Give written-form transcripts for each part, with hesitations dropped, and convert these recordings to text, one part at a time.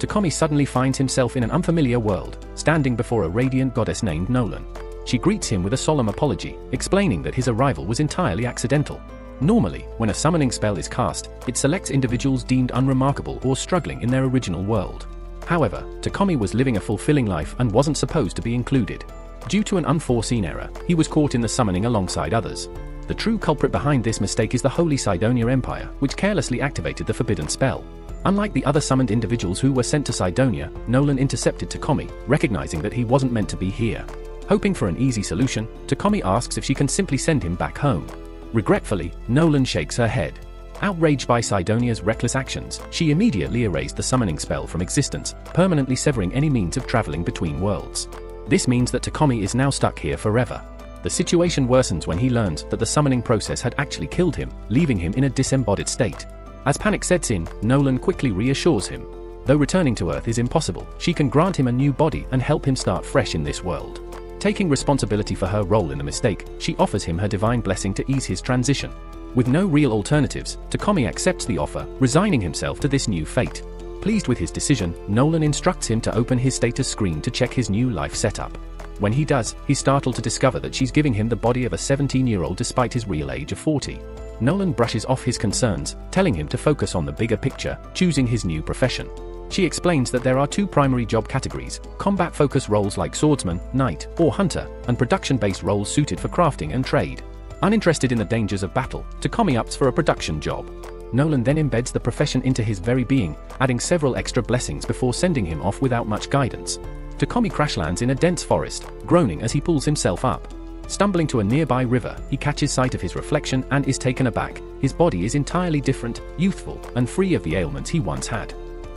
Takomi suddenly finds himself in an unfamiliar world, standing before a radiant goddess named Nolan. She greets him with a solemn apology, explaining that his arrival was entirely accidental. Normally, when a summoning spell is cast, it selects individuals deemed unremarkable or struggling in their original world. However, Takomi was living a fulfilling life and wasn't supposed to be included. Due to an unforeseen error, he was caught in the summoning alongside others. The true culprit behind this mistake is the Holy Sidonia Empire, which carelessly activated the forbidden spell. Unlike the other summoned individuals who were sent to Sidonia, Nolan intercepted Takomi, recognizing that he wasn't meant to be here. Hoping for an easy solution, Takomi asks if she can simply send him back home. Regretfully, Nolan shakes her head. Outraged by Sidonia's reckless actions, she immediately erased the summoning spell from existence, permanently severing any means of traveling between worlds. This means that Takomi is now stuck here forever. The situation worsens when he learns that the summoning process had actually killed him, leaving him in a disembodied state. As panic sets in, Nolan quickly reassures him. Though returning to Earth is impossible, she can grant him a new body and help him start fresh in this world. Taking responsibility for her role in the mistake, she offers him her divine blessing to ease his transition. With no real alternatives, Takomi accepts the offer, resigning himself to this new fate. Pleased with his decision, Nolan instructs him to open his status screen to check his new life setup. When he does, he's startled to discover that she's giving him the body of a 17-year-old despite his real age of 40. Nolan brushes off his concerns, telling him to focus on the bigger picture, choosing his new profession. She explains that there are two primary job categories: combat-focused roles like swordsman, knight, or hunter, and production-based roles suited for crafting and trade. Uninterested in the dangers of battle, Takomi opts for a production job. Nolan then embeds the profession into his very being, adding several extra blessings before sending him off without much guidance. Takomi crash-lands in a dense forest, groaning as he pulls himself up. Stumbling to a nearby river, he catches sight of his reflection and is taken aback. His body is entirely different, youthful, and free of the ailments he once had.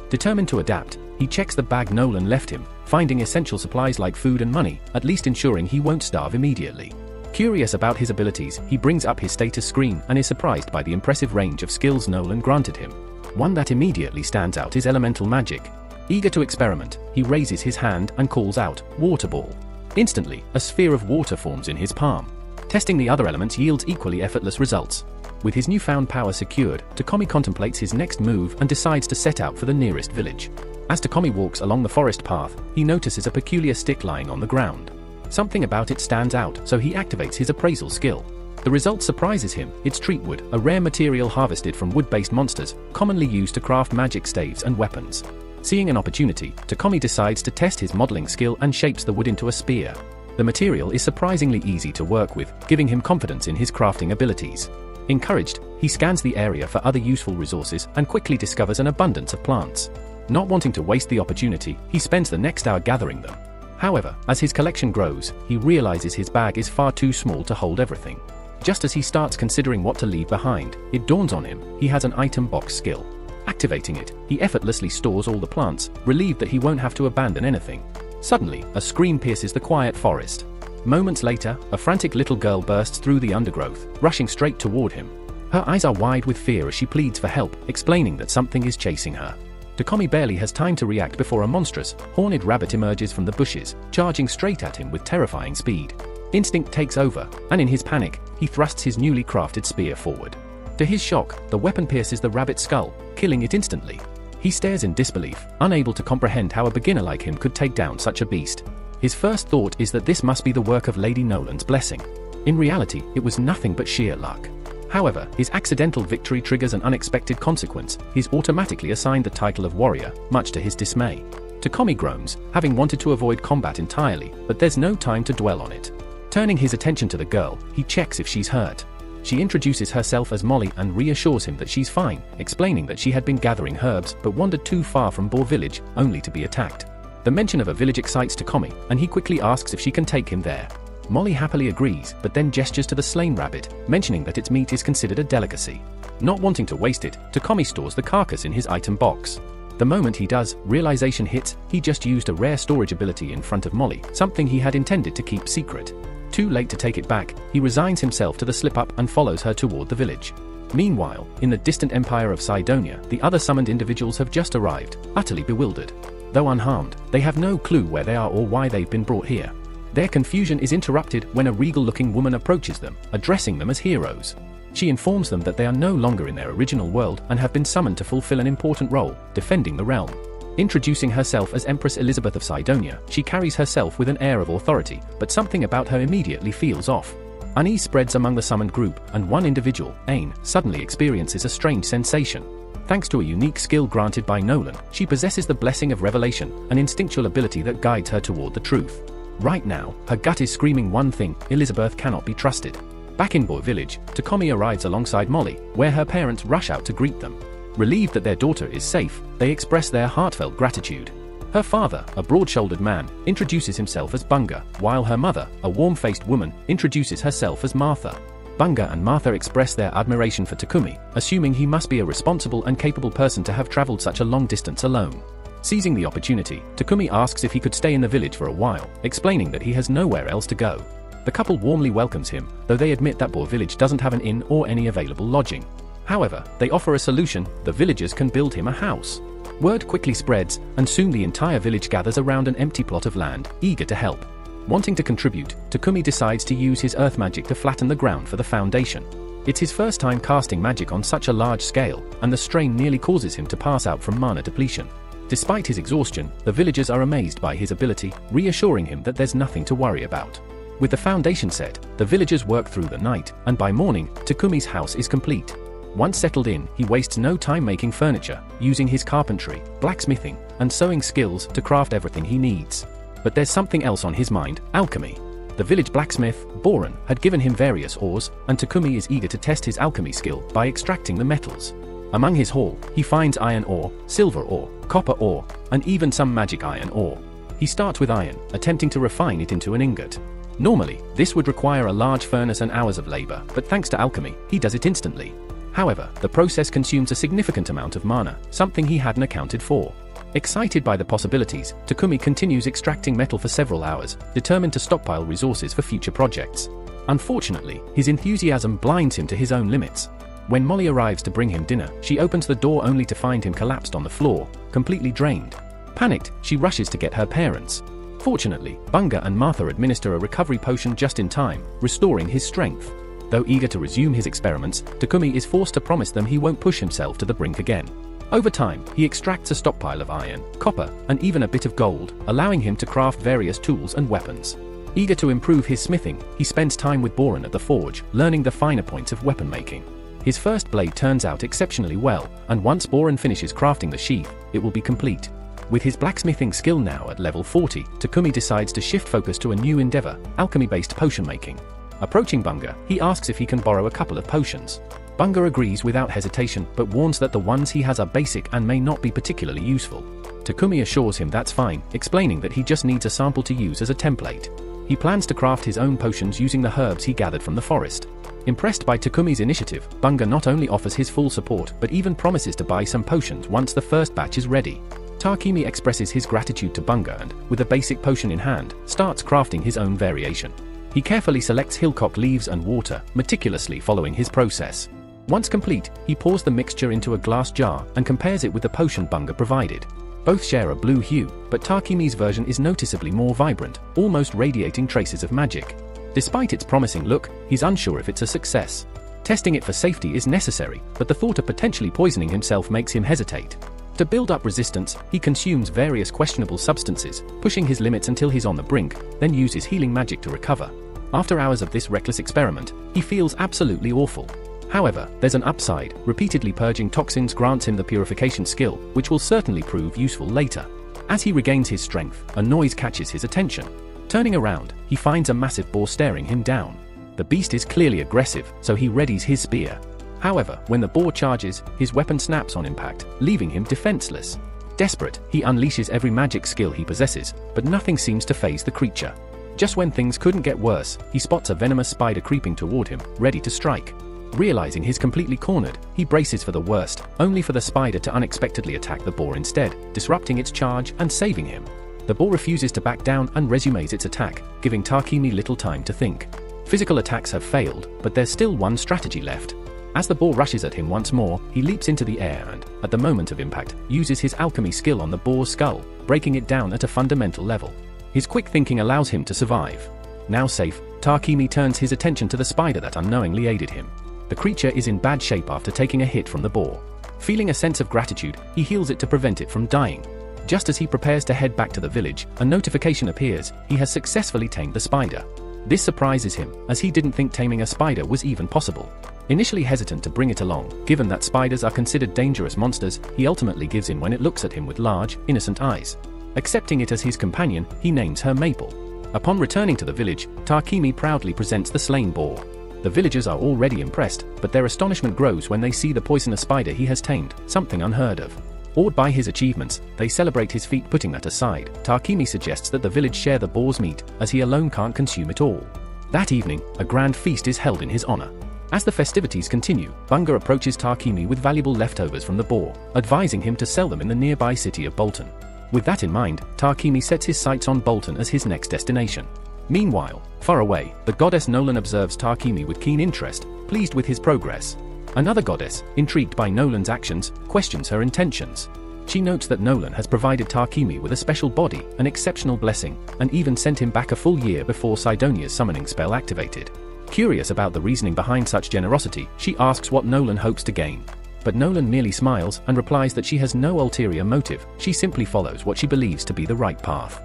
Determined to adapt, he checks the bag Nolan left him, finding essential supplies like food and money, at least ensuring he won't starve immediately. Curious about his abilities, he brings up his status screen and is surprised by the impressive range of skills Nolan granted him. One that immediately stands out is elemental magic. Eager to experiment, he raises his hand and calls out, "Water Ball." Instantly, a sphere of water forms in his palm. Testing the other elements yields equally effortless results. With his newfound power secured, Takomi contemplates his next move and decides to set out for the nearest village. As Takomi walks along the forest path, he notices a peculiar stick lying on the ground. Something about it stands out, so he activates his appraisal skill. The result surprises him. It's treatwood, a rare material harvested from wood-based monsters, commonly used to craft magic staves and weapons. Seeing an opportunity, Takomi decides to test his modeling skill and shapes the wood into a spear. The material is surprisingly easy to work with, giving him confidence in his crafting abilities. Encouraged, he scans the area for other useful resources and quickly discovers an abundance of plants. Not wanting to waste the opportunity, he spends the next hour gathering them. However, as his collection grows, he realizes his bag is far too small to hold everything. Just as he starts considering what to leave behind, it dawns on him he has an item box skill. Activating it, he effortlessly stores all the plants, relieved that he won't have to abandon anything. Suddenly, a scream pierces the quiet forest. Moments later, a frantic little girl bursts through the undergrowth, rushing straight toward him. Her eyes are wide with fear as she pleads for help, explaining that something is chasing her. Takomi barely has time to react before a monstrous, horned rabbit emerges from the bushes, charging straight at him with terrifying speed. Instinct takes over, and in his panic, he thrusts his newly crafted spear forward. To his shock, the weapon pierces the rabbit's skull, killing it instantly. He stares in disbelief, unable to comprehend how a beginner like him could take down such a beast. His first thought is that this must be the work of Lady Nolan's blessing. In reality, it was nothing but sheer luck. However, his accidental victory triggers an unexpected consequence. He's automatically assigned the title of warrior, much to his dismay. Takomi groans, having wanted to avoid combat entirely, but there's no time to dwell on it. Turning his attention to the girl, he checks if she's hurt. She introduces herself as Molly and reassures him that she's fine, explaining that she had been gathering herbs but wandered too far from Boar Village, only to be attacked. The mention of a village excites Takomi, and he quickly asks if she can take him there. Molly happily agrees, but then gestures to the slain rabbit, mentioning that its meat is considered a delicacy. Not wanting to waste it, Takomi stores the carcass in his item box. The moment he does, realization hits. He just used a rare storage ability in front of Molly, something he had intended to keep secret. Too late to take it back, he resigns himself to the slip-up and follows her toward the village. Meanwhile, in the distant empire of Sidonia, the other summoned individuals have just arrived, utterly bewildered. Though unharmed, they have no clue where they are or why they've been brought here. Their confusion is interrupted when a regal-looking woman approaches them, addressing them as heroes. She informs them that they are no longer in their original world and have been summoned to fulfill an important role, defending the realm. Introducing herself as Empress Elizabeth of Sidonia, she carries herself with an air of authority, but something about her immediately feels off. Unease spreads among the summoned group, and one individual, Ain, suddenly experiences a strange sensation. Thanks to a unique skill granted by Nolan, she possesses the blessing of revelation, an instinctual ability that guides her toward the truth. Right now, her gut is screaming one thing: Elizabeth cannot be trusted. Back in Boy Village, Takumi arrives alongside Molly, where her parents rush out to greet them. Relieved that their daughter is safe, they express their heartfelt gratitude. Her father, a broad-shouldered man, introduces himself as Bunga, while her mother, a warm-faced woman, introduces herself as Martha. Bunga and Martha express their admiration for Takumi, assuming he must be a responsible and capable person to have traveled such a long distance alone. Seizing the opportunity, Takumi asks if he could stay in the village for a while, explaining that he has nowhere else to go. The couple warmly welcomes him, though they admit that Boy Village doesn't have an inn or any available lodging. However, they offer a solution: the villagers can build him a house. Word quickly spreads, and soon the entire village gathers around an empty plot of land, eager to help. Wanting to contribute, Takumi decides to use his earth magic to flatten the ground for the foundation. It's his first time casting magic on such a large scale, and the strain nearly causes him to pass out from mana depletion. Despite his exhaustion, the villagers are amazed by his ability, reassuring him that there's nothing to worry about. With the foundation set, the villagers work through the night, and by morning, Takumi's house is complete. Once settled in, he wastes no time making furniture, using his carpentry, blacksmithing, and sewing skills to craft everything he needs. But there's something else on his mind: alchemy. The village blacksmith, Boran, had given him various ores, and Takumi is eager to test his alchemy skill by extracting the metals. Among his haul, he finds iron ore, silver ore, copper ore, and even some magic iron ore. He starts with iron, attempting to refine it into an ingot. Normally, this would require a large furnace and hours of labor, but thanks to alchemy, he does it instantly. However, the process consumes a significant amount of mana, something he hadn't accounted for. Excited by the possibilities, Takumi continues extracting metal for several hours, determined to stockpile resources for future projects. Unfortunately, his enthusiasm blinds him to his own limits. When Molly arrives to bring him dinner, she opens the door only to find him collapsed on the floor, completely drained. Panicked, she rushes to get her parents. Fortunately, Bunga and Martha administer a recovery potion just in time, restoring his strength. Though eager to resume his experiments, Takumi is forced to promise them he won't push himself to the brink again. Over time, he extracts a stockpile of iron, copper, and even a bit of gold, allowing him to craft various tools and weapons. Eager to improve his smithing, he spends time with Boran at the forge, learning the finer points of weapon making. His first blade turns out exceptionally well, and once Boran finishes crafting the sheath, it will be complete. With his blacksmithing skill now at level 40, Takumi decides to shift focus to a new endeavor: alchemy-based potion making. Approaching Bunga, he asks if he can borrow a couple of potions. Bunga agrees without hesitation, but warns that the ones he has are basic and may not be particularly useful. Takumi assures him that's fine, explaining that he just needs a sample to use as a template. He plans to craft his own potions using the herbs he gathered from the forest. Impressed by Takumi's initiative, Bunga not only offers his full support but even promises to buy some potions once the first batch is ready. Takumi expresses his gratitude to Bunga and, with a basic potion in hand, starts crafting his own variation. He carefully selects hillcock leaves and water, meticulously following his process. Once complete, he pours the mixture into a glass jar and compares it with the potion Bunga provided. Both share a blue hue, but Takumi's version is noticeably more vibrant, almost radiating traces of magic. Despite its promising look, he's unsure if it's a success. Testing it for safety is necessary, but the thought of potentially poisoning himself makes him hesitate. To build up resistance, he consumes various questionable substances, pushing his limits until he's on the brink, then uses healing magic to recover. After hours of this reckless experiment, he feels absolutely awful. However, there's an upside: repeatedly purging toxins grants him the purification skill, which will certainly prove useful later. As he regains his strength, a noise catches his attention. Turning around, he finds a massive boar staring him down. The beast is clearly aggressive, so he readies his spear. However, when the boar charges, his weapon snaps on impact, leaving him defenseless. Desperate, he unleashes every magic skill he possesses, but nothing seems to faze the creature. Just when things couldn't get worse, he spots a venomous spider creeping toward him, ready to strike. Realizing he's completely cornered, he braces for the worst, only for the spider to unexpectedly attack the boar instead, disrupting its charge and saving him. The boar refuses to back down and resumes its attack, giving Takumi little time to think. Physical attacks have failed, but there's still one strategy left. As the boar rushes at him once more, he leaps into the air and, at the moment of impact, uses his alchemy skill on the boar's skull, breaking it down at a fundamental level. His quick thinking allows him to survive. Now safe, Takumi turns his attention to the spider that unknowingly aided him. The creature is in bad shape after taking a hit from the boar. Feeling a sense of gratitude, he heals it to prevent it from dying. Just as he prepares to head back to the village, a notification appears. He has successfully tamed the spider. This surprises him, as he didn't think taming a spider was even possible. Initially hesitant to bring it along, given that spiders are considered dangerous monsters, he ultimately gives in when it looks at him with large, innocent eyes. Accepting it as his companion, he names her Maple. Upon returning to the village, Takemi proudly presents the slain boar. The villagers are already impressed, but their astonishment grows when they see the poisonous spider he has tamed, something unheard of. Awed by his achievements, they celebrate his feat. Putting that aside, Takemi suggests that the village share the boar's meat, as he alone can't consume it all. That evening, a grand feast is held in his honor. As the festivities continue, Bunga approaches Takemi with valuable leftovers from the boar, advising him to sell them in the nearby city of Bolton. With that in mind, Takemi sets his sights on Bolton as his next destination. Meanwhile, far away, the goddess Nolan observes Takemi with keen interest, pleased with his progress. Another goddess, intrigued by Nolan's actions, questions her intentions. She notes that Nolan has provided Takemi with a special body, an exceptional blessing, and even sent him back a full year before Sidonia's summoning spell activated. Curious about the reasoning behind such generosity, she asks what Nolan hopes to gain. But Nolan merely smiles and replies that she has no ulterior motive, she simply follows what she believes to be the right path.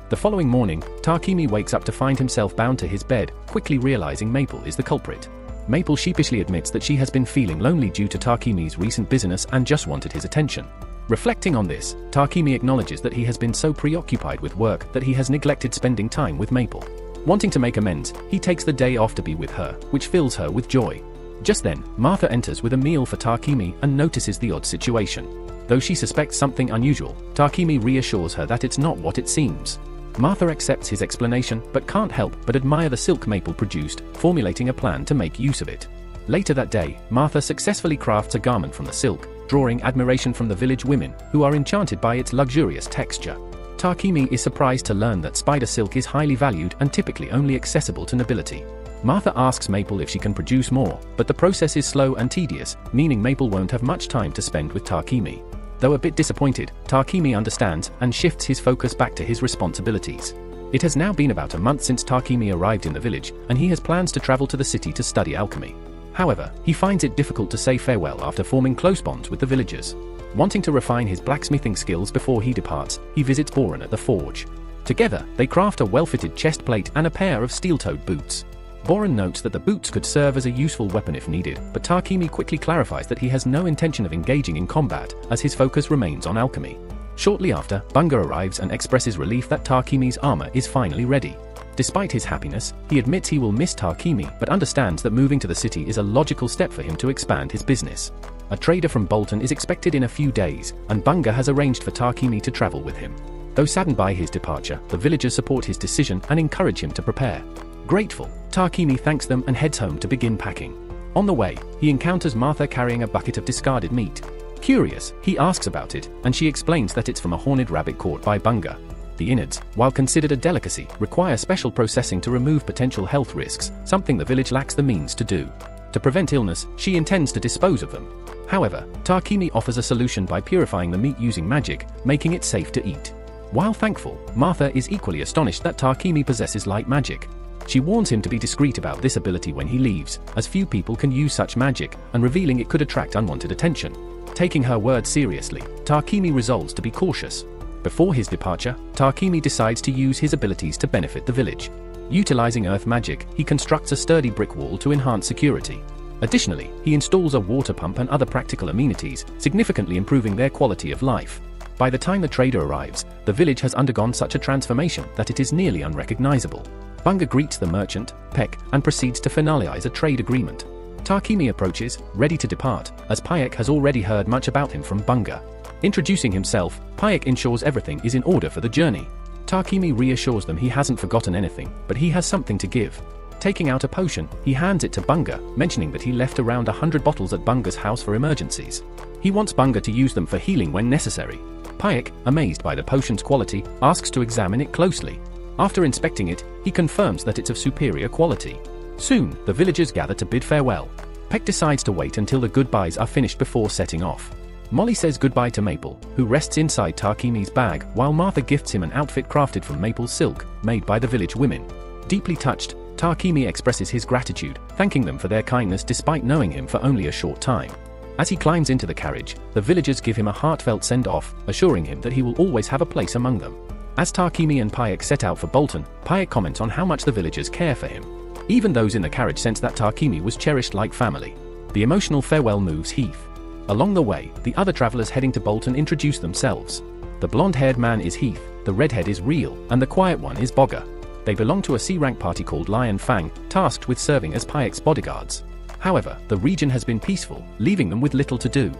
The following morning, Takemi wakes up to find himself bound to his bed, quickly realizing Maple is the culprit. Maple sheepishly admits that she has been feeling lonely due to Takemi's recent busyness and just wanted his attention. Reflecting on this, Takemi acknowledges that he has been so preoccupied with work that he has neglected spending time with Maple. Wanting to make amends, he takes the day off to be with her, which fills her with joy. Just then, Martha enters with a meal for Takemi and notices the odd situation. Though she suspects something unusual, Takemi reassures her that it's not what it seems. Martha accepts his explanation but can't help but admire the silk Maple produced, formulating a plan to make use of it. Later that day, Martha successfully crafts a garment from the silk, drawing admiration from the village women, who are enchanted by its luxurious texture. Takemi is surprised to learn that spider silk is highly valued and typically only accessible to nobility. Martha asks Maple if she can produce more, but the process is slow and tedious, meaning Maple won't have much time to spend with Takemi. Though a bit disappointed, Takemi understands and shifts his focus back to his responsibilities. It has now been about a month since Takemi arrived in the village, and he has plans to travel to the city to study alchemy. However, he finds it difficult to say farewell after forming close bonds with the villagers. Wanting to refine his blacksmithing skills before he departs, he visits Boran at the forge. Together, they craft a well-fitted chest plate and a pair of steel-toed boots. Boran notes that the boots could serve as a useful weapon if needed, but Takemi quickly clarifies that he has no intention of engaging in combat, as his focus remains on alchemy. Shortly after, Bunga arrives and expresses relief that Takemi's armor is finally ready. Despite his happiness, he admits he will miss Takemi but understands that moving to the city is a logical step for him to expand his business. A trader from Bolton is expected in a few days, and Bunga has arranged for Takemi to travel with him. Though saddened by his departure, the villagers support his decision and encourage him to prepare. Grateful, Takemi thanks them and heads home to begin packing. On the way, he encounters Martha carrying a bucket of discarded meat. Curious, he asks about it, and she explains that it's from a horned rabbit caught by Bunga. The innards, while considered a delicacy, require special processing to remove potential health risks, something the village lacks the means to do. To prevent illness, she intends to dispose of them. However, Takemi offers a solution by purifying the meat using magic, making it safe to eat. While thankful, Martha is equally astonished that Takemi possesses light magic. She warns him to be discreet about this ability when he leaves, as few people can use such magic, and revealing it could attract unwanted attention. Taking her words seriously, Takemi resolves to be cautious. Before his departure, Takemi decides to use his abilities to benefit the village. Utilizing earth magic, he constructs a sturdy brick wall to enhance security. Additionally, he installs a water pump and other practical amenities, significantly improving their quality of life. By the time the trader arrives, the village has undergone such a transformation that it is nearly unrecognizable. Bunga greets the merchant, Peck, and proceeds to finalize a trade agreement. Takemi approaches, ready to depart, as Payek has already heard much about him from Bunga. Introducing himself, Payek ensures everything is in order for the journey. Takemi reassures them he hasn't forgotten anything, but he has something to give. Taking out a potion, he hands it to Bunga, mentioning that he left around 100 bottles at Bunga's house for emergencies. He wants Bunga to use them for healing when necessary. Payek, amazed by the potion's quality, asks to examine it closely. After inspecting it, he confirms that it's of superior quality. Soon, the villagers gather to bid farewell. Peck decides to wait until the goodbyes are finished before setting off. Molly says goodbye to Maple, who rests inside Takemi's bag, while Martha gifts him an outfit crafted from maple silk, made by the village women. Deeply touched, Takemi expresses his gratitude, thanking them for their kindness despite knowing him for only a short time. As he climbs into the carriage, the villagers give him a heartfelt send-off, assuring him that he will always have a place among them. As Tarquini and Payek set out for Bolton, Payek comments on how much the villagers care for him. Even those in the carriage sense that Tarquini was cherished like family. The emotional farewell moves Heath. Along the way, the other travelers heading to Bolton introduce themselves. The blonde-haired man is Heath, the redhead is Real, and the quiet one is Bogger. They belong to a C-rank party called Lion Fang, tasked with serving as Payek's bodyguards. However, the region has been peaceful, leaving them with little to do.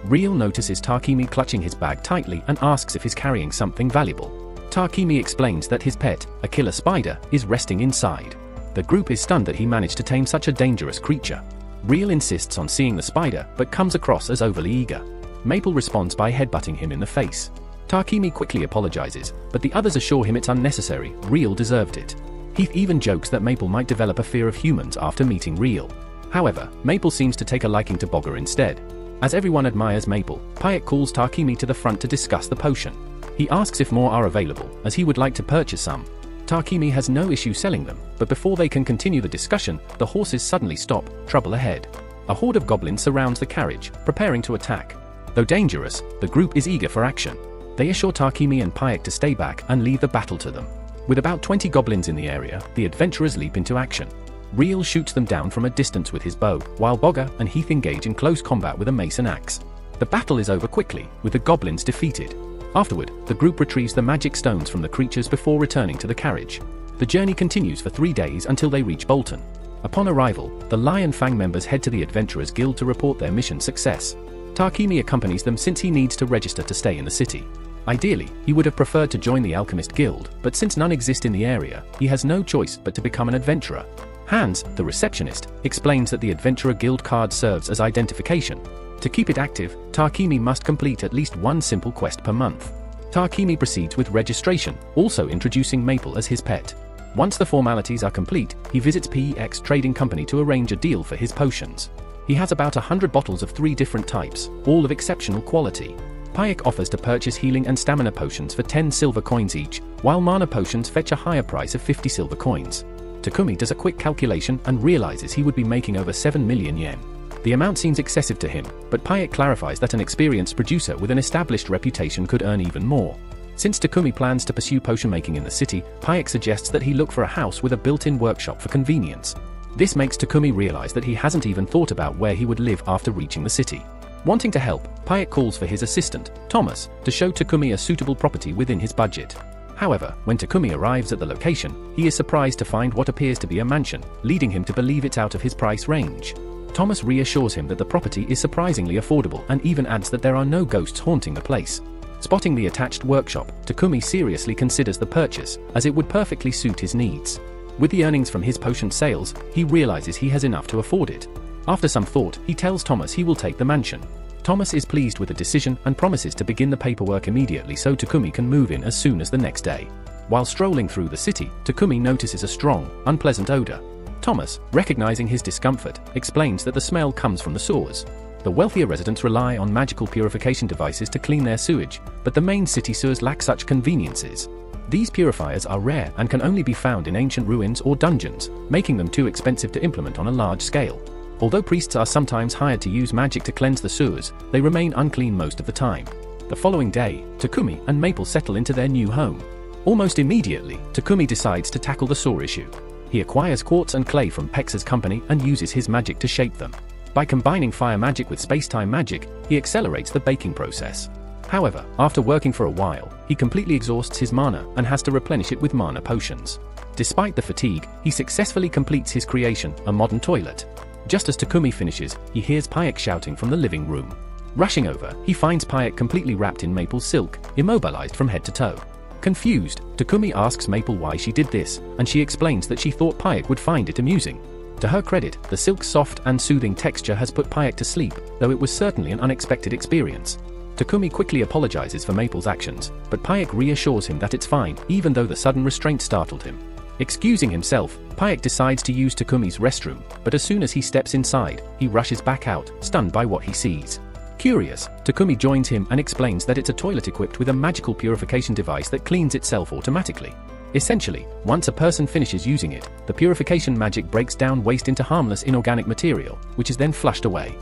Real notices Tarquini clutching his bag tightly and asks if he's carrying something valuable. Tarquini explains that his pet, a killer spider, is resting inside. The group is stunned that he managed to tame such a dangerous creature. Real insists on seeing the spider, but comes across as overly eager. Maple responds by headbutting him in the face. Tarquini quickly apologizes, but the others assure him it's unnecessary, Real deserved it. Heath even jokes that Maple might develop a fear of humans after meeting Real. However, Maple seems to take a liking to Bogger instead. As everyone admires Maple, Payek calls Tarquini to the front to discuss the potion. He asks if more are available, as he would like to purchase some. Tarquini has no issue selling them, but before they can continue the discussion, the horses suddenly stop, trouble ahead. A horde of goblins surrounds the carriage, preparing to attack. Though dangerous, the group is eager for action. They assure Tarquini and Payek to stay back and leave the battle to them. With about 20 goblins in the area, the adventurers leap into action. Real shoots them down from a distance with his bow, while Bogger and Heath engage in close combat with a mace and axe. The battle is over quickly, with the goblins defeated. Afterward, the group retrieves the magic stones from the creatures before returning to the carriage. The journey continues for 3 days until they reach Bolton. Upon arrival, the Lion Fang members head to the Adventurers Guild to report their mission success. Tarquini accompanies them since he needs to register to stay in the city. Ideally, he would have preferred to join the Alchemist Guild, but since none exist in the area, he has no choice but to become an adventurer. Hans, the receptionist, explains that the Adventurer Guild card serves as identification. To keep it active, Tarquini must complete at least one simple quest per month. Tarquini proceeds with registration, also introducing Maple as his pet. Once the formalities are complete, he visits PEX Trading Company to arrange a deal for his potions. He has about 100 bottles of 3 different types, all of exceptional quality. Payek offers to purchase healing and stamina potions for 10 silver coins each, while mana potions fetch a higher price of 50 silver coins. Takumi does a quick calculation and realizes he would be making over 7 million yen. The amount seems excessive to him, but Payek clarifies that an experienced producer with an established reputation could earn even more. Since Takumi plans to pursue potion making in the city, Payek suggests that he look for a house with a built-in workshop for convenience. This makes Takumi realize that he hasn't even thought about where he would live after reaching the city. Wanting to help, Payek calls for his assistant, Thomas, to show Takumi a suitable property within his budget. However, when Takumi arrives at the location, he is surprised to find what appears to be a mansion, leading him to believe it's out of his price range. Thomas reassures him that the property is surprisingly affordable and even adds that there are no ghosts haunting the place. Spotting the attached workshop, Takumi seriously considers the purchase, as it would perfectly suit his needs. With the earnings from his potion sales, he realizes he has enough to afford it. After some thought, he tells Thomas he will take the mansion. Thomas is pleased with the decision and promises to begin the paperwork immediately so Takumi can move in as soon as the next day. While strolling through the city, Takumi notices a strong, unpleasant odor. Thomas, recognizing his discomfort, explains that the smell comes from the sewers. The wealthier residents rely on magical purification devices to clean their sewage, but the main city sewers lack such conveniences. These purifiers are rare and can only be found in ancient ruins or dungeons, making them too expensive to implement on a large scale. Although priests are sometimes hired to use magic to cleanse the sewers, they remain unclean most of the time. The following day, Takumi and Maple settle into their new home. Almost immediately, Takumi decides to tackle the sewer issue. He acquires quartz and clay from Pex's company and uses his magic to shape them. By combining fire magic with space-time magic, he accelerates the baking process. However, after working for a while, he completely exhausts his mana and has to replenish it with mana potions. Despite the fatigue, he successfully completes his creation, a modern toilet. Just as Takumi finishes, he hears Payek shouting from the living room. Rushing over, he finds Payek completely wrapped in maple silk, immobilized from head to toe. Confused, Takumi asks Maple why she did this, and she explains that she thought Payek would find it amusing. To her credit, the silk's soft and soothing texture has put Payek to sleep, though it was certainly an unexpected experience. Takumi quickly apologizes for Maple's actions, but Payek reassures him that it's fine, even though the sudden restraint startled him. Excusing himself, Payek decides to use Takumi's restroom, but as soon as he steps inside, he rushes back out, stunned by what he sees. Curious, Takumi joins him and explains that it's a toilet equipped with a magical purification device that cleans itself automatically. Essentially, once a person finishes using it, the purification magic breaks down waste into harmless inorganic material, which is then flushed away.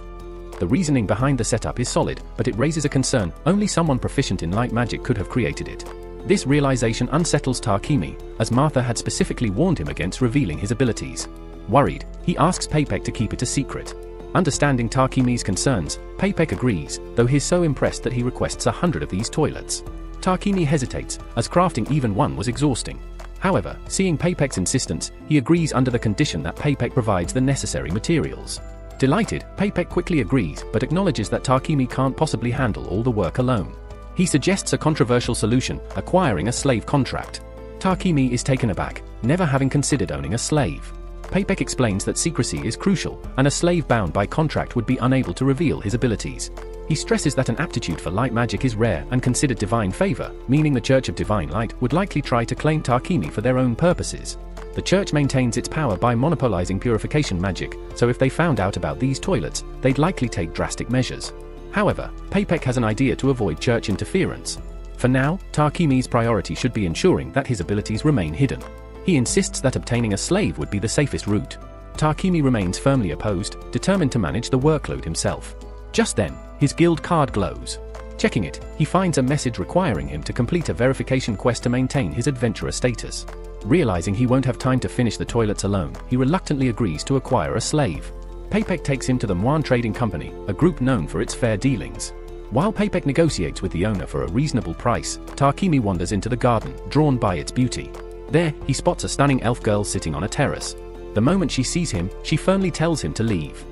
The reasoning behind the setup is solid, but it raises a concern: only someone proficient in light magic could have created it. This realization unsettles Takemi, as Martha had specifically warned him against revealing his abilities. Worried, he asks Papek to keep it a secret. Understanding Takemi's concerns, Papek agrees, though he's so impressed that he requests 100 of these toilets. Takemi hesitates, as crafting even one was exhausting. However, seeing Papek's insistence, he agrees under the condition that Papek provides the necessary materials. Delighted, Papek quickly agrees, but acknowledges that Takemi can't possibly handle all the work alone. He suggests a controversial solution: acquiring a slave contract. Takemi is taken aback, never having considered owning a slave. Papek explains that secrecy is crucial, and a slave bound by contract would be unable to reveal his abilities. He stresses that an aptitude for light magic is rare and considered divine favor, meaning the Church of Divine Light would likely try to claim Takemi for their own purposes. The church maintains its power by monopolizing purification magic, so if they found out about these toilets, they'd likely take drastic measures. However, Papek has an idea to avoid church interference. For now, Takemi's priority should be ensuring that his abilities remain hidden. He insists that obtaining a slave would be the safest route. Takemi remains firmly opposed, determined to manage the workload himself. Just then, his guild card glows. Checking it, he finds a message requiring him to complete a verification quest to maintain his adventurer status. Realizing he won't have time to finish the toilets alone, he reluctantly agrees to acquire a slave. Papek takes him to the Muan Trading Company, a group known for its fair dealings. While Papek negotiates with the owner for a reasonable price, Takemi wanders into the garden, drawn by its beauty. There, he spots a stunning elf girl sitting on a terrace. The moment she sees him, she firmly tells him to leave.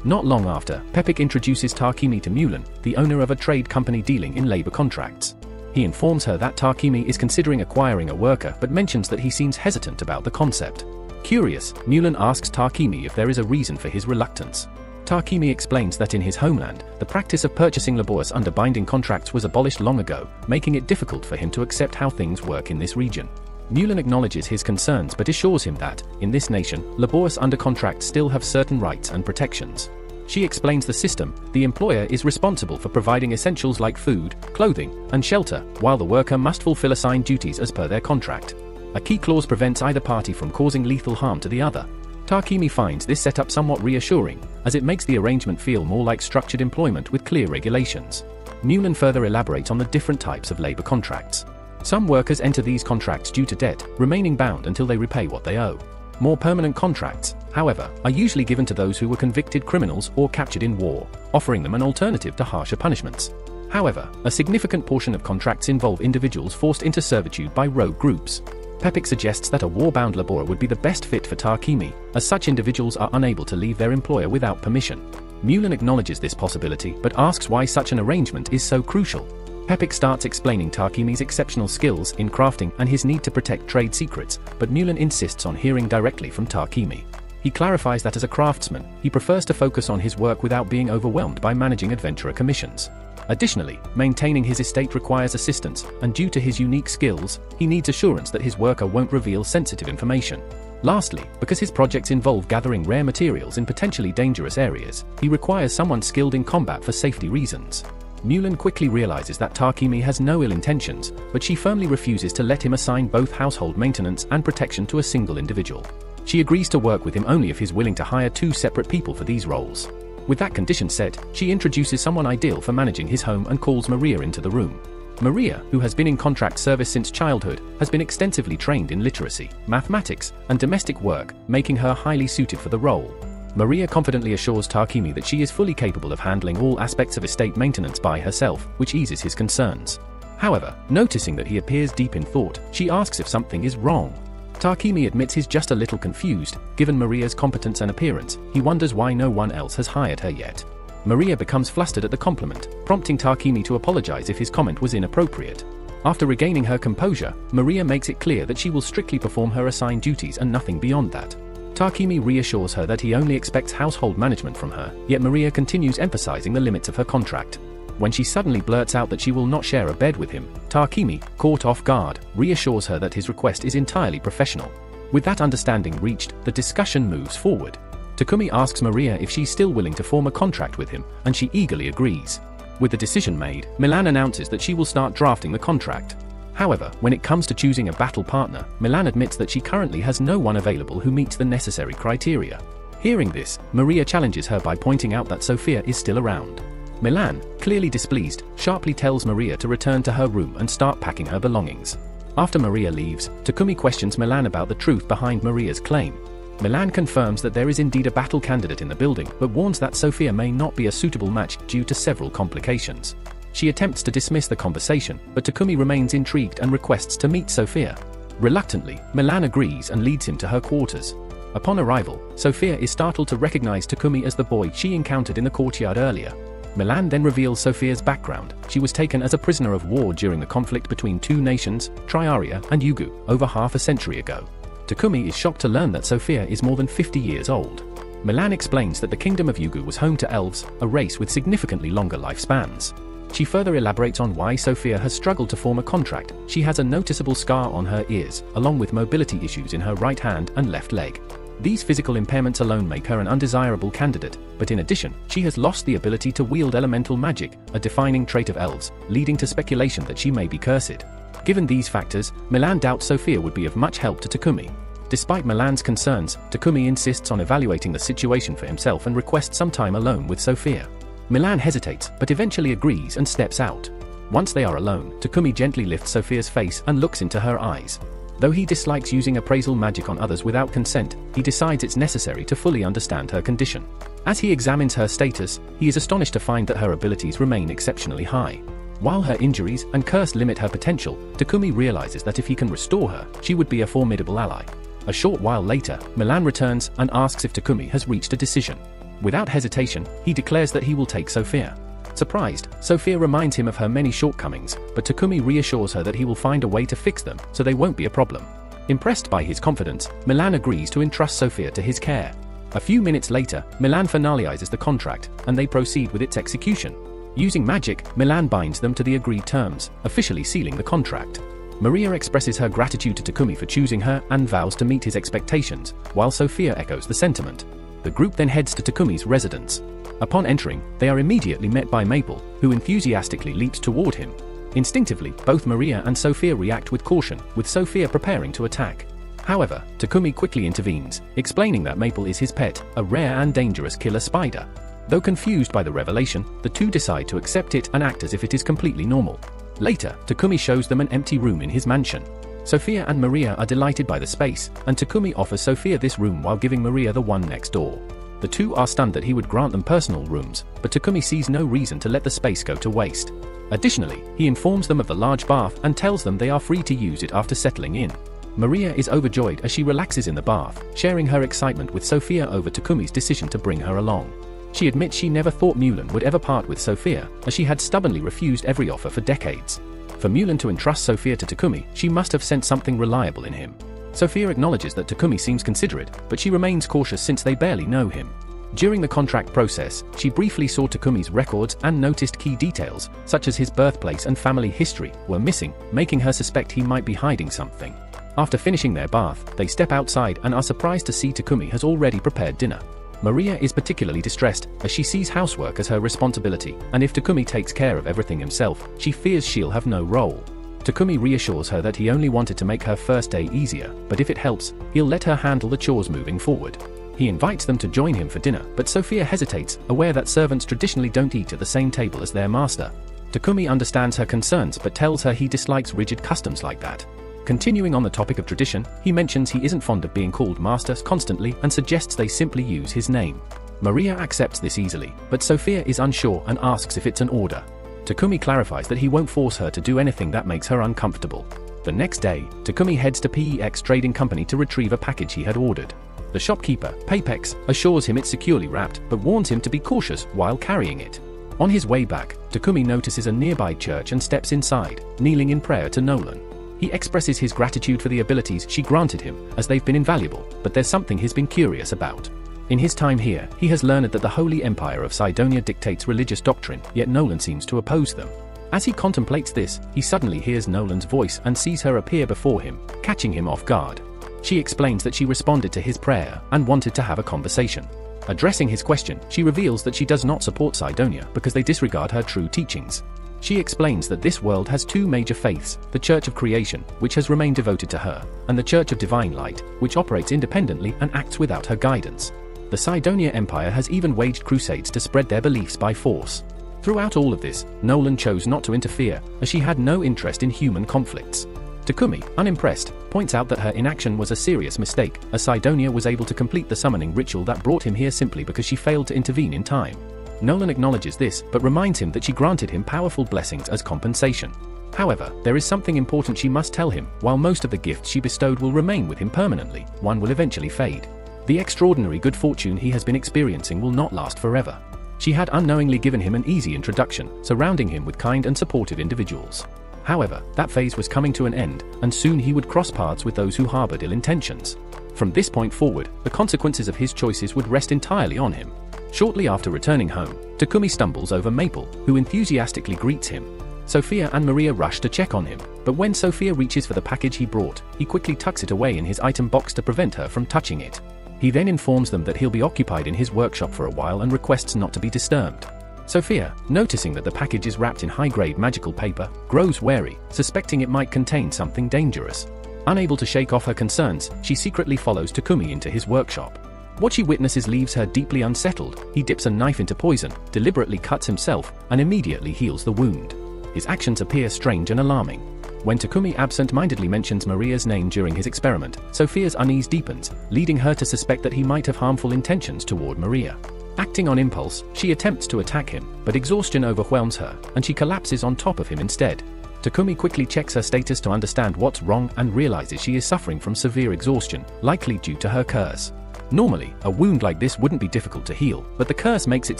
Not long after, Papek introduces Takemi to Mulan, the owner of a trade company dealing in labor contracts. He informs her that Takemi is considering acquiring a worker but mentions that he seems hesitant about the concept. Curious, Mulan asks Takemi if there is a reason for his reluctance. Takemi explains that in his homeland, the practice of purchasing laborers under binding contracts was abolished long ago, making it difficult for him to accept how things work in this region. Mulan acknowledges his concerns but assures him that, in this nation, laborers under contract still have certain rights and protections. She explains the system: the employer is responsible for providing essentials like food, clothing, and shelter, while the worker must fulfill assigned duties as per their contract. A key clause prevents either party from causing lethal harm to the other. Takemi finds this setup somewhat reassuring, as it makes the arrangement feel more like structured employment with clear regulations. Mulan further elaborates on the different types of labor contracts. Some workers enter these contracts due to debt, remaining bound until they repay what they owe. More permanent contracts, however, are usually given to those who were convicted criminals or captured in war, offering them an alternative to harsher punishments. However, a significant portion of contracts involve individuals forced into servitude by rogue groups. Papek suggests that a war-bound laborer would be the best fit for Takemi, as such individuals are unable to leave their employer without permission. Mulan acknowledges this possibility but asks why such an arrangement is so crucial. Papek starts explaining Takemi's exceptional skills in crafting and his need to protect trade secrets, but Mulan insists on hearing directly from Takemi. He clarifies that as a craftsman, he prefers to focus on his work without being overwhelmed by managing adventurer commissions. Additionally, maintaining his estate requires assistance, and due to his unique skills, he needs assurance that his worker won't reveal sensitive information. Lastly, because his projects involve gathering rare materials in potentially dangerous areas, he requires someone skilled in combat for safety reasons. Mulan quickly realizes that Takemi has no ill intentions, but she firmly refuses to let him assign both household maintenance and protection to a single individual. She agrees to work with him only if he's willing to hire 2 separate people for these roles. With that condition set, she introduces someone ideal for managing his home and calls Maria into the room. Maria, who has been in contract service since childhood, has been extensively trained in literacy, mathematics, and domestic work, making her highly suited for the role. Maria confidently assures Takemi that she is fully capable of handling all aspects of estate maintenance by herself, which eases his concerns. However, noticing that he appears deep in thought, she asks if something is wrong. Takemi admits he's just a little confused. Given Maria's competence and appearance, he wonders why no one else has hired her yet. Maria becomes flustered at the compliment, prompting Takemi to apologize if his comment was inappropriate. After regaining her composure, Maria makes it clear that she will strictly perform her assigned duties and nothing beyond that. Takemi reassures her that he only expects household management from her, yet Maria continues emphasizing the limits of her contract. When she suddenly blurts out that she will not share a bed with him, Takemi, caught off guard, reassures her that his request is entirely professional. With that understanding reached, the discussion moves forward. Takumi asks Maria if she's still willing to form a contract with him, and she eagerly agrees. With the decision made, Milan announces that she will start drafting the contract. However, when it comes to choosing a battle partner, Milan admits that she currently has no one available who meets the necessary criteria. Hearing this, Maria challenges her by pointing out that Sophia is still around. Milan, clearly displeased, sharply tells Maria to return to her room and start packing her belongings. After Maria leaves, Takumi questions Milan about the truth behind Maria's claim. Milan confirms that there is indeed a battle candidate in the building, but warns that Sophia may not be a suitable match due to several complications. She attempts to dismiss the conversation, but Takumi remains intrigued and requests to meet Sophia. Reluctantly, Milan agrees and leads him to her quarters. Upon arrival, Sophia is startled to recognize Takumi as the boy she encountered in the courtyard earlier. Milan then reveals Sophia's background. She was taken as a prisoner of war during the conflict between two nations, Triaria and Yugu, over half a century ago. Takumi is shocked to learn that Sophia is more than 50 years old. Milan explains that the kingdom of Yugu was home to elves, a race with significantly longer lifespans. She further elaborates on why Sophia has struggled to form a contract. She has a noticeable scar on her ears, along with mobility issues in her right hand and left leg. These physical impairments alone make her an undesirable candidate, but in addition, she has lost the ability to wield elemental magic, a defining trait of elves, leading to speculation that she may be cursed. Given these factors, Milan doubts Sophia would be of much help to Takumi. Despite Milan's concerns, Takumi insists on evaluating the situation for himself and requests some time alone with Sophia. Milan hesitates, but eventually agrees and steps out. Once they are alone, Takumi gently lifts Sophia's face and looks into her eyes. Though he dislikes using appraisal magic on others without consent, he decides it's necessary to fully understand her condition. As he examines her status, he is astonished to find that her abilities remain exceptionally high. While her injuries and curse limit her potential, Takumi realizes that if he can restore her, she would be a formidable ally. A short while later, Milan returns and asks if Takumi has reached a decision. Without hesitation, he declares that he will take Sophia. Surprised, Sophia reminds him of her many shortcomings, but Takumi reassures her that he will find a way to fix them, so they won't be a problem. Impressed by his confidence, Milan agrees to entrust Sophia to his care. A few minutes later, Milan finalizes the contract, and they proceed with its execution. Using magic, Milan binds them to the agreed terms, officially sealing the contract. Maria expresses her gratitude to Takumi for choosing her and vows to meet his expectations, while Sophia echoes the sentiment. The group then heads to Takumi's residence. Upon entering, they are immediately met by Maple, who enthusiastically leaps toward him. Instinctively, both Maria and Sophia react with caution, with Sophia preparing to attack. However, Takumi quickly intervenes, explaining that Maple is his pet, a rare and dangerous killer spider. Though confused by the revelation, the two decide to accept it and act as if it is completely normal. Later, Takumi shows them an empty room in his mansion. Sophia and Maria are delighted by the space, and Takumi offers Sophia this room while giving Maria the one next door. The two are stunned that he would grant them personal rooms, but Takumi sees no reason to let the space go to waste. Additionally, he informs them of the large bath and tells them they are free to use it after settling in. Maria is overjoyed as she relaxes in the bath, sharing her excitement with Sophia over Takumi's decision to bring her along. She admits she never thought Nolan would ever part with Sophia, as she had stubbornly refused every offer for decades. For Nolan to entrust Sophia to Takumi, she must have sensed something reliable in him. Sophia acknowledges that Takumi seems considerate, but she remains cautious since they barely know him. During the contract process, she briefly saw Takumi's records and noticed key details, such as his birthplace and family history, were missing, making her suspect he might be hiding something. After finishing their bath, they step outside and are surprised to see Takumi has already prepared dinner. Maria is particularly distressed, as she sees housework as her responsibility, and if Takumi takes care of everything himself, she fears she'll have no role. Takumi reassures her that he only wanted to make her first day easier, but if it helps, he'll let her handle the chores moving forward. He invites them to join him for dinner, but Sophia hesitates, aware that servants traditionally don't eat at the same table as their master. Takumi understands her concerns but tells her he dislikes rigid customs like that. Continuing on the topic of tradition, he mentions he isn't fond of being called master constantly and suggests they simply use his name. Maria accepts this easily, but Sophia is unsure and asks if it's an order. Takumi clarifies that he won't force her to do anything that makes her uncomfortable. The next day, Takumi heads to PEX Trading Company to retrieve a package he had ordered. The shopkeeper, Papex, assures him it's securely wrapped, but warns him to be cautious while carrying it. On his way back, Takumi notices a nearby church and steps inside, kneeling in prayer to Nolan. He expresses his gratitude for the abilities she granted him, as they've been invaluable, but there's something he's been curious about. In his time here, he has learned that the Holy Empire of Sidonia dictates religious doctrine, yet Nolan seems to oppose them. As he contemplates this, he suddenly hears Nolan's voice and sees her appear before him, catching him off guard. She explains that she responded to his prayer and wanted to have a conversation. Addressing his question, she reveals that she does not support Sidonia because they disregard her true teachings. She explains that this world has two major faiths, the Church of Creation, which has remained devoted to her, and the Church of Divine Light, which operates independently and acts without her guidance. The Sidonia Empire has even waged crusades to spread their beliefs by force. Throughout all of this, Nolan chose not to interfere, as she had no interest in human conflicts. Takumi, unimpressed, points out that her inaction was a serious mistake, as Sidonia was able to complete the summoning ritual that brought him here simply because she failed to intervene in time. Nolan acknowledges this, but reminds him that she granted him powerful blessings as compensation. However, there is something important she must tell him. While most of the gifts she bestowed will remain with him permanently, one will eventually fade. The extraordinary good fortune he has been experiencing will not last forever. She had unknowingly given him an easy introduction, surrounding him with kind and supportive individuals. However, that phase was coming to an end, and soon he would cross paths with those who harbored ill intentions. From this point forward, the consequences of his choices would rest entirely on him. Shortly after returning home, Takumi stumbles over Maple, who enthusiastically greets him. Sophia and Maria rush to check on him, but when Sophia reaches for the package he brought, he quickly tucks it away in his item box to prevent her from touching it. He then informs them that he'll be occupied in his workshop for a while and requests not to be disturbed. Sophia, noticing that the package is wrapped in high-grade magical paper, grows wary, suspecting it might contain something dangerous. Unable to shake off her concerns, she secretly follows Takumi into his workshop. What she witnesses leaves her deeply unsettled. He dips a knife into poison, deliberately cuts himself, and immediately heals the wound. His actions appear strange and alarming. When Takumi absent-mindedly mentions Maria's name during his experiment, Sophia's unease deepens, leading her to suspect that he might have harmful intentions toward Maria. Acting on impulse, she attempts to attack him, but exhaustion overwhelms her, and she collapses on top of him instead. Takumi quickly checks her status to understand what's wrong and realizes she is suffering from severe exhaustion, likely due to her curse. Normally, a wound like this wouldn't be difficult to heal, but the curse makes it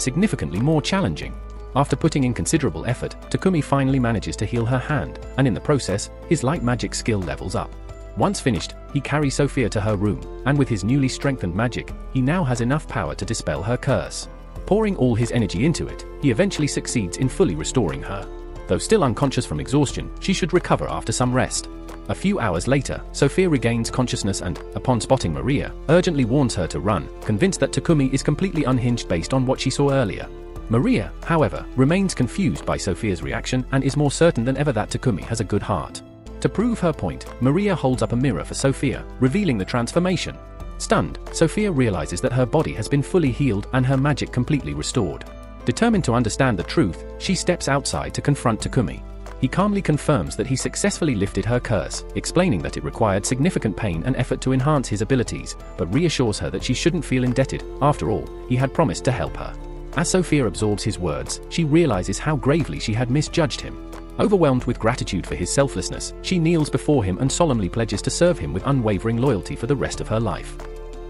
significantly more challenging. After putting in considerable effort, Takumi finally manages to heal her hand, and in the process, his light magic skill levels up. Once finished, he carries Sophia to her room, and with his newly strengthened magic, he now has enough power to dispel her curse. Pouring all his energy into it, he eventually succeeds in fully restoring her. Though still unconscious from exhaustion, she should recover after some rest. A few hours later, Sophia regains consciousness and, upon spotting Maria, urgently warns her to run, convinced that Takumi is completely unhinged based on what she saw earlier. Maria, however, remains confused by Sophia's reaction and is more certain than ever that Takumi has a good heart. To prove her point, Maria holds up a mirror for Sophia, revealing the transformation. Stunned, Sophia realizes that her body has been fully healed and her magic completely restored. Determined to understand the truth, she steps outside to confront Takumi. He calmly confirms that he successfully lifted her curse, explaining that it required significant pain and effort to enhance his abilities, but reassures her that she shouldn't feel indebted. After all, he had promised to help her. As Sophia absorbs his words, she realizes how gravely she had misjudged him. Overwhelmed with gratitude for his selflessness, she kneels before him and solemnly pledges to serve him with unwavering loyalty for the rest of her life.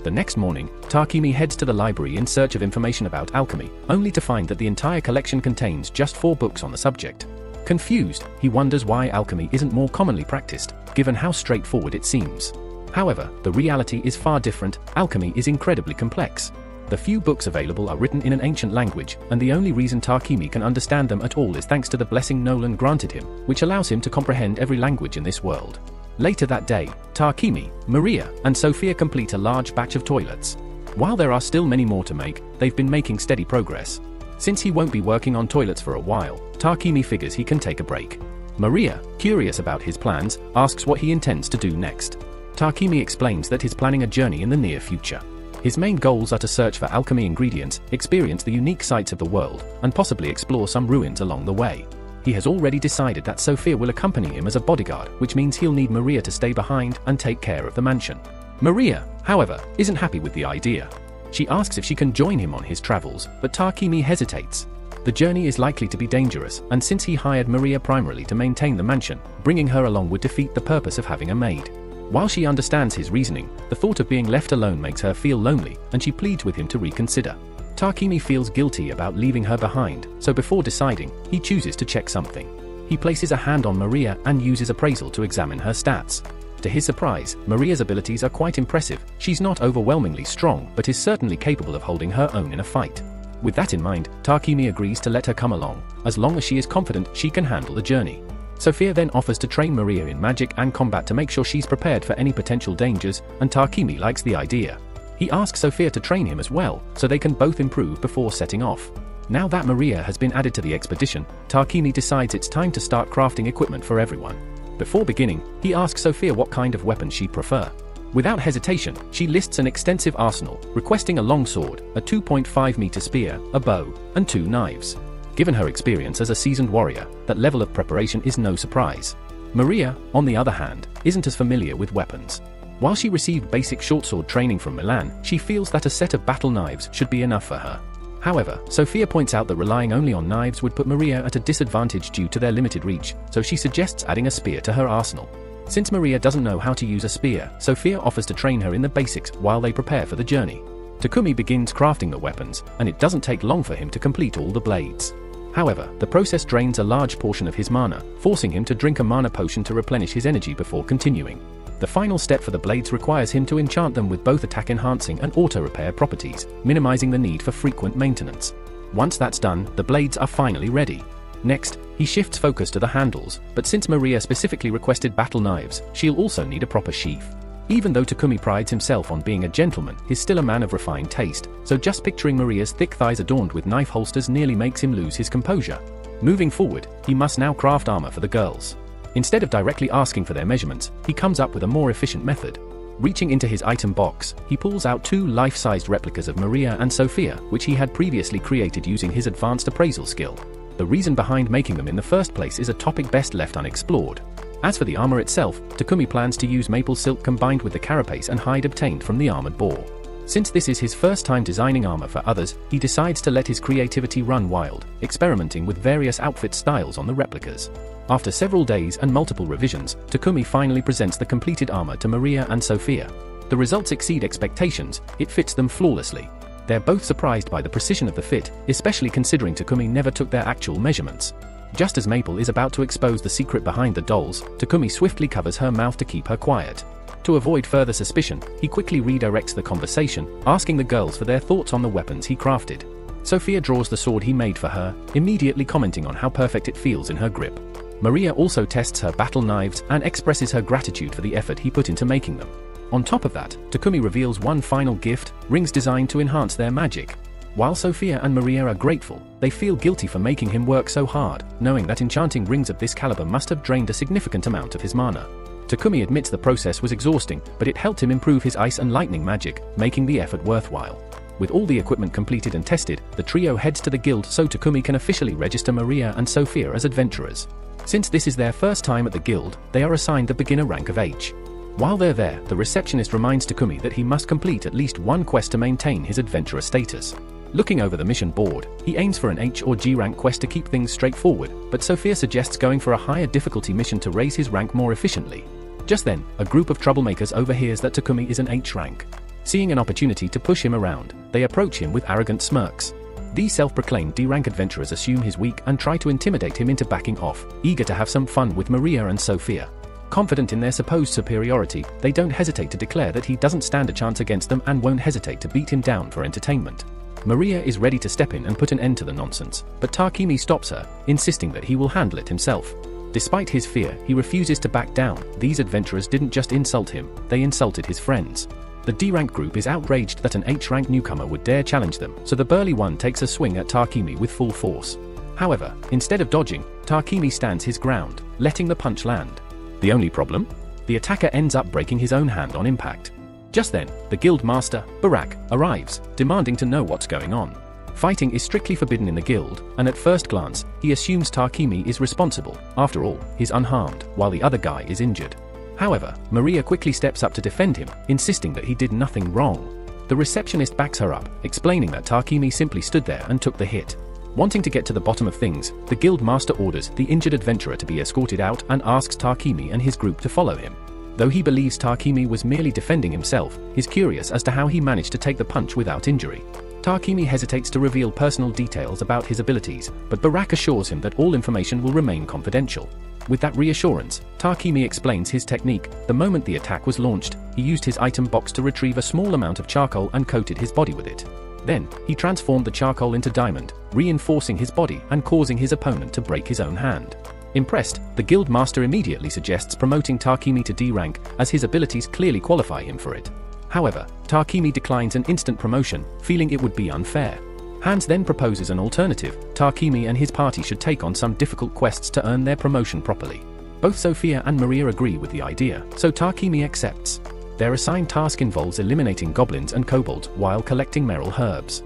The next morning, Takumi heads to the library in search of information about alchemy, only to find that the entire collection contains just 4 books on the subject. Confused, he wonders why alchemy isn't more commonly practiced, given how straightforward it seems. However, the reality is far different. Alchemy is incredibly complex. The few books available are written in an ancient language, and the only reason Takumi can understand them at all is thanks to the blessing Nolan granted him, which allows him to comprehend every language in this world. Later that day, Takumi, Maria, and Sophia complete a large batch of toilets. While there are still many more to make, they've been making steady progress. Since he won't be working on toilets for a while, Takumi figures he can take a break. Maria, curious about his plans, asks what he intends to do next. Takumi explains that he's planning a journey in the near future. His main goals are to search for alchemy ingredients, experience the unique sights of the world, and possibly explore some ruins along the way. He has already decided that Sophia will accompany him as a bodyguard, which means he'll need Maria to stay behind and take care of the mansion. Maria, however, isn't happy with the idea. She asks if she can join him on his travels, but Takumi hesitates. The journey is likely to be dangerous, and since he hired Maria primarily to maintain the mansion, bringing her along would defeat the purpose of having a maid. While she understands his reasoning, the thought of being left alone makes her feel lonely, and she pleads with him to reconsider. Takumi feels guilty about leaving her behind, so before deciding, he chooses to check something. He places a hand on Maria and uses appraisal to examine her stats. To his surprise, Maria's abilities are quite impressive. She's not overwhelmingly strong, but is certainly capable of holding her own in a fight. With that in mind, Takumi agrees to let her come along, as long as she is confident she can handle the journey. Sophia then offers to train Maria in magic and combat to make sure she's prepared for any potential dangers, and Takumi likes the idea. He asks Sophia to train him as well, so they can both improve before setting off. Now that Maria has been added to the expedition, Takumi decides it's time to start crafting equipment for everyone. Before beginning, he asks Sophia what kind of weapon she'd prefer. Without hesitation, she lists an extensive arsenal, requesting a longsword, a 2.5-meter spear, a bow, and 2 knives. Given her experience as a seasoned warrior, that level of preparation is no surprise. Maria, on the other hand, isn't as familiar with weapons. While she received basic shortsword training from Milan, she feels that a set of battle knives should be enough for her. However, Sophia points out that relying only on knives would put Maria at a disadvantage due to their limited reach, so she suggests adding a spear to her arsenal. Since Maria doesn't know how to use a spear, Sophia offers to train her in the basics while they prepare for the journey. Takumi begins crafting the weapons, and it doesn't take long for him to complete all the blades. However, the process drains a large portion of his mana, forcing him to drink a mana potion to replenish his energy before continuing. The final step for the blades requires him to enchant them with both attack-enhancing and auto-repair properties, minimizing the need for frequent maintenance. Once that's done, the blades are finally ready. Next, he shifts focus to the handles, but since Maria specifically requested battle knives, she'll also need a proper sheath. Even though Takumi prides himself on being a gentleman, he's still a man of refined taste, so just picturing Maria's thick thighs adorned with knife holsters nearly makes him lose his composure. Moving forward, he must now craft armor for the girls. Instead of directly asking for their measurements, he comes up with a more efficient method. Reaching into his item box, he pulls out 2 life-sized replicas of Maria and Sophia, which he had previously created using his advanced appraisal skill. The reason behind making them in the first place is a topic best left unexplored. As for the armor itself, Takumi plans to use maple silk combined with the carapace and hide obtained from the armored boar. Since this is his first time designing armor for others, he decides to let his creativity run wild, experimenting with various outfit styles on the replicas. After several days and multiple revisions, Takumi finally presents the completed armor to Maria and Sophia. The results exceed expectations, it fits them flawlessly. They're both surprised by the precision of the fit, especially considering Takumi never took their actual measurements. Just as Maple is about to expose the secret behind the dolls, Takumi swiftly covers her mouth to keep her quiet. To avoid further suspicion, he quickly redirects the conversation, asking the girls for their thoughts on the weapons he crafted. Sophia draws the sword he made for her, immediately commenting on how perfect it feels in her grip. Maria also tests her battle knives and expresses her gratitude for the effort he put into making them. On top of that, Takumi reveals one final gift, rings designed to enhance their magic. While Sophia and Maria are grateful, they feel guilty for making him work so hard, knowing that enchanting rings of this caliber must have drained a significant amount of his mana. Takumi admits the process was exhausting, but it helped him improve his ice and lightning magic, making the effort worthwhile. With all the equipment completed and tested, the trio heads to the guild so Takumi can officially register Maria and Sophia as adventurers. Since this is their first time at the guild, they are assigned the beginner rank of H. While they're there, the receptionist reminds Takumi that he must complete at least one quest to maintain his adventurer status. Looking over the mission board, he aims for an H or G rank quest to keep things straightforward, but Sophia suggests going for a higher difficulty mission to raise his rank more efficiently. Just then, a group of troublemakers overhears that Takumi is an H rank. Seeing an opportunity to push him around, they approach him with arrogant smirks. These self-proclaimed D-rank adventurers assume he's weak and try to intimidate him into backing off, eager to have some fun with Maria and Sophia. Confident in their supposed superiority, they don't hesitate to declare that he doesn't stand a chance against them and won't hesitate to beat him down for entertainment. Maria is ready to step in and put an end to the nonsense, but Takumi stops her, insisting that he will handle it himself. Despite his fear, he refuses to back down. These adventurers didn't just insult him, they insulted his friends. The D-rank group is outraged that an H-rank newcomer would dare challenge them, so the burly one takes a swing at Takumi with full force. However, instead of dodging, Takumi stands his ground, letting the punch land. The only problem? The attacker ends up breaking his own hand on impact. Just then, the guild master, Barak, arrives, demanding to know what's going on. Fighting is strictly forbidden in the guild, and at first glance, he assumes Takumi is responsible. After all, he's unharmed, while the other guy is injured. However, Maria quickly steps up to defend him, insisting that he did nothing wrong. The receptionist backs her up, explaining that Takumi simply stood there and took the hit. Wanting to get to the bottom of things, the guild master orders the injured adventurer to be escorted out and asks Takumi and his group to follow him. Though he believes Takumi was merely defending himself, he's curious as to how he managed to take the punch without injury. Takumi hesitates to reveal personal details about his abilities, but Barak assures him that all information will remain confidential. With that reassurance, Takumi explains his technique. The moment the attack was launched, he used his item box to retrieve a small amount of charcoal and coated his body with it. Then, he transformed the charcoal into diamond, reinforcing his body and causing his opponent to break his own hand. Impressed, the guild master immediately suggests promoting Takumi to D rank, as his abilities clearly qualify him for it. However, Takumi declines an instant promotion, feeling it would be unfair. Hans then proposes an alternative. Takumi and his party should take on some difficult quests to earn their promotion properly. Both Sophia and Maria agree with the idea, so Takumi accepts. Their assigned task involves eliminating goblins and kobolds while collecting merle herbs.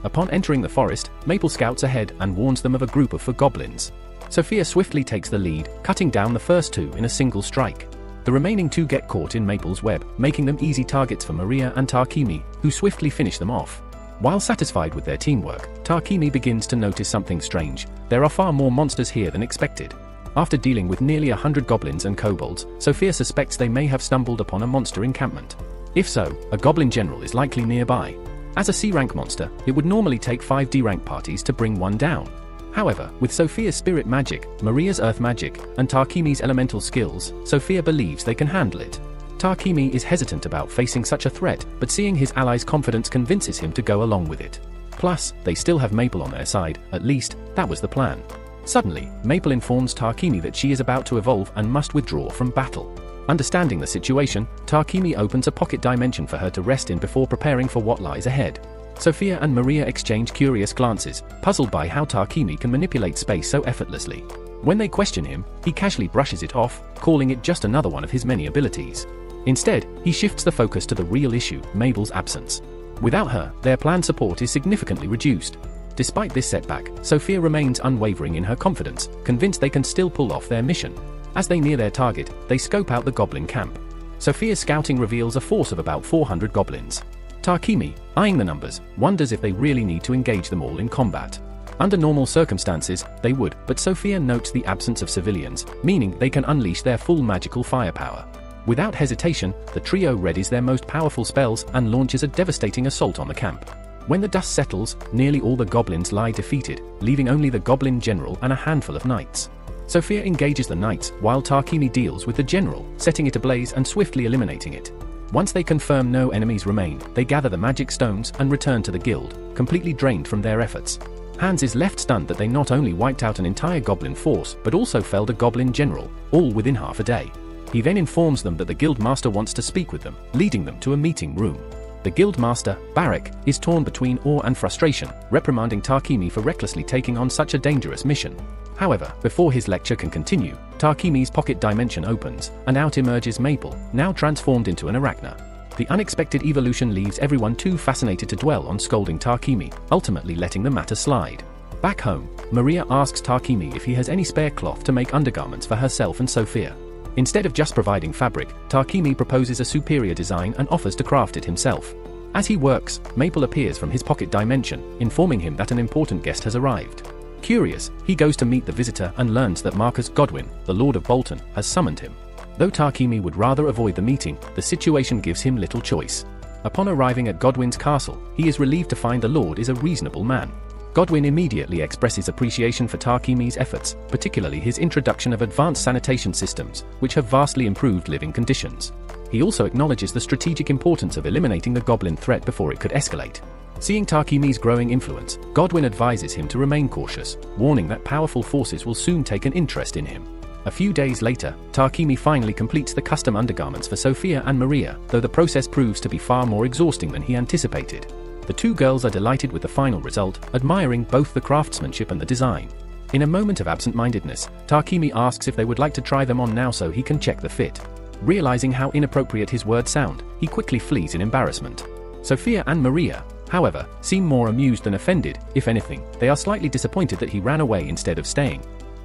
Upon entering the forest, Maple scouts ahead and warns them of a group of goblins. Sophia swiftly takes the lead, cutting down the first two in a single strike. The remaining two get caught in Maple's web, making them easy targets for Maria and Tarquini, who swiftly finish them off. While satisfied with their teamwork, Tarquini begins to notice something strange. There are far more monsters here than expected. After dealing with nearly 100 goblins and kobolds, Sophia suspects they may have stumbled upon a monster encampment. If so, a goblin general is likely nearby. As a C-rank monster, it would normally take 5 D-rank parties to bring one down. However, with Sophia's spirit magic, Maria's earth magic, and Tarquini's elemental skills, Sophia believes they can handle it. Tarquini is hesitant about facing such a threat, but seeing his ally's confidence convinces him to go along with it. Plus, they still have Maple on their side, at least, that was the plan. Suddenly, Maple informs Tarquini that she is about to evolve and must withdraw from battle. Understanding the situation, Tarquini opens a pocket dimension for her to rest in before preparing for what lies ahead. Sophia and Maria exchange curious glances, puzzled by how Tarquini can manipulate space so effortlessly. When they question him, he casually brushes it off, calling it just another one of his many abilities. Instead, he shifts the focus to the real issue, Mabel's absence. Without her, their planned support is significantly reduced. Despite this setback, Sophia remains unwavering in her confidence, convinced they can still pull off their mission. As they near their target, they scope out the goblin camp. Sophia's scouting reveals a force of about 400 goblins. Tarquini, eyeing the numbers, wonders if they really need to engage them all in combat. Under normal circumstances, they would, but Sophia notes the absence of civilians, meaning they can unleash their full magical firepower. Without hesitation, the trio readies their most powerful spells and launches a devastating assault on the camp. When the dust settles, nearly all the goblins lie defeated, leaving only the goblin general and a handful of knights. Sophia engages the knights, while Tarquini deals with the general, setting it ablaze and swiftly eliminating it. Once they confirm no enemies remain, they gather the magic stones and return to the guild, completely drained from their efforts. Hans is left stunned that they not only wiped out an entire goblin force, but also felled a goblin general, all within half a day. He then informs them that the guild master wants to speak with them, leading them to a meeting room. The guild master, Barak, is torn between awe and frustration, reprimanding Tarquini for recklessly taking on such a dangerous mission. However, before his lecture can continue, Tarquini's pocket dimension opens, and out emerges Maple, now transformed into an arachna. The unexpected evolution leaves everyone too fascinated to dwell on scolding Tarquini, ultimately letting the matter slide. Back home, Maria asks Tarquini if he has any spare cloth to make undergarments for herself and Sophia. Instead of just providing fabric, Tarquini proposes a superior design and offers to craft it himself. As he works, Maple appears from his pocket dimension, informing him that an important guest has arrived. Curious, he goes to meet the visitor and learns that Marcus Godwin, the Lord of Bolton, has summoned him. Though Tarquini would rather avoid the meeting, the situation gives him little choice. Upon arriving at Godwin's castle, he is relieved to find the Lord is a reasonable man. Godwin immediately expresses appreciation for Tarquini's efforts, particularly his introduction of advanced sanitation systems, which have vastly improved living conditions. He also acknowledges the strategic importance of eliminating the goblin threat before it could escalate. Seeing Tarquini's growing influence, Godwin advises him to remain cautious, warning that powerful forces will soon take an interest in him. A few days later, Tarquini finally completes the custom undergarments for Sophia and Maria, though the process proves to be far more exhausting than he anticipated. The two girls are delighted with the final result, admiring both the craftsmanship and the design. In a moment of absent-mindedness, Tarquini asks if they would like to try them on now so he can check the fit. Realizing how inappropriate his words sound, he quickly flees in embarrassment. Sophia and Maria, however, seem more amused than offended. If anything, they are slightly disappointed that he ran away instead of staying.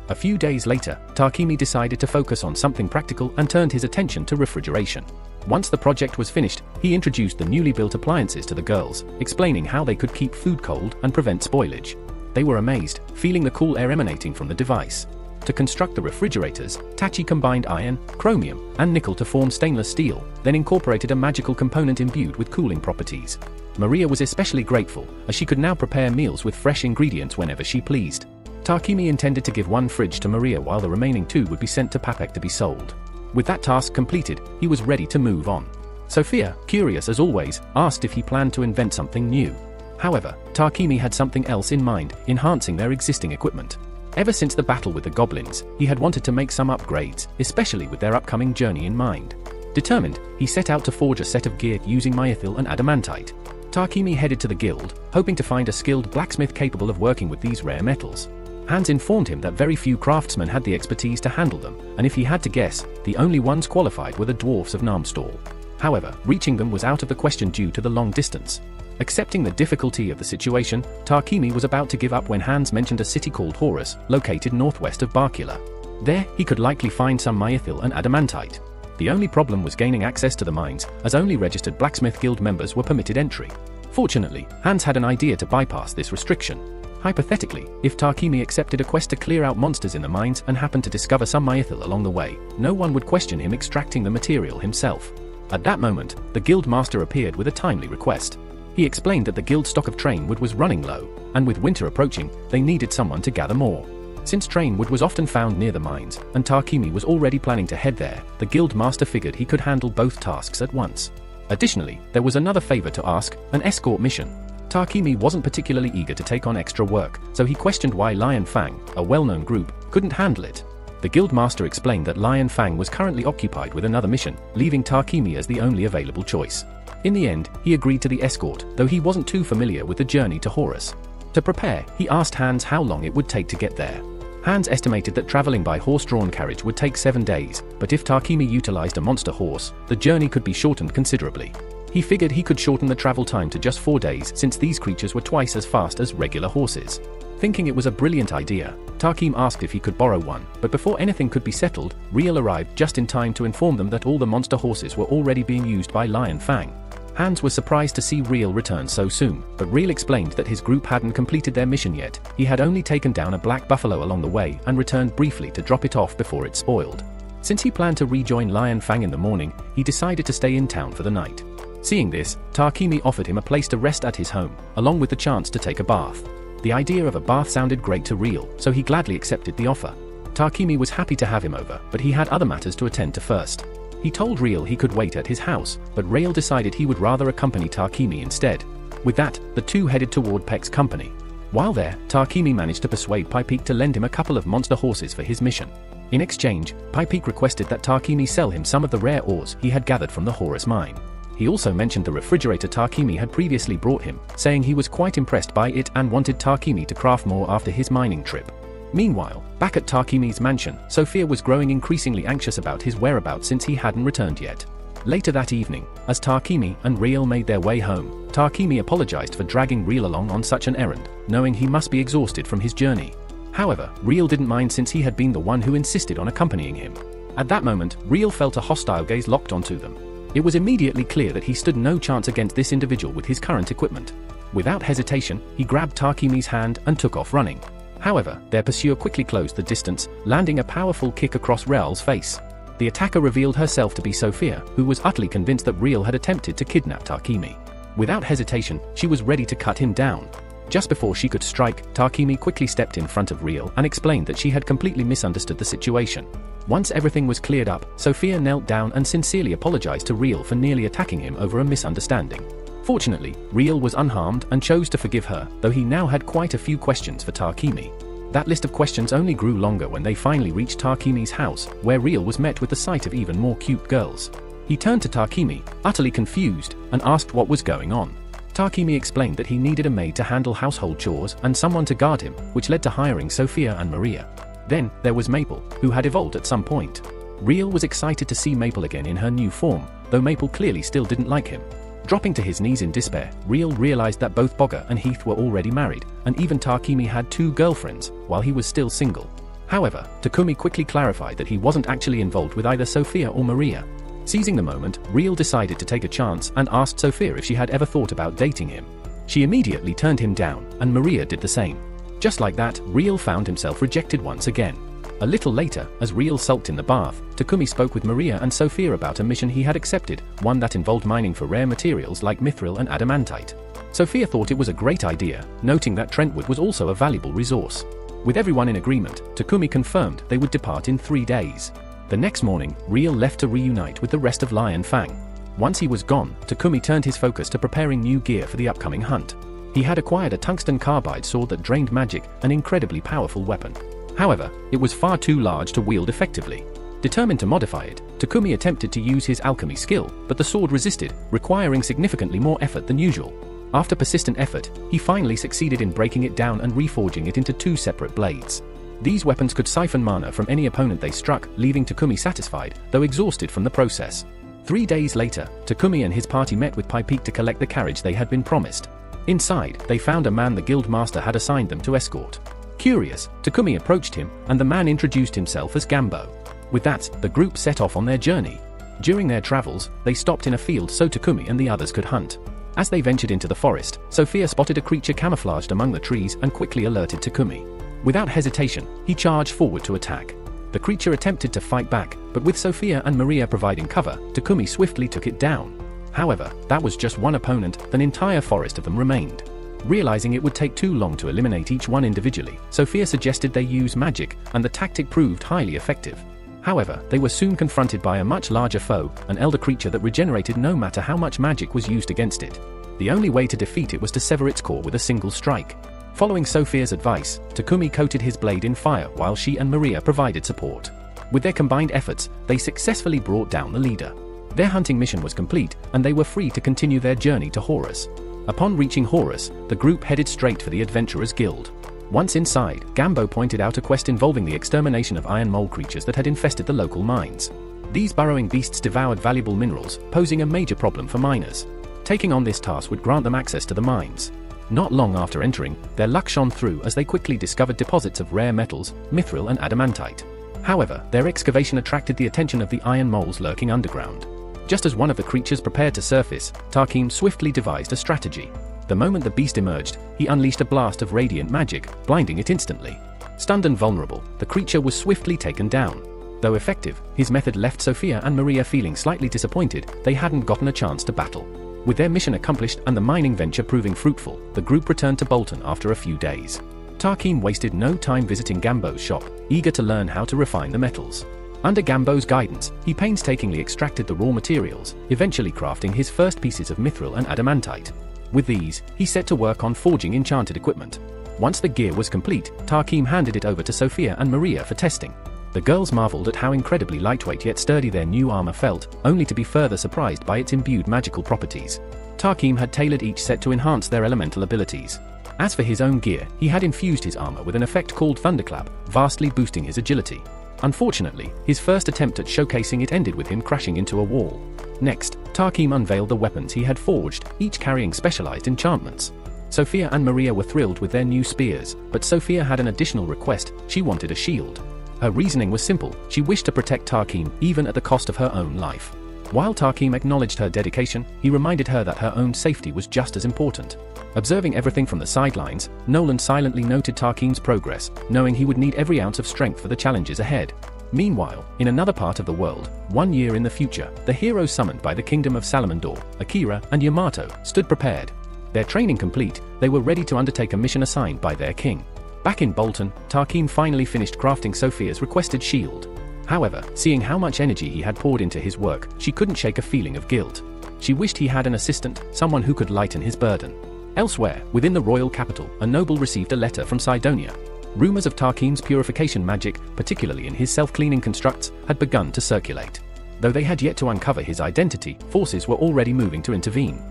A few days later, Tarquini decided to focus on something practical and turned his attention to refrigeration. Once the project was finished, he introduced the newly built appliances to the girls, explaining how they could keep food cold and prevent spoilage. They were amazed, feeling the cool air emanating from the device. To construct the refrigerators, Tachi combined iron, chromium, and nickel to form stainless steel, then incorporated a magical component imbued with cooling properties. Maria was especially grateful, as she could now prepare meals with fresh ingredients whenever she pleased. Tarquini intended to give one fridge to Maria while the remaining two would be sent to Papek to be sold. With that task completed, he was ready to move on. Sophia, curious as always, asked if he planned to invent something new. However, Tarquini had something else in mind, enhancing their existing equipment. Ever since the battle with the goblins, he had wanted to make some upgrades, especially with their upcoming journey in mind. Determined, he set out to forge a set of gear using myethil and adamantite. Tarquini headed to the guild, hoping to find a skilled blacksmith capable of working with these rare metals. Hans informed him that very few craftsmen had the expertise to handle them, and if he had to guess, the only ones qualified were the dwarfs of Narmstall. However, reaching them was out of the question due to the long distance. Accepting the difficulty of the situation, Tarquini was about to give up when Hans mentioned a city called Horus, located northwest of Barcula. There, he could likely find some myethil and adamantite. The only problem was gaining access to the mines, as only registered Blacksmith Guild members were permitted entry. Fortunately, Hans had an idea to bypass this restriction. Hypothetically, if Tarquini accepted a quest to clear out monsters in the mines and happened to discover some myethil along the way, no one would question him extracting the material himself. At that moment, the guild master appeared with a timely request. He explained that the guild stock of train wood was running low, and with winter approaching, they needed someone to gather more. Since train wood was often found near the mines, and Tarquini was already planning to head there, the guild master figured he could handle both tasks at once. Additionally, there was another favor to ask, an escort mission. Tarquini wasn't particularly eager to take on extra work, so he questioned why Lion Fang, a well-known group, couldn't handle it. The guild master explained that Lion Fang was currently occupied with another mission, leaving Tarquini as the only available choice. In the end, he agreed to the escort, though he wasn't too familiar with the journey to Horus. To prepare, he asked Hans how long it would take to get there. Hans estimated that traveling by horse-drawn carriage would take 7 days, but if Tarquini utilized a monster horse, the journey could be shortened considerably. He figured he could shorten the travel time to just 4 days since these creatures were twice as fast as regular horses. Thinking it was a brilliant idea, Tarquini asked if he could borrow one, but before anything could be settled, Riel arrived just in time to inform them that all the monster horses were already being used by Lion Fang. Hans was surprised to see Riel return so soon, but Riel explained that his group hadn't completed their mission yet. He had only taken down a black buffalo along the way and returned briefly to drop it off before it spoiled. Since he planned to rejoin Lion Fang in the morning, he decided to stay in town for the night. Seeing this, Tarquini offered him a place to rest at his home, along with the chance to take a bath. The idea of a bath sounded great to Riel, so he gladly accepted the offer. Tarquini was happy to have him over, but he had other matters to attend to first. He told Riel he could wait at his house, but Riel decided he would rather accompany Tarquini instead. With that, the two headed toward Peck's company. While there, Tarquini managed to persuade Pypeek to lend him a couple of monster horses for his mission. In exchange, Pypeek requested that Tarquini sell him some of the rare ores he had gathered from the Horus mine. He also mentioned the refrigerator Tarquini had previously brought him, saying he was quite impressed by it and wanted Tarquini to craft more after his mining trip. Meanwhile, back at Tarquini's mansion, Sophia was growing increasingly anxious about his whereabouts since he hadn't returned yet. Later that evening, as Tarquini and Riel made their way home, Tarquini apologized for dragging Riel along on such an errand, knowing he must be exhausted from his journey. However, Riel didn't mind since he had been the one who insisted on accompanying him. At that moment, Riel felt a hostile gaze locked onto them. It was immediately clear that he stood no chance against this individual with his current equipment. Without hesitation, he grabbed Tarquini's hand and took off running. However, their pursuer quickly closed the distance, landing a powerful kick across Riel's face. The attacker revealed herself to be Sophia, who was utterly convinced that Riel had attempted to kidnap Tarquini. Without hesitation, she was ready to cut him down. Just before she could strike, Tarquini quickly stepped in front of Riel and explained that she had completely misunderstood the situation. Once everything was cleared up, Sophia knelt down and sincerely apologized to Riel for nearly attacking him over a misunderstanding. Fortunately, Riel was unharmed and chose to forgive her, though he now had quite a few questions for Tarquini. That list of questions only grew longer when they finally reached Tarquini's house, where Riel was met with the sight of even more cute girls. He turned to Tarquini, utterly confused, and asked what was going on. Tarquini explained that he needed a maid to handle household chores and someone to guard him, which led to hiring Sophia and Maria. Then, there was Maple, who had evolved at some point. Riel was excited to see Maple again in her new form, though Maple clearly still didn't like him. Dropping to his knees in despair, Riel realized that both Bogger and Heath were already married, and even Tarquini had 2 girlfriends, while he was still single. However, Takumi quickly clarified that he wasn't actually involved with either Sophia or Maria. Seizing the moment, Riel decided to take a chance and asked Sophia if she had ever thought about dating him. She immediately turned him down, and Maria did the same. Just like that, Riel found himself rejected once again. A little later, as Riel sulked in the bath, Takumi spoke with Maria and Sophia about a mission he had accepted, one that involved mining for rare materials like mithril and adamantite. Sophia thought it was a great idea, noting that Trentwood was also a valuable resource. With everyone in agreement, Takumi confirmed they would depart in 3 days. The next morning, Riel left to reunite with the rest of Lion Fang. Once he was gone, Takumi turned his focus to preparing new gear for the upcoming hunt. He had acquired a tungsten carbide sword that drained magic, an incredibly powerful weapon. However, it was far too large to wield effectively. Determined to modify it, Takumi attempted to use his alchemy skill, but the sword resisted, requiring significantly more effort than usual. After persistent effort, he finally succeeded in breaking it down and reforging it into 2 separate blades. These weapons could siphon mana from any opponent they struck, leaving Takumi satisfied, though exhausted from the process. 3 days later, Takumi and his party met with Pipeke to collect the carriage they had been promised. Inside, they found a man the guild master had assigned them to escort. Curious, Takumi approached him, and the man introduced himself as Gambo. With that, the group set off on their journey. During their travels, they stopped in a field so Takumi and the others could hunt. As they ventured into the forest, Sophia spotted a creature camouflaged among the trees and quickly alerted Takumi. Without hesitation, he charged forward to attack. The creature attempted to fight back, but with Sophia and Maria providing cover, Takumi swiftly took it down. However, that was just one opponent, an entire forest of them remained. Realizing it would take too long to eliminate each one individually, Sophia suggested they use magic, and the tactic proved highly effective. However, they were soon confronted by a much larger foe, an elder creature that regenerated no matter how much magic was used against it. The only way to defeat it was to sever its core with a single strike. Following Sophia's advice, Takumi coated his blade in fire while she and Maria provided support. With their combined efforts, they successfully brought down the leader. Their hunting mission was complete, and they were free to continue their journey to Horus. Upon reaching Horus, the group headed straight for the Adventurers Guild. Once inside, Gambo pointed out a quest involving the extermination of iron mole creatures that had infested the local mines. These burrowing beasts devoured valuable minerals, posing a major problem for miners. Taking on this task would grant them access to the mines. Not long after entering, their luck shone through as they quickly discovered deposits of rare metals, mithril and adamantite. However, their excavation attracted the attention of the iron moles lurking underground. Just as one of the creatures prepared to surface, Tarkim swiftly devised a strategy. The moment the beast emerged, he unleashed a blast of radiant magic, blinding it instantly. Stunned and vulnerable, the creature was swiftly taken down. Though effective, his method left Sophia and Maria feeling slightly disappointed they hadn't gotten a chance to battle. With their mission accomplished and the mining venture proving fruitful, the group returned to Bolton after a few days. Tarkim wasted no time visiting Gambo's shop, eager to learn how to refine the metals. Under Gambo's guidance, he painstakingly extracted the raw materials, eventually crafting his first pieces of mithril and adamantite. With these, he set to work on forging enchanted equipment. Once the gear was complete, Tarkim handed it over to Sophia and Maria for testing. The girls marveled at how incredibly lightweight yet sturdy their new armor felt, only to be further surprised by its imbued magical properties. Tarkim had tailored each set to enhance their elemental abilities. As for his own gear, he had infused his armor with an effect called Thunderclap, vastly boosting his agility. Unfortunately, his first attempt at showcasing it ended with him crashing into a wall. Next, Tarkim unveiled the weapons he had forged, each carrying specialized enchantments. Sophia and Maria were thrilled with their new spears, but Sophia had an additional request: she wanted a shield. Her reasoning was simple: she wished to protect Tarkim even at the cost of her own life. While Tarkim acknowledged her dedication, he reminded her that her own safety was just as important. Observing everything from the sidelines, Nolan silently noted Tarkim's progress, knowing he would need every ounce of strength for the challenges ahead. Meanwhile, in another part of the world, 1 year in the future, the heroes summoned by the Kingdom of Salamandor, Akira and Yamato, stood prepared. Their training complete, they were ready to undertake a mission assigned by their king. Back in Bolton, Tarkim finally finished crafting Sophia's requested shield. However, seeing how much energy he had poured into his work, she couldn't shake a feeling of guilt. She wished he had an assistant, someone who could lighten his burden. Elsewhere, within the royal capital, a noble received a letter from Sidonia. Rumors of Tarkim's purification magic, particularly in his self-cleaning constructs, had begun to circulate. Though they had yet to uncover his identity, forces were already moving to intervene.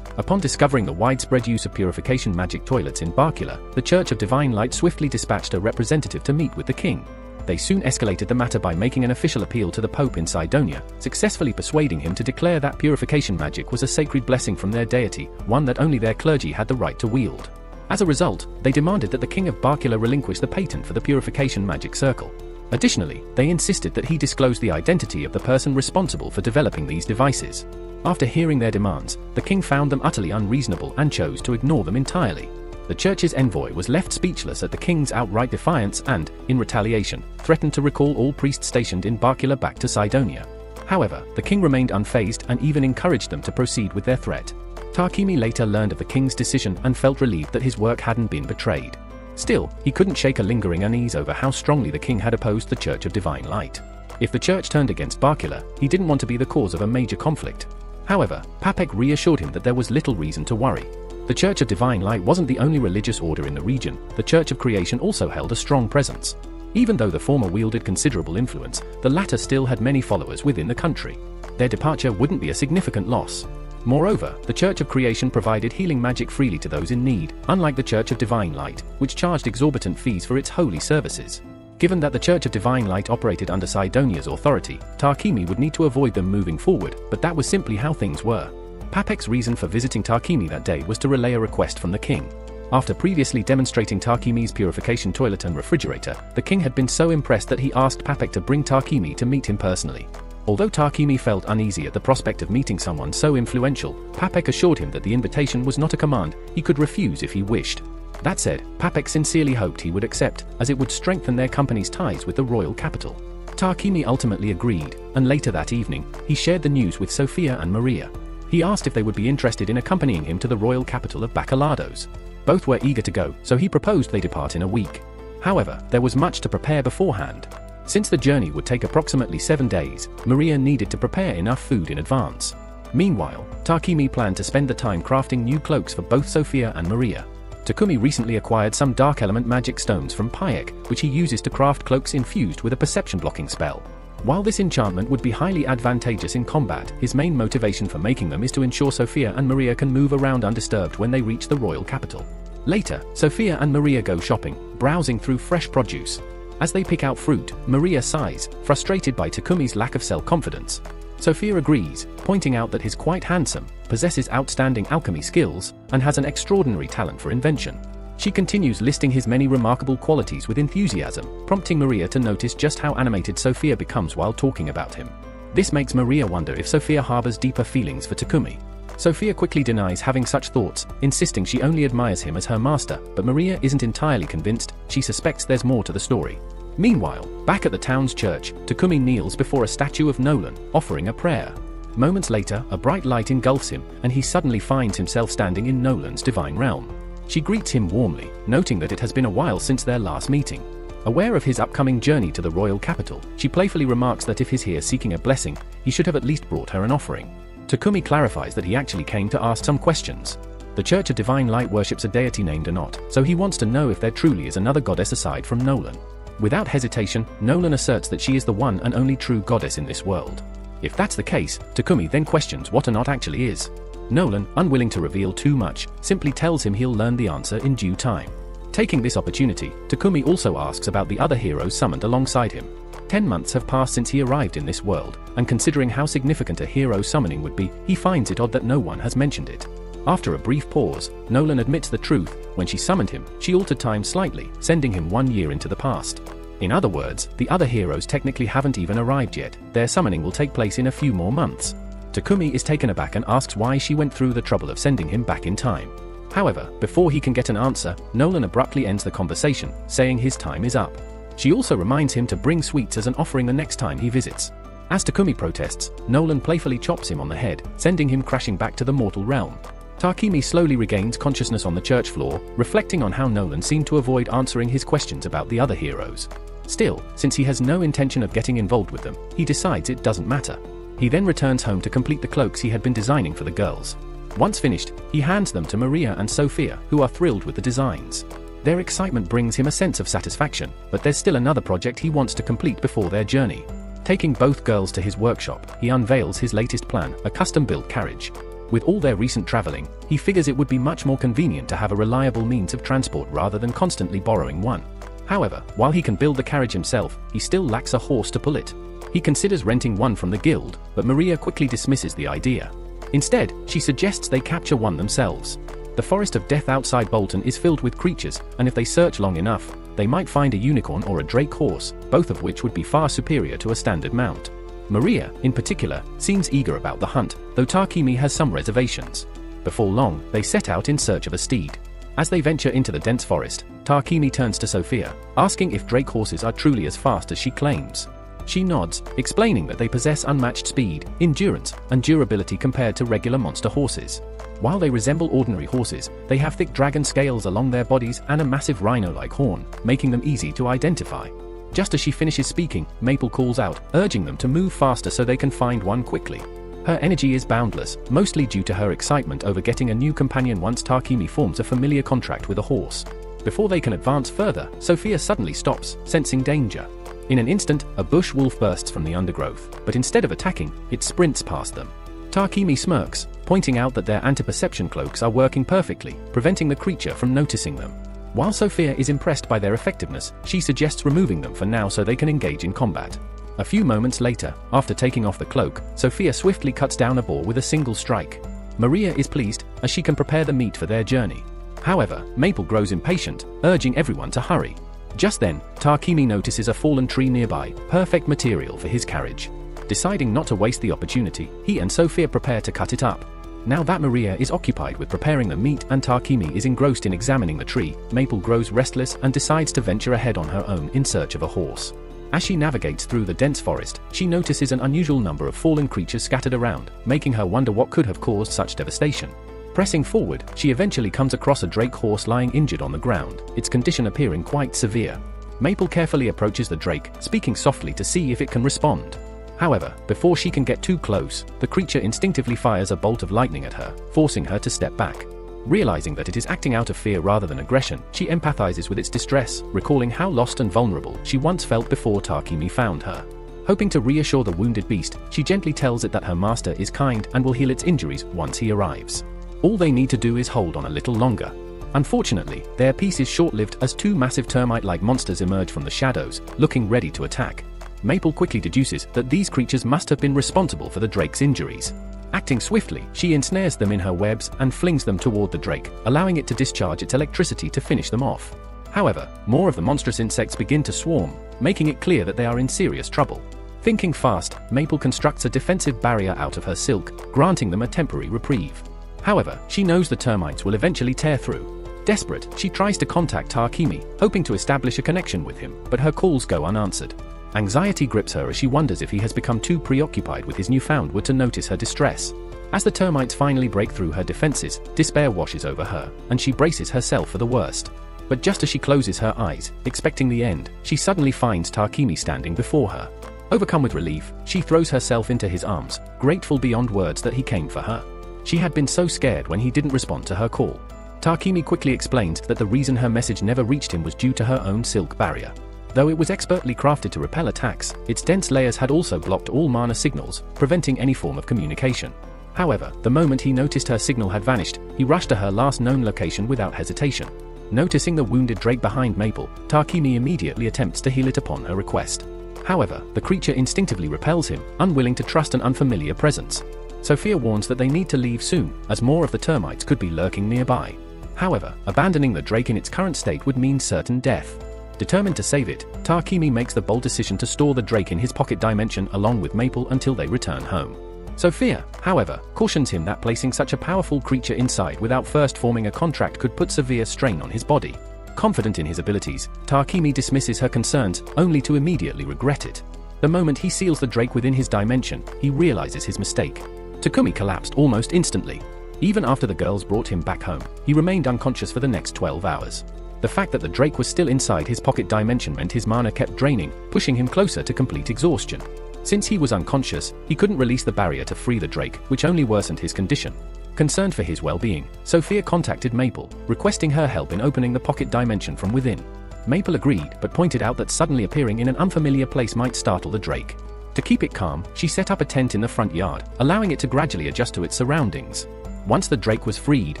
Upon discovering the widespread use of purification magic toilets in Barkula, the Church of Divine Light swiftly dispatched a representative to meet with the king. They soon escalated the matter by making an official appeal to the Pope in Sidonia, successfully persuading him to declare that purification magic was a sacred blessing from their deity, one that only their clergy had the right to wield. As a result, they demanded that the king of Barkula relinquish the patent for the purification magic circle. Additionally, they insisted that he disclose the identity of the person responsible for developing these devices. After hearing their demands, the king found them utterly unreasonable and chose to ignore them entirely. The church's envoy was left speechless at the king's outright defiance and, in retaliation, threatened to recall all priests stationed in Barkula back to Sidonia. However, the king remained unfazed and even encouraged them to proceed with their threat. Tarkimi later learned of the king's decision and felt relieved that his work hadn't been betrayed. Still, he couldn't shake a lingering unease over how strongly the king had opposed the Church of Divine Light. If the church turned against Barkula, he didn't want to be the cause of a major conflict. However, Papek reassured him that there was little reason to worry. The Church of Divine Light wasn't the only religious order in the region, the Church of Creation also held a strong presence. Even though the former wielded considerable influence, the latter still had many followers within the country. Their departure wouldn't be a significant loss. Moreover, the Church of Creation provided healing magic freely to those in need, unlike the Church of Divine Light, which charged exorbitant fees for its holy services. Given that the Church of Divine Light operated under Sidonia's authority, Tarquini would need to avoid them moving forward, but that was simply how things were. Papek's reason for visiting Tarquini that day was to relay a request from the king. After previously demonstrating Tarquini's purification toilet and refrigerator, the king had been so impressed that he asked Papek to bring Tarquini to meet him personally. Although Tarquini felt uneasy at the prospect of meeting someone so influential, Papek assured him that the invitation was not a command, he could refuse if he wished. That said, Papek sincerely hoped he would accept, as it would strengthen their company's ties with the royal capital. Tarquini ultimately agreed, and later that evening, he shared the news with Sophia and Maria. He asked if they would be interested in accompanying him to the royal capital of Baccalados. Both were eager to go, so he proposed they depart in a week. However, there was much to prepare beforehand. Since the journey would take approximately 7 days, Maria needed to prepare enough food in advance. Meanwhile, Tarquini planned to spend the time crafting new cloaks for both Sophia and Maria. Takumi recently acquired some dark element magic stones from Payek, which he uses to craft cloaks infused with a perception blocking spell. While this enchantment would be highly advantageous in combat, his main motivation for making them is to ensure Sophia and Maria can move around undisturbed when they reach the royal capital. Later, Sophia and Maria go shopping, browsing through fresh produce. As they pick out fruit, Maria sighs, frustrated by Takumi's lack of self-confidence. Sophia agrees, pointing out that he's quite handsome, possesses outstanding alchemy skills, and has an extraordinary talent for invention. She continues listing his many remarkable qualities with enthusiasm, prompting Maria to notice just how animated Sophia becomes while talking about him. This makes Maria wonder if Sophia harbors deeper feelings for Takumi. Sophia quickly denies having such thoughts, insisting she only admires him as her master, but Maria isn't entirely convinced, she suspects there's more to the story. Meanwhile, back at the town's church, Takumi kneels before a statue of Nolan, offering a prayer. Moments later, a bright light engulfs him, and he suddenly finds himself standing in Nolan's divine realm. She greets him warmly, noting that it has been a while since their last meeting. Aware of his upcoming journey to the royal capital, she playfully remarks that if he's here seeking a blessing, he should have at least brought her an offering. Takumi clarifies that he actually came to ask some questions. The Church of Divine Light worships a deity named Anot, so he wants to know if there truly is another goddess aside from Nolan. Without hesitation, Nolan asserts that she is the one and only true goddess in this world. If that's the case, Takumi then questions what Anot actually is. Nolan, unwilling to reveal too much, simply tells him he'll learn the answer in due time. Taking this opportunity, Takumi also asks about the other heroes summoned alongside him. 10 months have passed since he arrived in this world, and considering how significant a hero summoning would be, he finds it odd that no one has mentioned it. After a brief pause, Nolan admits the truth: when she summoned him, she altered time slightly, sending him 1 year into the past. In other words, the other heroes technically haven't even arrived yet, their summoning will take place in a few more months. Takumi is taken aback and asks why she went through the trouble of sending him back in time. However, before he can get an answer, Nolan abruptly ends the conversation, saying his time is up. She also reminds him to bring sweets as an offering the next time he visits. As Takumi protests, Nolan playfully chops him on the head, sending him crashing back to the mortal realm. Tarquini slowly regains consciousness on the church floor, reflecting on how Nolan seemed to avoid answering his questions about the other heroes. Still, since he has no intention of getting involved with them, he decides it doesn't matter. He then returns home to complete the cloaks he had been designing for the girls. Once finished, he hands them to Maria and Sophia, who are thrilled with the designs. Their excitement brings him a sense of satisfaction, but there's still another project he wants to complete before their journey. Taking both girls to his workshop, he unveils his latest plan, a custom-built carriage. With all their recent traveling, he figures it would be much more convenient to have a reliable means of transport rather than constantly borrowing one. However, while he can build the carriage himself, he still lacks a horse to pull it. He considers renting one from the guild, but Maria quickly dismisses the idea. Instead, she suggests they capture one themselves. The Forest of Death outside Bolton is filled with creatures, and if they search long enough, they might find a unicorn or a drake horse, both of which would be far superior to a standard mount. Maria, in particular, seems eager about the hunt, though Tarquini has some reservations. Before long, they set out in search of a steed. As they venture into the dense forest, Tarquini turns to Sophia, asking if drake horses are truly as fast as she claims. She nods, explaining that they possess unmatched speed, endurance, and durability compared to regular monster horses. While they resemble ordinary horses, they have thick dragon scales along their bodies and a massive rhino-like horn, making them easy to identify. Just as she finishes speaking, Maple calls out, urging them to move faster so they can find one quickly. Her energy is boundless, mostly due to her excitement over getting a new companion once Tarquini forms a familiar contract with a horse. Before they can advance further, Sophia suddenly stops, sensing danger. In an instant, a bush wolf bursts from the undergrowth, but instead of attacking, it sprints past them. Tarquini smirks, pointing out that their anti-perception cloaks are working perfectly, preventing the creature from noticing them. While Sophia is impressed by their effectiveness, she suggests removing them for now so they can engage in combat. A few moments later, after taking off the cloak, Sophia swiftly cuts down a boar with a single strike. Maria is pleased, as she can prepare the meat for their journey. However, Maple grows impatient, urging everyone to hurry. Just then, Tarquini notices a fallen tree nearby, perfect material for his carriage. Deciding not to waste the opportunity, he and Sophia prepare to cut it up. Now that Maria is occupied with preparing the meat and Tarquini is engrossed in examining the tree, Maple grows restless and decides to venture ahead on her own in search of a horse. As she navigates through the dense forest, she notices an unusual number of fallen creatures scattered around, making her wonder what could have caused such devastation. Pressing forward, she eventually comes across a drake horse lying injured on the ground, its condition appearing quite severe. Maple carefully approaches the drake, speaking softly to see if it can respond. However, before she can get too close, the creature instinctively fires a bolt of lightning at her, forcing her to step back. Realizing that it is acting out of fear rather than aggression, she empathizes with its distress, recalling how lost and vulnerable she once felt before Tarquini found her. Hoping to reassure the wounded beast, she gently tells it that her master is kind and will heal its injuries once he arrives. All they need to do is hold on a little longer. Unfortunately, their peace is short-lived as two massive termite-like monsters emerge from the shadows, looking ready to attack. Maple quickly deduces that these creatures must have been responsible for the drake's injuries. Acting swiftly, she ensnares them in her webs and flings them toward the drake, allowing it to discharge its electricity to finish them off. However, more of the monstrous insects begin to swarm, making it clear that they are in serious trouble. Thinking fast, Maple constructs a defensive barrier out of her silk, granting them a temporary reprieve. However, she knows the termites will eventually tear through. Desperate, she tries to contact Tarquini, hoping to establish a connection with him, but her calls go unanswered. Anxiety grips her as she wonders if he has become too preoccupied with his newfound word to notice her distress. As the termites finally break through her defenses, despair washes over her, and she braces herself for the worst. But just as she closes her eyes, expecting the end, she suddenly finds Tarquini standing before her. Overcome with relief, she throws herself into his arms, grateful beyond words that he came for her. She had been so scared when he didn't respond to her call. Tarquini quickly explains that the reason her message never reached him was due to her own silk barrier. Though it was expertly crafted to repel attacks, its dense layers had also blocked all mana signals, preventing any form of communication. However, the moment he noticed her signal had vanished, he rushed to her last known location without hesitation. Noticing the wounded drake behind Maple, Tarquini immediately attempts to heal it upon her request. However, the creature instinctively repels him, unwilling to trust an unfamiliar presence. Sophia warns that they need to leave soon, as more of the termites could be lurking nearby. However, abandoning the drake in its current state would mean certain death. Determined to save it, Tarquini makes the bold decision to store the drake in his pocket dimension along with Maple until they return home. Sophia, however, cautions him that placing such a powerful creature inside without first forming a contract could put severe strain on his body. Confident in his abilities, Tarquini dismisses her concerns, only to immediately regret it. The moment he seals the drake within his dimension, he realizes his mistake. Takumi collapsed almost instantly. Even after the girls brought him back home, he remained unconscious for the next 12 hours. The fact that the drake was still inside his pocket dimension meant his mana kept draining, pushing him closer to complete exhaustion. Since he was unconscious, he couldn't release the barrier to free the drake, which only worsened his condition. Concerned for his well-being, Sophia contacted Maple, requesting her help in opening the pocket dimension from within. Maple agreed, but pointed out that suddenly appearing in an unfamiliar place might startle the drake. To keep it calm, she set up a tent in the front yard, allowing it to gradually adjust to its surroundings. Once the drake was freed,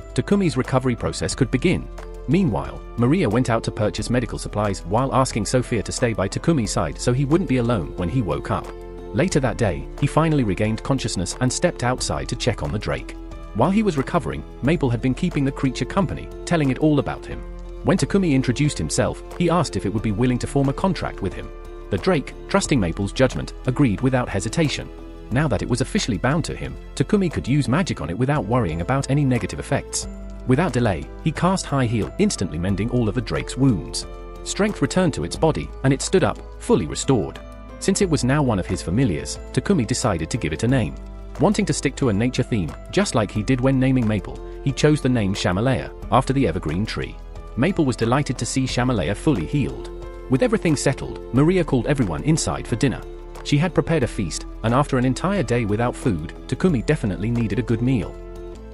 Takumi's recovery process could begin. Meanwhile, Maria went out to purchase medical supplies while asking Sophia to stay by Takumi's side so he wouldn't be alone when he woke up. Later that day, he finally regained consciousness and stepped outside to check on the drake. While he was recovering, Maple had been keeping the creature company, telling it all about him. When Takumi introduced himself, he asked if it would be willing to form a contract with him. The drake, trusting Maple's judgment, agreed without hesitation. Now that it was officially bound to him, Takumi could use magic on it without worrying about any negative effects. Without delay, he cast High Heal, instantly mending all of the drake's wounds. Strength returned to its body, and it stood up, fully restored. Since it was now one of his familiars, Takumi decided to give it a name. Wanting to stick to a nature theme, just like he did when naming Maple, he chose the name Shamalaya, after the evergreen tree. Maple was delighted to see Shamalaya fully healed. With everything settled, Maria called everyone inside for dinner. She had prepared a feast, and after an entire day without food, Takumi definitely needed a good meal.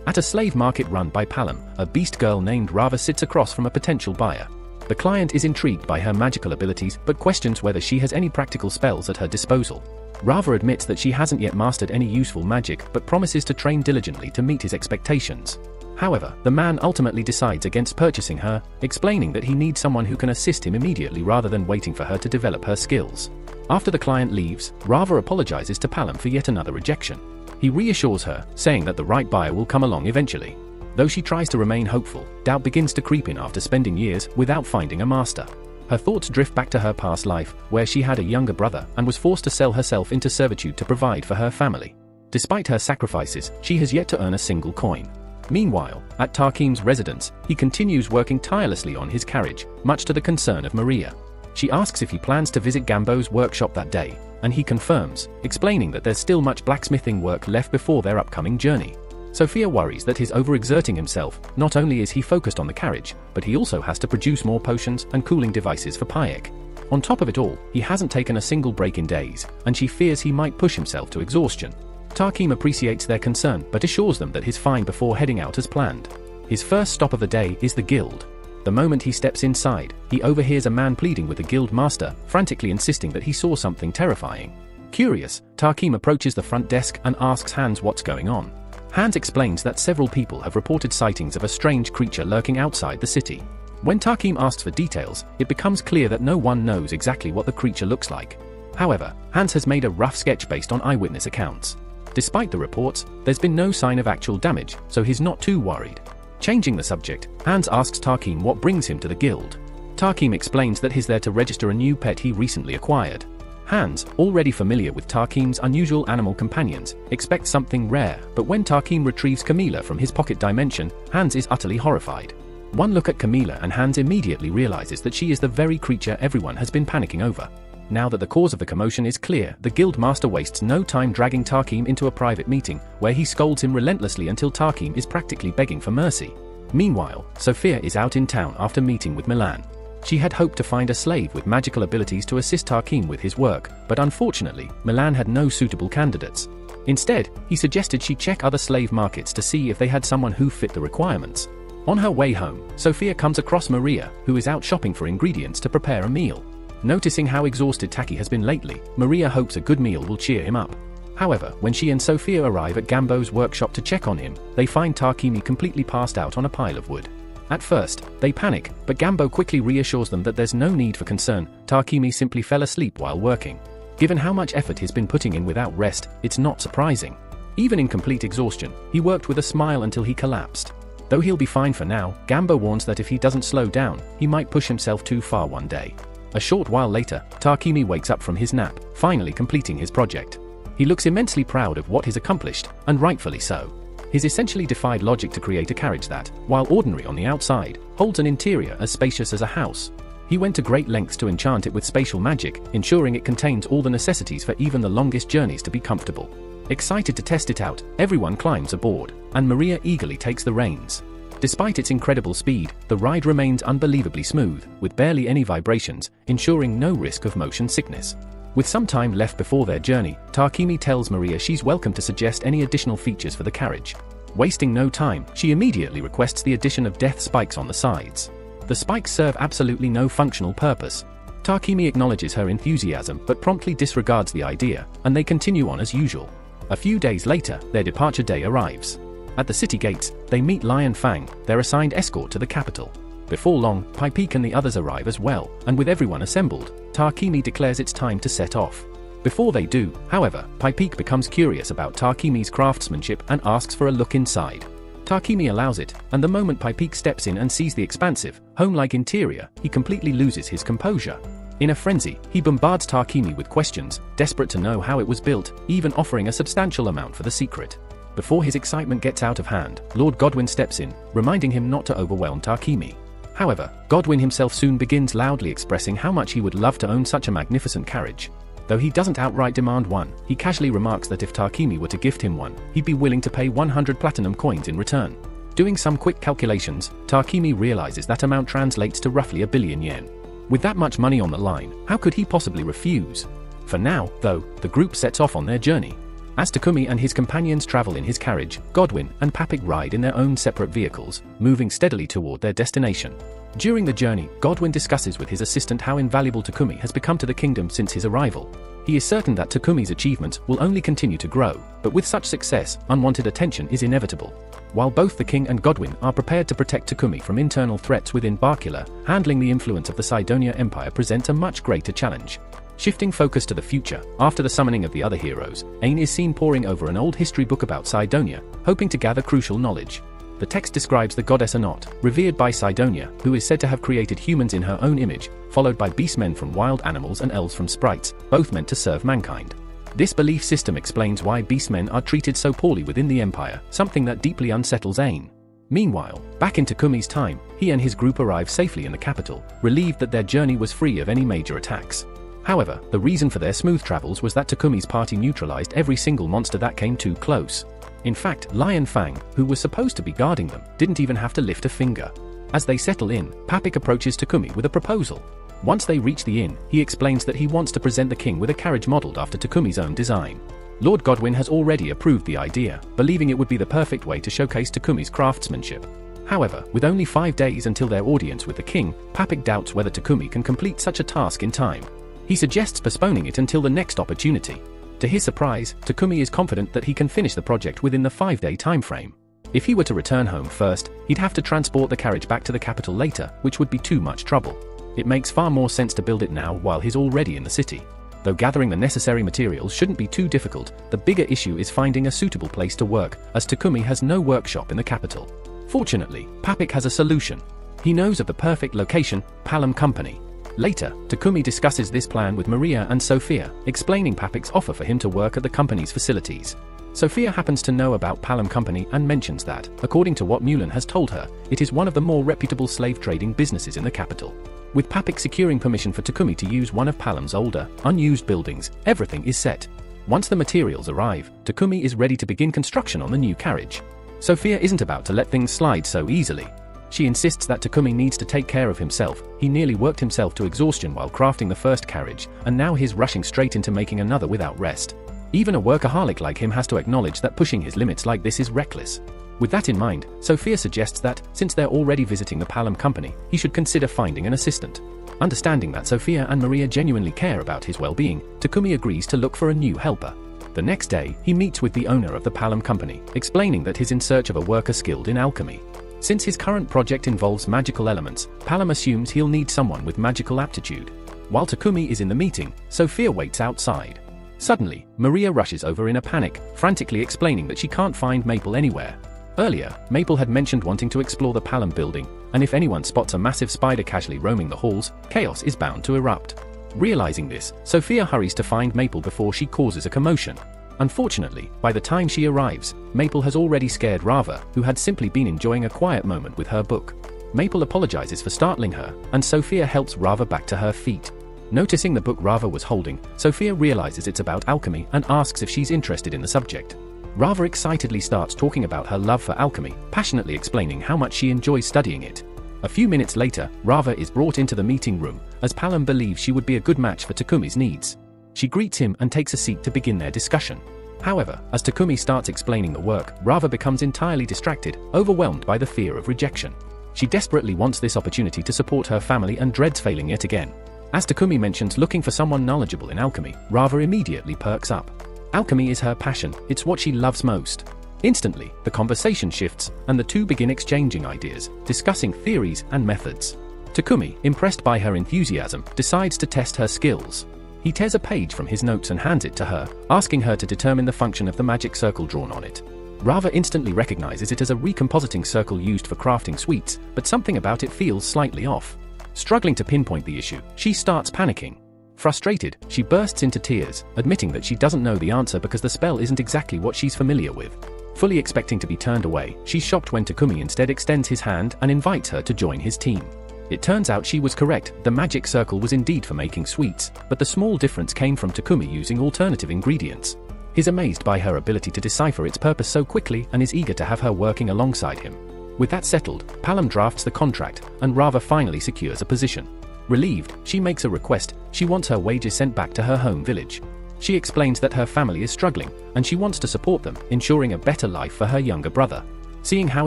At a slave market run by Palam, a beast girl named Rava sits across from a potential buyer. The client is intrigued by her magical abilities but questions whether she has any practical spells at her disposal. Rava admits that she hasn't yet mastered any useful magic but promises to train diligently to meet his expectations. However, the man ultimately decides against purchasing her, explaining that he needs someone who can assist him immediately rather than waiting for her to develop her skills. After the client leaves, Rava apologizes to Palom for yet another rejection. He reassures her, saying that the right buyer will come along eventually. Though she tries to remain hopeful, doubt begins to creep in after spending years without finding a master. Her thoughts drift back to her past life, where she had a younger brother and was forced to sell herself into servitude to provide for her family. Despite her sacrifices, she has yet to earn a single coin. Meanwhile, at Tarkim's residence, he continues working tirelessly on his carriage, much to the concern of Maria. She asks if he plans to visit Gambo's workshop that day, and he confirms, explaining that there's still much blacksmithing work left before their upcoming journey. Sophia worries that he's overexerting himself. Not only is he focused on the carriage, but he also has to produce more potions and cooling devices for Payek. On top of it all, he hasn't taken a single break in days, and she fears he might push himself to exhaustion. Tarkim appreciates their concern but assures them that he's fine before heading out as planned. His first stop of the day is the guild. The moment he steps inside, he overhears a man pleading with the guild master, frantically insisting that he saw something terrifying. Curious, Tarkim approaches the front desk and asks Hans what's going on. Hans explains that several people have reported sightings of a strange creature lurking outside the city. When Tarkim asks for details, it becomes clear that no one knows exactly what the creature looks like. However, Hans has made a rough sketch based on eyewitness accounts. Despite the reports, there's been no sign of actual damage, so he's not too worried. Changing the subject, Hans asks Tarkim what brings him to the guild. Tarkim explains that he's there to register a new pet he recently acquired. Hans, already familiar with Tarkim's unusual animal companions, expects something rare, but when Tarkim retrieves Camila from his pocket dimension, Hans is utterly horrified. One look at Camila and Hans immediately realizes that she is the very creature everyone has been panicking over. Now that the cause of the commotion is clear, the guild master wastes no time dragging Tarkim into a private meeting, where he scolds him relentlessly until Tarkim is practically begging for mercy. Meanwhile, Sophia is out in town after meeting with Milan. She had hoped to find a slave with magical abilities to assist Tarkim with his work, but unfortunately, Milan had no suitable candidates. Instead, he suggested she check other slave markets to see if they had someone who fit the requirements. On her way home, Sophia comes across Maria, who is out shopping for ingredients to prepare a meal. Noticing how exhausted Taki has been lately, Maria hopes a good meal will cheer him up. However, when she and Sophia arrive at Gambo's workshop to check on him, they find Tarkimi completely passed out on a pile of wood. At first, they panic, but Gambo quickly reassures them that there's no need for concern. Tarkimi simply fell asleep while working. Given how much effort he's been putting in without rest, it's not surprising. Even in complete exhaustion, he worked with a smile until he collapsed. Though he'll be fine for now, Gambo warns that if he doesn't slow down, he might push himself too far one day. A short while later, Tarkimi wakes up from his nap, finally completing his project. He looks immensely proud of what he's accomplished, and rightfully so. He's essentially defied logic to create a carriage that, while ordinary on the outside, holds an interior as spacious as a house. He went to great lengths to enchant it with spatial magic, ensuring it contains all the necessities for even the longest journeys to be comfortable. Excited to test it out, everyone climbs aboard, and Maria eagerly takes the reins. Despite its incredible speed, the ride remains unbelievably smooth, with barely any vibrations, ensuring no risk of motion sickness. With some time left before their journey, Tarkimi tells Maria she's welcome to suggest any additional features for the carriage. Wasting no time, she immediately requests the addition of death spikes on the sides. The spikes serve absolutely no functional purpose. Tarkimi acknowledges her enthusiasm but promptly disregards the idea, and they continue on as usual. A few days later, their departure day arrives. At the city gates, they meet Lion Fang, their assigned escort to the capital. Before long, Paipik and the others arrive as well, and with everyone assembled, Tarkimi declares it's time to set off. Before they do, however, Paipik becomes curious about Tarkimi's craftsmanship and asks for a look inside. Tarkimi allows it, and the moment Paipik steps in and sees the expansive, home-like interior, he completely loses his composure. In a frenzy, he bombards Tarkimi with questions, desperate to know how it was built, even offering a substantial amount for the secret. Before his excitement gets out of hand, Lord Godwin steps in, reminding him not to overwhelm Tarkimi. However, Godwin himself soon begins loudly expressing how much he would love to own such a magnificent carriage. Though he doesn't outright demand one, he casually remarks that if Tarkimi were to gift him one, he'd be willing to pay 100 platinum coins in return. Doing some quick calculations, Tarkimi realizes that amount translates to roughly 1 billion yen. With that much money on the line, how could he possibly refuse? For now, though, the group sets off on their journey. As Takumi and his companions travel in his carriage, Godwin and Papik ride in their own separate vehicles, moving steadily toward their destination. During the journey, Godwin discusses with his assistant how invaluable Takumi has become to the kingdom since his arrival. He is certain that Takumi's achievements will only continue to grow, but with such success, unwanted attention is inevitable. While both the king and Godwin are prepared to protect Takumi from internal threats within Barkula, handling the influence of the Sidonia Empire presents a much greater challenge. Shifting focus to the future, after the summoning of the other heroes, Ain is seen poring over an old history book about Sidonia, hoping to gather crucial knowledge. The text describes the goddess Anot, revered by Sidonia, who is said to have created humans in her own image, followed by beastmen from wild animals and elves from sprites, both meant to serve mankind. This belief system explains why beastmen are treated so poorly within the Empire, something that deeply unsettles Ain. Meanwhile, back in Takumi's time, he and his group arrive safely in the capital, relieved that their journey was free of any major attacks. However, the reason for their smooth travels was that Takumi's party neutralized every single monster that came too close. In fact, Lion Fang, who was supposed to be guarding them, didn't even have to lift a finger. As they settle in, Papik approaches Takumi with a proposal. Once they reach the inn, he explains that he wants to present the king with a carriage modeled after Takumi's own design. Lord Godwin has already approved the idea, believing it would be the perfect way to showcase Takumi's craftsmanship. However, with only 5 days until their audience with the king, Papik doubts whether Takumi can complete such a task in time. He suggests postponing it until the next opportunity. To his surprise, Takumi is confident that he can finish the project within the 5-day time frame. If he were to return home first, he'd have to transport the carriage back to the capital later, which would be too much trouble. It makes far more sense to build it now while he's already in the city. Though gathering the necessary materials shouldn't be too difficult, the bigger issue is finding a suitable place to work, as Takumi has no workshop in the capital. Fortunately, Papik has a solution. He knows of the perfect location, Palm Company. Later, Takumi discusses this plan with Maria and Sophia, explaining Papik's offer for him to work at the company's facilities. Sophia happens to know about Palm Company and mentions that, according to what Mulan has told her, it is one of the more reputable slave trading businesses in the capital. With Papik securing permission for Takumi to use one of Palm's older, unused buildings, everything is set. Once the materials arrive, Takumi is ready to begin construction on the new carriage. Sophia isn't about to let things slide so easily. She insists that Takumi needs to take care of himself. He nearly worked himself to exhaustion while crafting the first carriage, and now he's rushing straight into making another without rest. Even a workaholic like him has to acknowledge that pushing his limits like this is reckless. With that in mind, Sophia suggests that, since they're already visiting the Palm Company, he should consider finding an assistant. Understanding that Sophia and Maria genuinely care about his well-being, Takumi agrees to look for a new helper. The next day, he meets with the owner of the Palm Company, explaining that he's in search of a worker skilled in alchemy. Since his current project involves magical elements, Palm assumes he'll need someone with magical aptitude. While Takumi is in the meeting, Sophia waits outside. Suddenly, Maria rushes over in a panic, frantically explaining that she can't find Maple anywhere. Earlier, Maple had mentioned wanting to explore the Palm building, and if anyone spots a massive spider casually roaming the halls, chaos is bound to erupt. Realizing this, Sophia hurries to find Maple before she causes a commotion. Unfortunately, by the time she arrives, Maple has already scared Rava, who had simply been enjoying a quiet moment with her book. Maple apologizes for startling her, and Sophia helps Rava back to her feet. Noticing the book Rava was holding, Sophia realizes it's about alchemy and asks if she's interested in the subject. Rava excitedly starts talking about her love for alchemy, passionately explaining how much she enjoys studying it. A few minutes later, Rava is brought into the meeting room, as Palm believes she would be a good match for Takumi's needs. She greets him and takes a seat to begin their discussion. However, as Takumi starts explaining the work, Rava becomes entirely distracted, overwhelmed by the fear of rejection. She desperately wants this opportunity to support her family and dreads failing yet again. As Takumi mentions looking for someone knowledgeable in alchemy, Rava immediately perks up. Alchemy is her passion, it's what she loves most. Instantly, the conversation shifts, and the two begin exchanging ideas, discussing theories and methods. Takumi, impressed by her enthusiasm, decides to test her skills. He tears a page from his notes and hands it to her, asking her to determine the function of the magic circle drawn on it. Rava instantly recognizes it as a recompositing circle used for crafting sweets, but something about it feels slightly off. Struggling to pinpoint the issue, she starts panicking. Frustrated, she bursts into tears, admitting that she doesn't know the answer because the spell isn't exactly what she's familiar with. Fully expecting to be turned away, she's shocked when Takumi instead extends his hand and invites her to join his team. It turns out she was correct, the magic circle was indeed for making sweets, but the small difference came from Takumi using alternative ingredients. He's amazed by her ability to decipher its purpose so quickly and is eager to have her working alongside him. With that settled, Palm drafts the contract, and Rava finally secures a position. Relieved, she makes a request. She wants her wages sent back to her home village. She explains that her family is struggling, and she wants to support them, ensuring a better life for her younger brother. Seeing how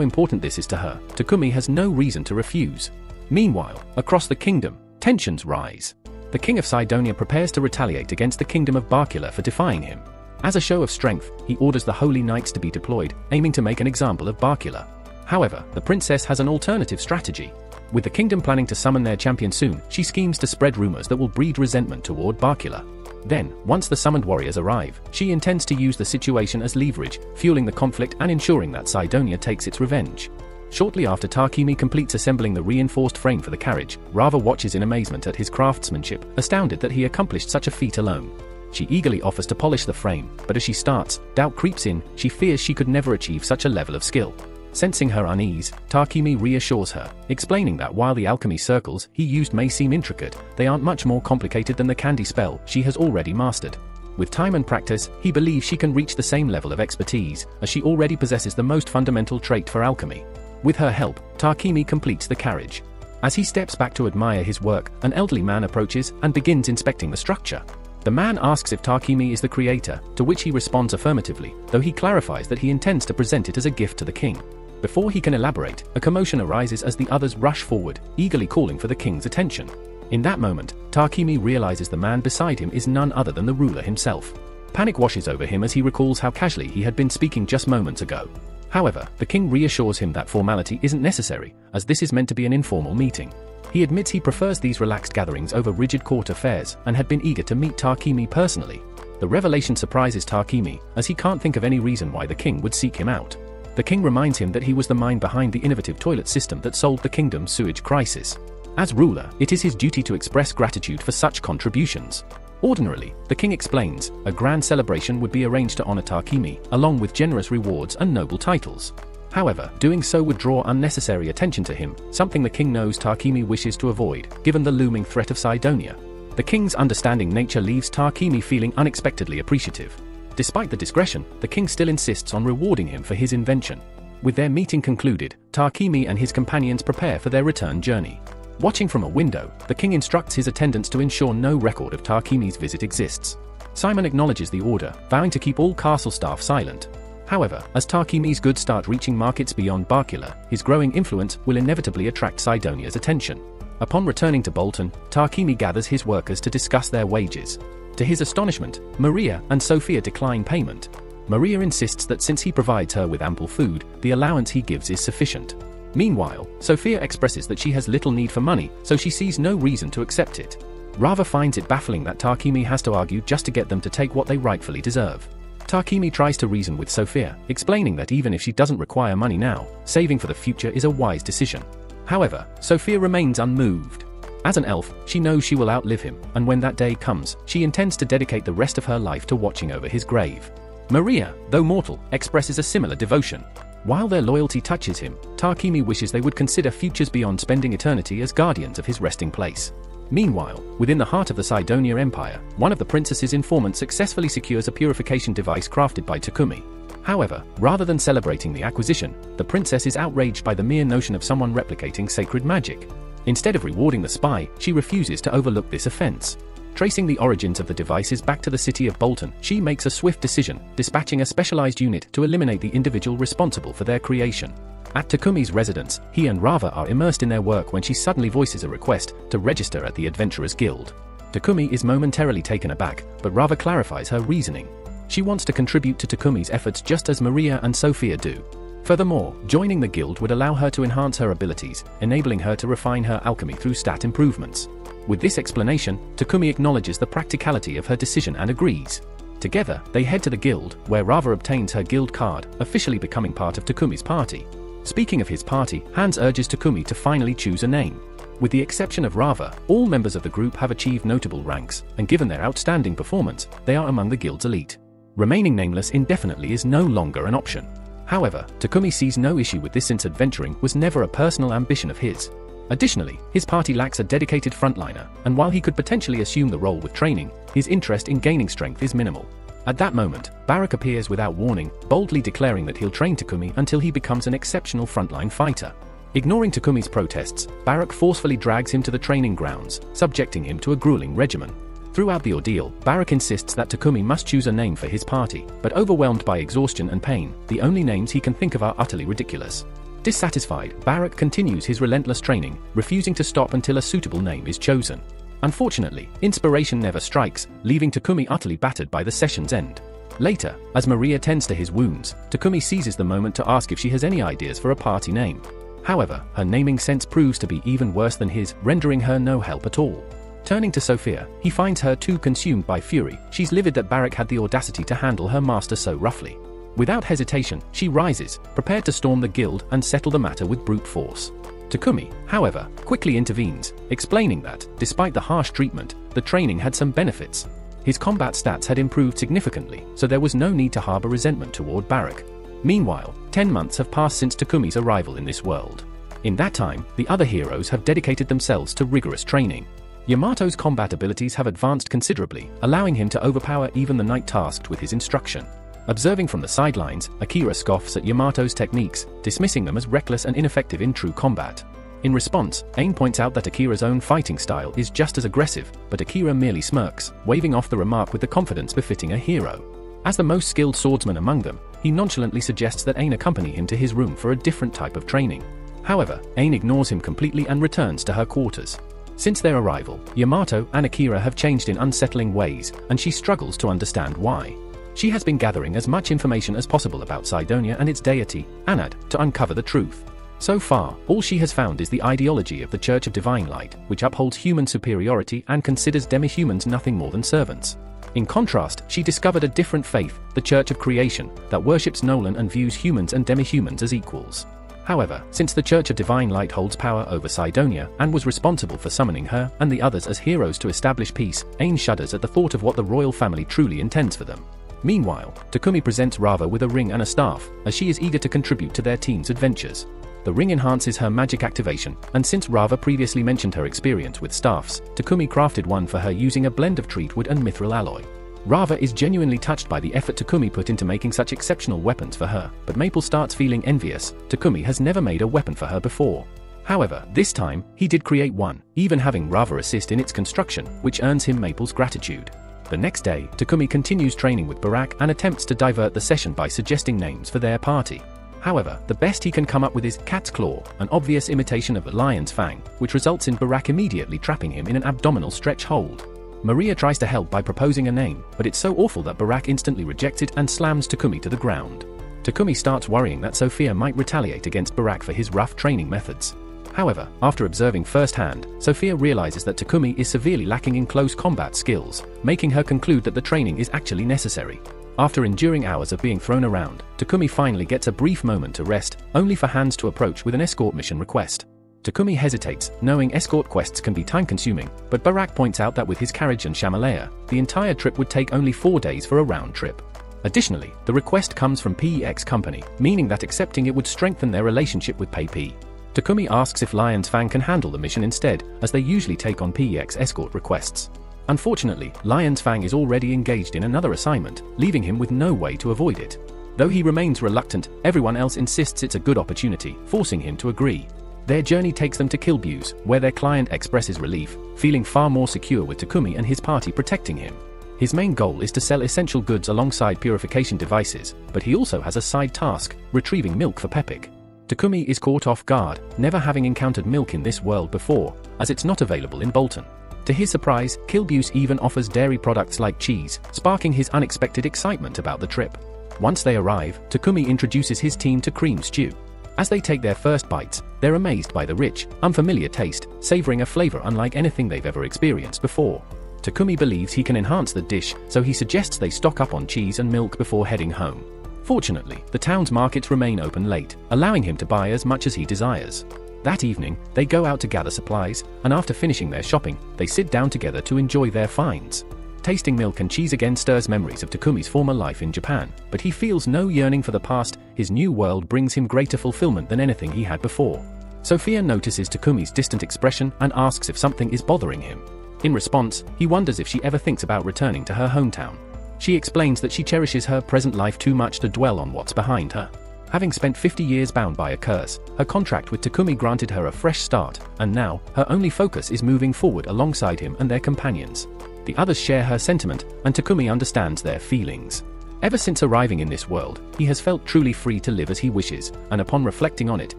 important this is to her, Takumi has no reason to refuse. Meanwhile, across the kingdom, tensions rise. The king of Sidonia prepares to retaliate against the kingdom of Barkula for defying him. As a show of strength, he orders the holy knights to be deployed, aiming to make an example of Barkula. However, the princess has an alternative strategy. With the kingdom planning to summon their champion soon, she schemes to spread rumors that will breed resentment toward Barkula. Then, once the summoned warriors arrive, she intends to use the situation as leverage, fueling the conflict and ensuring that Sidonia takes its revenge. Shortly after Tarquini completes assembling the reinforced frame for the carriage, Rava watches in amazement at his craftsmanship, astounded that he accomplished such a feat alone. She eagerly offers to polish the frame, but as she starts, doubt creeps in. She fears she could never achieve such a level of skill. Sensing her unease, Tarquini reassures her, explaining that while the alchemy circles he used may seem intricate, they aren't much more complicated than the candy spell she has already mastered. With time and practice, he believes she can reach the same level of expertise, as she already possesses the most fundamental trait for alchemy. With her help, Tarquini completes the carriage. As he steps back to admire his work, an elderly man approaches and begins inspecting the structure. The man asks if Tarquini is the creator, to which he responds affirmatively, though he clarifies that he intends to present it as a gift to the king. Before he can elaborate, a commotion arises as the others rush forward, eagerly calling for the king's attention. In that moment, Tarquini realizes the man beside him is none other than the ruler himself. Panic washes over him as he recalls how casually he had been speaking just moments ago. However, the king reassures him that formality isn't necessary, as this is meant to be an informal meeting. He admits he prefers these relaxed gatherings over rigid court affairs, and had been eager to meet Tarquini personally. The revelation surprises Tarquini, as he can't think of any reason why the king would seek him out. The king reminds him that he was the mind behind the innovative toilet system that solved the kingdom's sewage crisis. As ruler, it is his duty to express gratitude for such contributions. Ordinarily, the king explains, a grand celebration would be arranged to honor Tarquini, along with generous rewards and noble titles. However, doing so would draw unnecessary attention to him, something the king knows Tarquini wishes to avoid, given the looming threat of Sidonia. The king's understanding nature leaves Tarquini feeling unexpectedly appreciative. Despite the discretion, the king still insists on rewarding him for his invention. With their meeting concluded, Tarquini and his companions prepare for their return journey. Watching from a window, the king instructs his attendants to ensure no record of Tarquini's visit exists. Simon acknowledges the order, vowing to keep all castle staff silent. However, as Tarquini's goods start reaching markets beyond Barkula, his growing influence will inevitably attract Sidonia's attention. Upon returning to Bolton, Tarquini gathers his workers to discuss their wages. To his astonishment, Maria and Sophia decline payment. Maria insists that since he provides her with ample food, the allowance he gives is sufficient. Meanwhile, Sophia expresses that she has little need for money, so she sees no reason to accept it. Rava finds it baffling that Tarquini has to argue just to get them to take what they rightfully deserve. Tarquini tries to reason with Sophia, explaining that even if she doesn't require money now, saving for the future is a wise decision. However, Sophia remains unmoved. As an elf, she knows she will outlive him, and when that day comes, she intends to dedicate the rest of her life to watching over his grave. Maria, though mortal, expresses a similar devotion. While their loyalty touches him, Tarquini wishes they would consider futures beyond spending eternity as guardians of his resting place. Meanwhile, within the heart of the Sidonia Empire, one of the princess's informants successfully secures a purification device crafted by Takumi. However, rather than celebrating the acquisition, the princess is outraged by the mere notion of someone replicating sacred magic. Instead of rewarding the spy, she refuses to overlook this offense. Tracing the origins of the devices back to the city of Bolton, she makes a swift decision, dispatching a specialized unit to eliminate the individual responsible for their creation. At Takumi's residence, he and Rava are immersed in their work when she suddenly voices a request to register at the Adventurers Guild. Takumi is momentarily taken aback, but Rava clarifies her reasoning. She wants to contribute to Takumi's efforts just as Maria and Sophia do. Furthermore, joining the guild would allow her to enhance her abilities, enabling her to refine her alchemy through stat improvements. With this explanation, Takumi acknowledges the practicality of her decision and agrees. Together, they head to the guild, where Rava obtains her guild card, officially becoming part of Takumi's party. Speaking of his party, Hans urges Takumi to finally choose a name. With the exception of Rava, all members of the group have achieved notable ranks, and given their outstanding performance, they are among the guild's elite. Remaining nameless indefinitely is no longer an option. However, Takumi sees no issue with this since adventuring was never a personal ambition of his. Additionally, his party lacks a dedicated frontliner, and while he could potentially assume the role with training, his interest in gaining strength is minimal. At that moment, Barak appears without warning, boldly declaring that he'll train Takumi until he becomes an exceptional frontline fighter. Ignoring Takumi's protests, Barak forcefully drags him to the training grounds, subjecting him to a grueling regimen. Throughout the ordeal, Barak insists that Takumi must choose a name for his party, but overwhelmed by exhaustion and pain, the only names he can think of are utterly ridiculous. Dissatisfied, Barak continues his relentless training, refusing to stop until a suitable name is chosen. Unfortunately, inspiration never strikes, leaving Takumi utterly battered by the session's end. Later, as Maria tends to his wounds, Takumi seizes the moment to ask if she has any ideas for a party name. However, her naming sense proves to be even worse than his, rendering her no help at all. Turning to Sophia, he finds her too consumed by fury. She's livid that Barak had the audacity to handle her master so roughly. Without hesitation, she rises, prepared to storm the guild and settle the matter with brute force. Takumi, however, quickly intervenes, explaining that, despite the harsh treatment, the training had some benefits. His combat stats had improved significantly, so there was no need to harbor resentment toward Barak. Meanwhile, 10 months have passed since Takumi's arrival in this world. In that time, the other heroes have dedicated themselves to rigorous training. Yamato's combat abilities have advanced considerably, allowing him to overpower even the knight tasked with his instruction. Observing from the sidelines, Akira scoffs at Yamato's techniques, dismissing them as reckless and ineffective in true combat. In response, Ain points out that Akira's own fighting style is just as aggressive, but Akira merely smirks, waving off the remark with the confidence befitting a hero. As the most skilled swordsman among them, he nonchalantly suggests that Ain accompany him to his room for a different type of training. However, Ain ignores him completely and returns to her quarters. Since their arrival, Yamato and Akira have changed in unsettling ways, and she struggles to understand why. She has been gathering as much information as possible about Sidonia and its deity, Anad, to uncover the truth. So far, all she has found is the ideology of the Church of Divine Light, which upholds human superiority and considers demi-humans nothing more than servants. In contrast, she discovered a different faith, the Church of Creation, that worships Nolan and views humans and demi-humans as equals. However, since the Church of Divine Light holds power over Sidonia and was responsible for summoning her and the others as heroes to establish peace, Ain shudders at the thought of what the royal family truly intends for them. Meanwhile, Takumi presents Rava with a ring and a staff, as she is eager to contribute to their team's adventures. The ring enhances her magic activation, and since Rava previously mentioned her experience with staffs, Takumi crafted one for her using a blend of treatwood and mithril alloy. Rava is genuinely touched by the effort Takumi put into making such exceptional weapons for her, but Maple starts feeling envious. Takumi has never made a weapon for her before. However, this time, he did create one, even having Rava assist in its construction, which earns him Maple's gratitude. The next day, Takumi continues training with Barak and attempts to divert the session by suggesting names for their party. However, the best he can come up with is Cat's Claw, an obvious imitation of the lion's fang, which results in Barak immediately trapping him in an abdominal stretch hold. Maria tries to help by proposing a name, but it's so awful that Barak instantly rejects it and slams Takumi to the ground. Takumi starts worrying that Sophia might retaliate against Barak for his rough training methods. However, after observing firsthand, Sophia realizes that Takumi is severely lacking in close combat skills, making her conclude that the training is actually necessary. After enduring hours of being thrown around, Takumi finally gets a brief moment to rest, only for Hands to approach with an escort mission request. Takumi hesitates, knowing escort quests can be time-consuming, but Barak points out that with his carriage and Shamalaya, the entire trip would take only 4 days for a round trip. Additionally, the request comes from PEX Company, meaning that accepting it would strengthen their relationship with PayP. Takumi asks if Lion's Fang can handle the mission instead, as they usually take on PEX escort requests. Unfortunately, Lion's Fang is already engaged in another assignment, leaving him with no way to avoid it. Though he remains reluctant, everyone else insists it's a good opportunity, forcing him to agree. Their journey takes them to Kilbuse, where their client expresses relief, feeling far more secure with Takumi and his party protecting him. His main goal is to sell essential goods alongside purification devices, but he also has a side task, retrieving milk for Pepik. Takumi is caught off guard, never having encountered milk in this world before, as it's not available in Bolton. To his surprise, Kilbuse even offers dairy products like cheese, sparking his unexpected excitement about the trip. Once they arrive, Takumi introduces his team to cream stew. As they take their first bites, they're amazed by the rich, unfamiliar taste, savoring a flavor unlike anything they've ever experienced before. Takumi believes he can enhance the dish, so he suggests they stock up on cheese and milk before heading home. Fortunately, the town's markets remain open late, allowing him to buy as much as he desires. That evening, they go out to gather supplies, and after finishing their shopping, they sit down together to enjoy their finds. Tasting milk and cheese again stirs memories of Takumi's former life in Japan, but he feels no yearning for the past. His new world brings him greater fulfillment than anything he had before. Sophia notices Takumi's distant expression and asks if something is bothering him. In response, he wonders if she ever thinks about returning to her hometown. She explains that she cherishes her present life too much to dwell on what's behind her. Having spent 50 years bound by a curse, her contract with Takumi granted her a fresh start, and now, her only focus is moving forward alongside him and their companions. The others share her sentiment, and Takumi understands their feelings. Ever since arriving in this world, he has felt truly free to live as he wishes, and upon reflecting on it,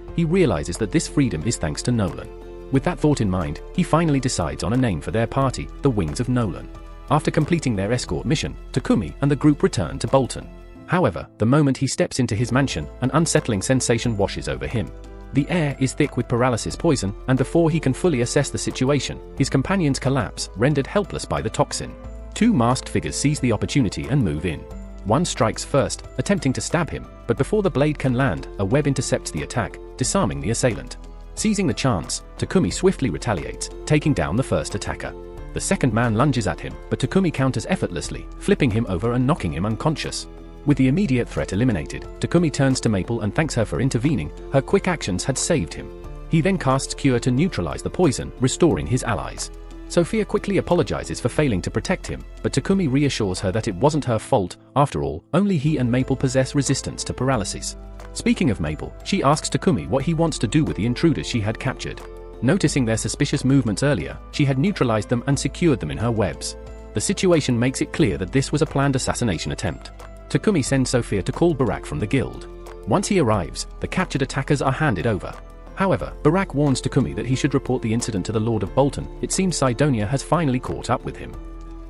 he realizes that this freedom is thanks to Nolan. With that thought in mind, he finally decides on a name for their party, the Wings of Nolan. After completing their escort mission, Takumi and the group return to Bolton. However, the moment he steps into his mansion, an unsettling sensation washes over him. The air is thick with paralysis poison, and before he can fully assess the situation, his companions collapse, rendered helpless by the toxin. Two masked figures seize the opportunity and move in. One strikes first, attempting to stab him, but before the blade can land, a web intercepts the attack, disarming the assailant. Seizing the chance, Takumi swiftly retaliates, taking down the first attacker. The second man lunges at him, but Takumi counters effortlessly, flipping him over and knocking him unconscious. With the immediate threat eliminated, Takumi turns to Maple and thanks her for intervening. Her quick actions had saved him. He then casts Cure to neutralize the poison, restoring his allies. Sophia quickly apologizes for failing to protect him, but Takumi reassures her that it wasn't her fault. After all, only he and Maple possess resistance to paralysis. Speaking of Maple, she asks Takumi what he wants to do with the intruders she had captured. Noticing their suspicious movements earlier, she had neutralized them and secured them in her webs. The situation makes it clear that this was a planned assassination attempt. Takumi sends Sophia to call Barak from the guild. Once he arrives, the captured attackers are handed over. However, Barak warns Takumi that he should report the incident to the Lord of Bolton. It seems Sidonia has finally caught up with him.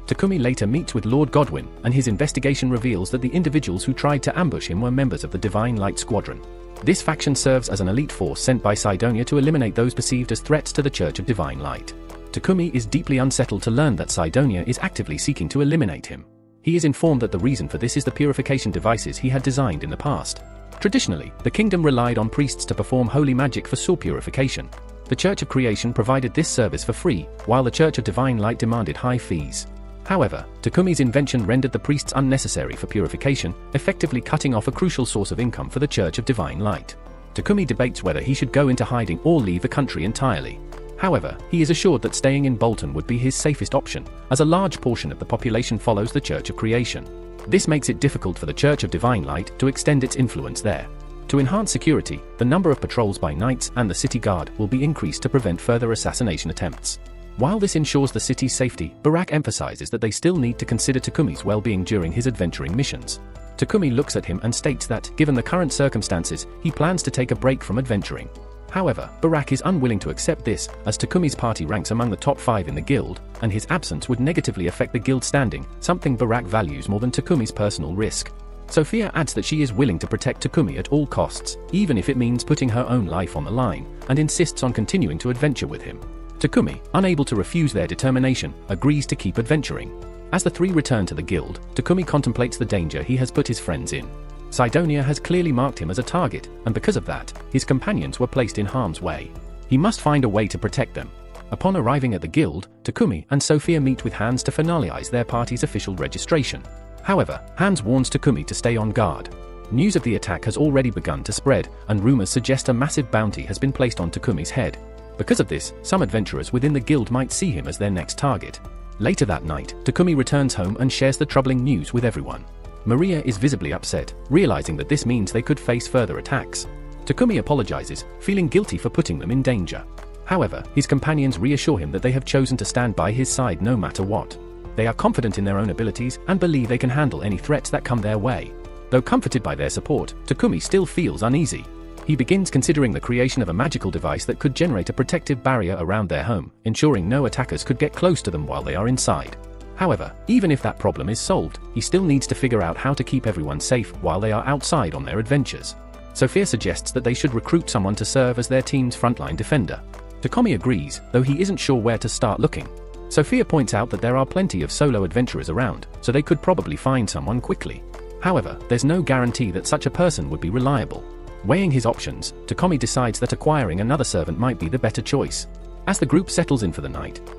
Takumi later meets with Lord Godwin, and his investigation reveals that the individuals who tried to ambush him were members of the Divine Light Squadron. This faction serves as an elite force sent by Sidonia to eliminate those perceived as threats to the Church of Divine Light. Takumi is deeply unsettled to learn that Sidonia is actively seeking to eliminate him. He is informed that the reason for this is the purification devices he had designed in the past. Traditionally, the kingdom relied on priests to perform holy magic for soul purification. The Church of Creation provided this service for free, while the Church of Divine Light demanded high fees. However, Takumi's invention rendered the priests unnecessary for purification, effectively cutting off a crucial source of income for the Church of Divine Light. Takumi debates whether he should go into hiding or leave the country entirely. However, he is assured that staying in Bolton would be his safest option, as a large portion of the population follows the Church of Creation. This makes it difficult for the Church of Divine Light to extend its influence there. To enhance security, the number of patrols by knights and the city guard will be increased to prevent further assassination attempts. While this ensures the city's safety, Barak emphasizes that they still need to consider Takumi's well-being during his adventuring missions. Takumi looks at him and states that, given the current circumstances, he plans to take a break from adventuring. However, Barak is unwilling to accept this, as Takumi's party ranks among the top 5 in the guild, and his absence would negatively affect the guild standing, something Barak values more than Takumi's personal risk. Sophia adds that she is willing to protect Takumi at all costs, even if it means putting her own life on the line, and insists on continuing to adventure with him. Takumi, unable to refuse their determination, agrees to keep adventuring. As the three return to the guild, Takumi contemplates the danger he has put his friends in. Sidonia has clearly marked him as a target, and because of that, his companions were placed in harm's way. He must find a way to protect them. Upon arriving at the guild, Takumi and Sophia meet with Hans to finalize their party's official registration. However, Hans warns Takumi to stay on guard. News of the attack has already begun to spread, and rumors suggest a massive bounty has been placed on Takumi's head. Because of this, some adventurers within the guild might see him as their next target. Later that night, Takumi returns home and shares the troubling news with everyone. Maria is visibly upset, realizing that this means they could face further attacks. Takumi apologizes, feeling guilty for putting them in danger. However, his companions reassure him that they have chosen to stand by his side no matter what. They are confident in their own abilities and believe they can handle any threats that come their way. Though comforted by their support, Takumi still feels uneasy. He begins considering the creation of a magical device that could generate a protective barrier around their home, ensuring no attackers could get close to them while they are inside. However, even if that problem is solved, he still needs to figure out how to keep everyone safe while they are outside on their adventures. Sophia suggests that they should recruit someone to serve as their team's frontline defender. Takumi agrees, though he isn't sure where to start looking. Sophia points out that there are plenty of solo adventurers around, so they could probably find someone quickly. However, there's no guarantee that such a person would be reliable. Weighing his options, Takumi decides that acquiring another servant might be the better choice. As the group settles in for the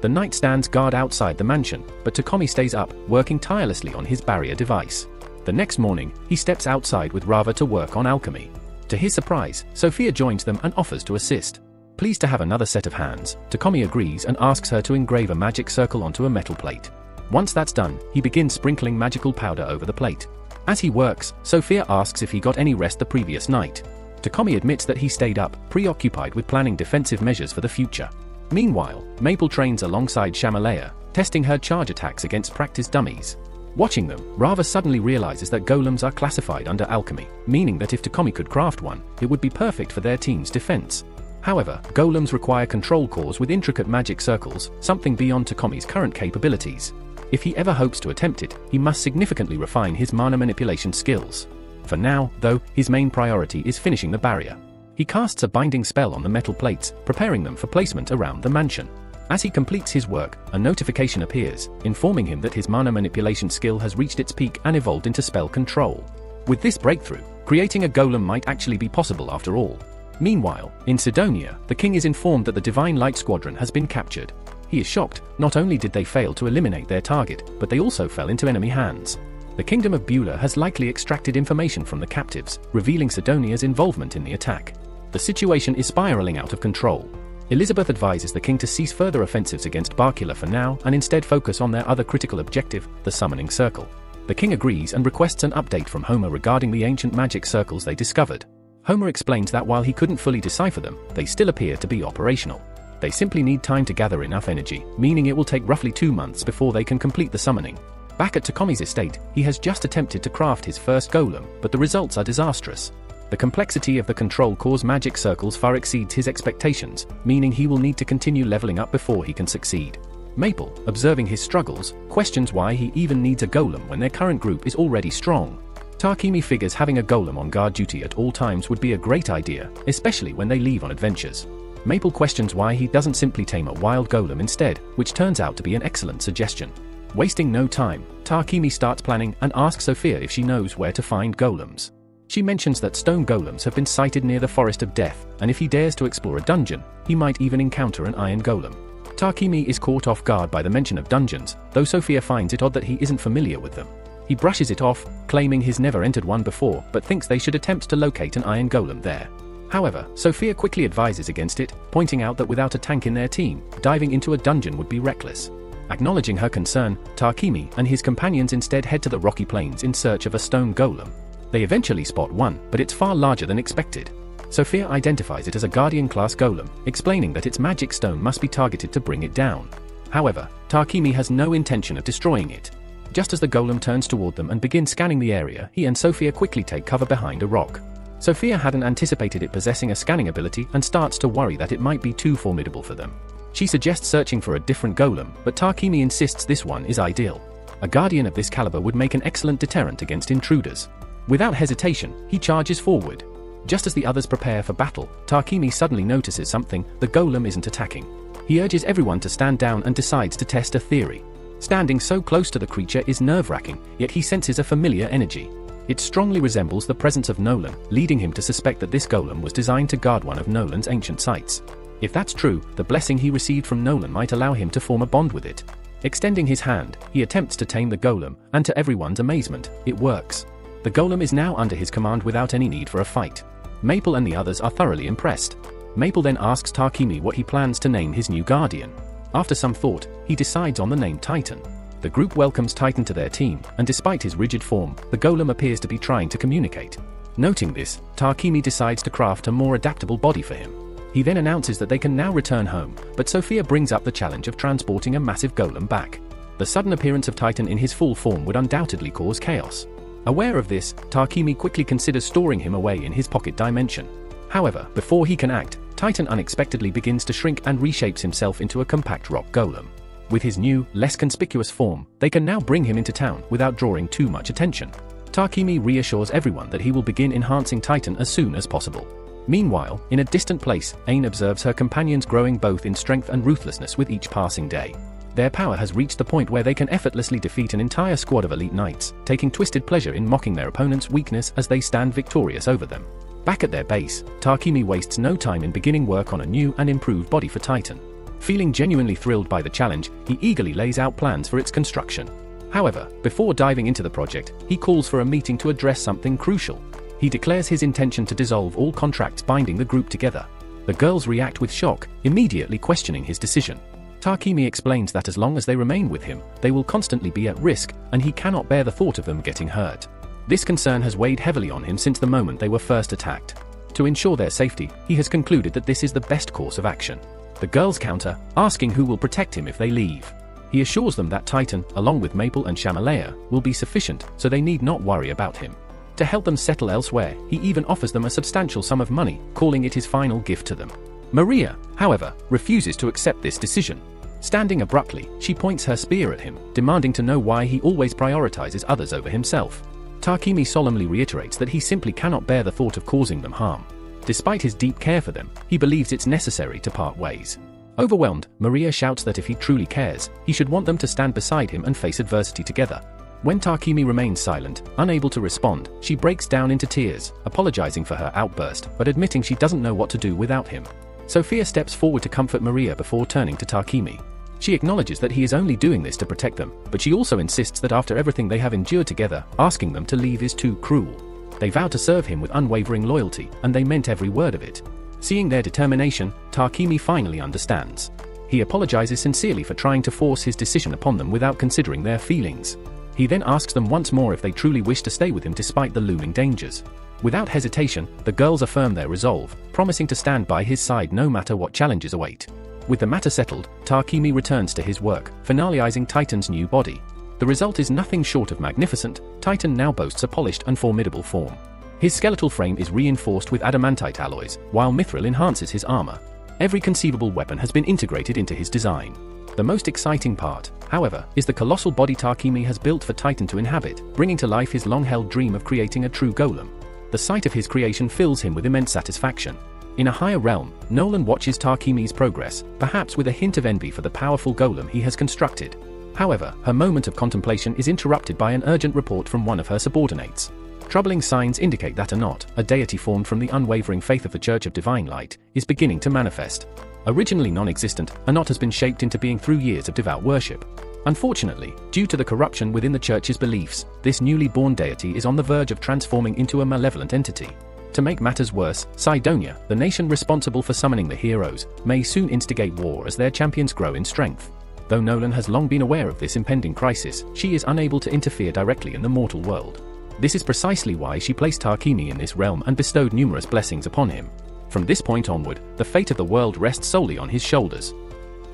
knight stands guard outside the mansion, but Takumi stays up, working tirelessly on his barrier device. The next morning, he steps outside with Rava to work on alchemy. To his surprise, Sophia joins them and offers to assist. Pleased to have another set of hands, Takumi agrees and asks her to engrave a magic circle onto a metal plate. Once that's done, he begins sprinkling magical powder over the plate. As he works, Sophia asks if he got any rest the previous night. Takumi admits that he stayed up, preoccupied with planning defensive measures for the future. Meanwhile, Maple trains alongside Shama, testing her charge attacks against practice dummies. Watching them, Rava suddenly realizes that golems are classified under alchemy, meaning that if Takumi could craft one, it would be perfect for their team's defense. However, golems require control cores with intricate magic circles, something beyond Takomi's current capabilities. If he ever hopes to attempt it, he must significantly refine his mana manipulation skills. For now, though, his main priority is finishing the barrier. He casts a binding spell on the metal plates, preparing them for placement around the mansion. As he completes his work, a notification appears, informing him that his mana manipulation skill has reached its peak and evolved into spell control. With this breakthrough, creating a golem might actually be possible after all. Meanwhile, in Sidonia, the king is informed that the Divine Light Squadron has been captured. He is shocked. Not only did they fail to eliminate their target, but they also fell into enemy hands. The Kingdom of Beulah has likely extracted information from the captives, revealing Sidonia's involvement in the attack. The situation is spiraling out of control. Elizabeth advises the king to cease further offensives against Barkula for now and instead focus on their other critical objective, the summoning circle. The king agrees and requests an update from Homer regarding the ancient magic circles they discovered. Homer explains that while he couldn't fully decipher them, they still appear to be operational. They simply need time to gather enough energy, meaning it will take roughly 2 months before they can complete the summoning. Back at Takomi's estate, he has just attempted to craft his first golem, but the results are disastrous. The complexity of the control core's magic circles far exceeds his expectations, meaning he will need to continue leveling up before he can succeed. Maple, observing his struggles, questions why he even needs a golem when their current group is already strong. Takemi figures having a golem on guard duty at all times would be a great idea, especially when they leave on adventures. Maple questions why he doesn't simply tame a wild golem instead, which turns out to be an excellent suggestion. Wasting no time, Takemi starts planning and asks Sophia if she knows where to find golems. She mentions that stone golems have been sighted near the Forest of Death, and if he dares to explore a dungeon, he might even encounter an iron golem. Takemi is caught off guard by the mention of dungeons, though Sophia finds it odd that he isn't familiar with them. He brushes it off, claiming he's never entered one before, but thinks they should attempt to locate an iron golem there. However, Sophia quickly advises against it, pointing out that without a tank in their team, diving into a dungeon would be reckless. Acknowledging her concern, Takemi and his companions instead head to the rocky plains in search of a stone golem. They eventually spot one, but it's far larger than expected. Sophia identifies it as a Guardian-class golem, explaining that its magic stone must be targeted to bring it down. However, Takemi has no intention of destroying it. Just as the golem turns toward them and begins scanning the area, he and Sophia quickly take cover behind a rock. Sophia hadn't anticipated it possessing a scanning ability and starts to worry that it might be too formidable for them. She suggests searching for a different golem, but Takemi insists this one is ideal. A guardian of this caliber would make an excellent deterrent against intruders. Without hesitation, he charges forward. Just as the others prepare for battle, Takemi suddenly notices something: the golem isn't attacking. He urges everyone to stand down and decides to test a theory. Standing so close to the creature is nerve-wracking, yet he senses a familiar energy. It strongly resembles the presence of Nolan, leading him to suspect that this golem was designed to guard one of Nolan's ancient sites. If that's true, the blessing he received from Nolan might allow him to form a bond with it. Extending his hand, he attempts to tame the golem, and to everyone's amazement, it works. The golem is now under his command without any need for a fight. Maple and the others are thoroughly impressed. Maple then asks Takemi what he plans to name his new guardian. After some thought, he decides on the name Titan. The group welcomes Titan to their team, and despite his rigid form, the golem appears to be trying to communicate. Noting this, Takemi decides to craft a more adaptable body for him. He then announces that they can now return home, but Sophia brings up the challenge of transporting a massive golem back. The sudden appearance of Titan in his full form would undoubtedly cause chaos. Aware of this, Takemi quickly considers storing him away in his pocket dimension. However, before he can act, Titan unexpectedly begins to shrink and reshapes himself into a compact rock golem. With his new, less conspicuous form, they can now bring him into town without drawing too much attention. Takemi reassures everyone that he will begin enhancing Titan as soon as possible. Meanwhile, in a distant place, Ain observes her companions growing both in strength and ruthlessness with each passing day. Their power has reached the point where they can effortlessly defeat an entire squad of elite knights, taking twisted pleasure in mocking their opponent's weakness as they stand victorious over them. Back at their base, Takemi wastes no time in beginning work on a new and improved body for Titan. Feeling genuinely thrilled by the challenge, he eagerly lays out plans for its construction. However, before diving into the project, he calls for a meeting to address something crucial. He declares his intention to dissolve all contracts binding the group together. The girls react with shock, immediately questioning his decision. Takemi explains that as long as they remain with him, they will constantly be at risk, and he cannot bear the thought of them getting hurt. This concern has weighed heavily on him since the moment they were first attacked. To ensure their safety, he has concluded that this is the best course of action. The girls counter, asking who will protect him if they leave. He assures them that Titan, along with Maple and Shama, will be sufficient, so they need not worry about him. To help them settle elsewhere, he even offers them a substantial sum of money, calling it his final gift to them. Maria, however, refuses to accept this decision. Standing abruptly, she points her spear at him, demanding to know why he always prioritizes others over himself. Takemi solemnly reiterates that he simply cannot bear the thought of causing them harm. Despite his deep care for them, he believes it's necessary to part ways. Overwhelmed, Maria shouts that if he truly cares, he should want them to stand beside him and face adversity together. When Takemi remains silent, unable to respond, she breaks down into tears, apologizing for her outburst but admitting she doesn't know what to do without him. Sophia steps forward to comfort Maria before turning to Takemi. She acknowledges that he is only doing this to protect them, but she also insists that after everything they have endured together, asking them to leave is too cruel. They vow to serve him with unwavering loyalty, and they meant every word of it. Seeing their determination, Takemi finally understands. He apologizes sincerely for trying to force his decision upon them without considering their feelings. He then asks them once more if they truly wish to stay with him despite the looming dangers. Without hesitation, the girls affirm their resolve, promising to stand by his side no matter what challenges await. With the matter settled, Takemi returns to his work, finalizing Titan's new body. The result is nothing short of magnificent. Titan now boasts a polished and formidable form. His skeletal frame is reinforced with adamantite alloys, while mithril enhances his armor. Every conceivable weapon has been integrated into his design. The most exciting part, however, is the colossal body Takemi has built for Titan to inhabit, bringing to life his long-held dream of creating a true golem. The sight of his creation fills him with immense satisfaction. In a higher realm, Nolan watches Takemi's progress, perhaps with a hint of envy for the powerful golem he has constructed. However, her moment of contemplation is interrupted by an urgent report from one of her subordinates. Troubling signs indicate that Anot, a deity formed from the unwavering faith of the Church of Divine Light, is beginning to manifest. Originally non-existent, Anot has been shaped into being through years of devout worship. Unfortunately, due to the corruption within the Church's beliefs, this newly born deity is on the verge of transforming into a malevolent entity. To make matters worse, Sidonia, the nation responsible for summoning the heroes, may soon instigate war as their champions grow in strength. Though Nolan has long been aware of this impending crisis, she is unable to interfere directly in the mortal world. This is precisely why she placed Takemi in this realm and bestowed numerous blessings upon him. From this point onward, the fate of the world rests solely on his shoulders.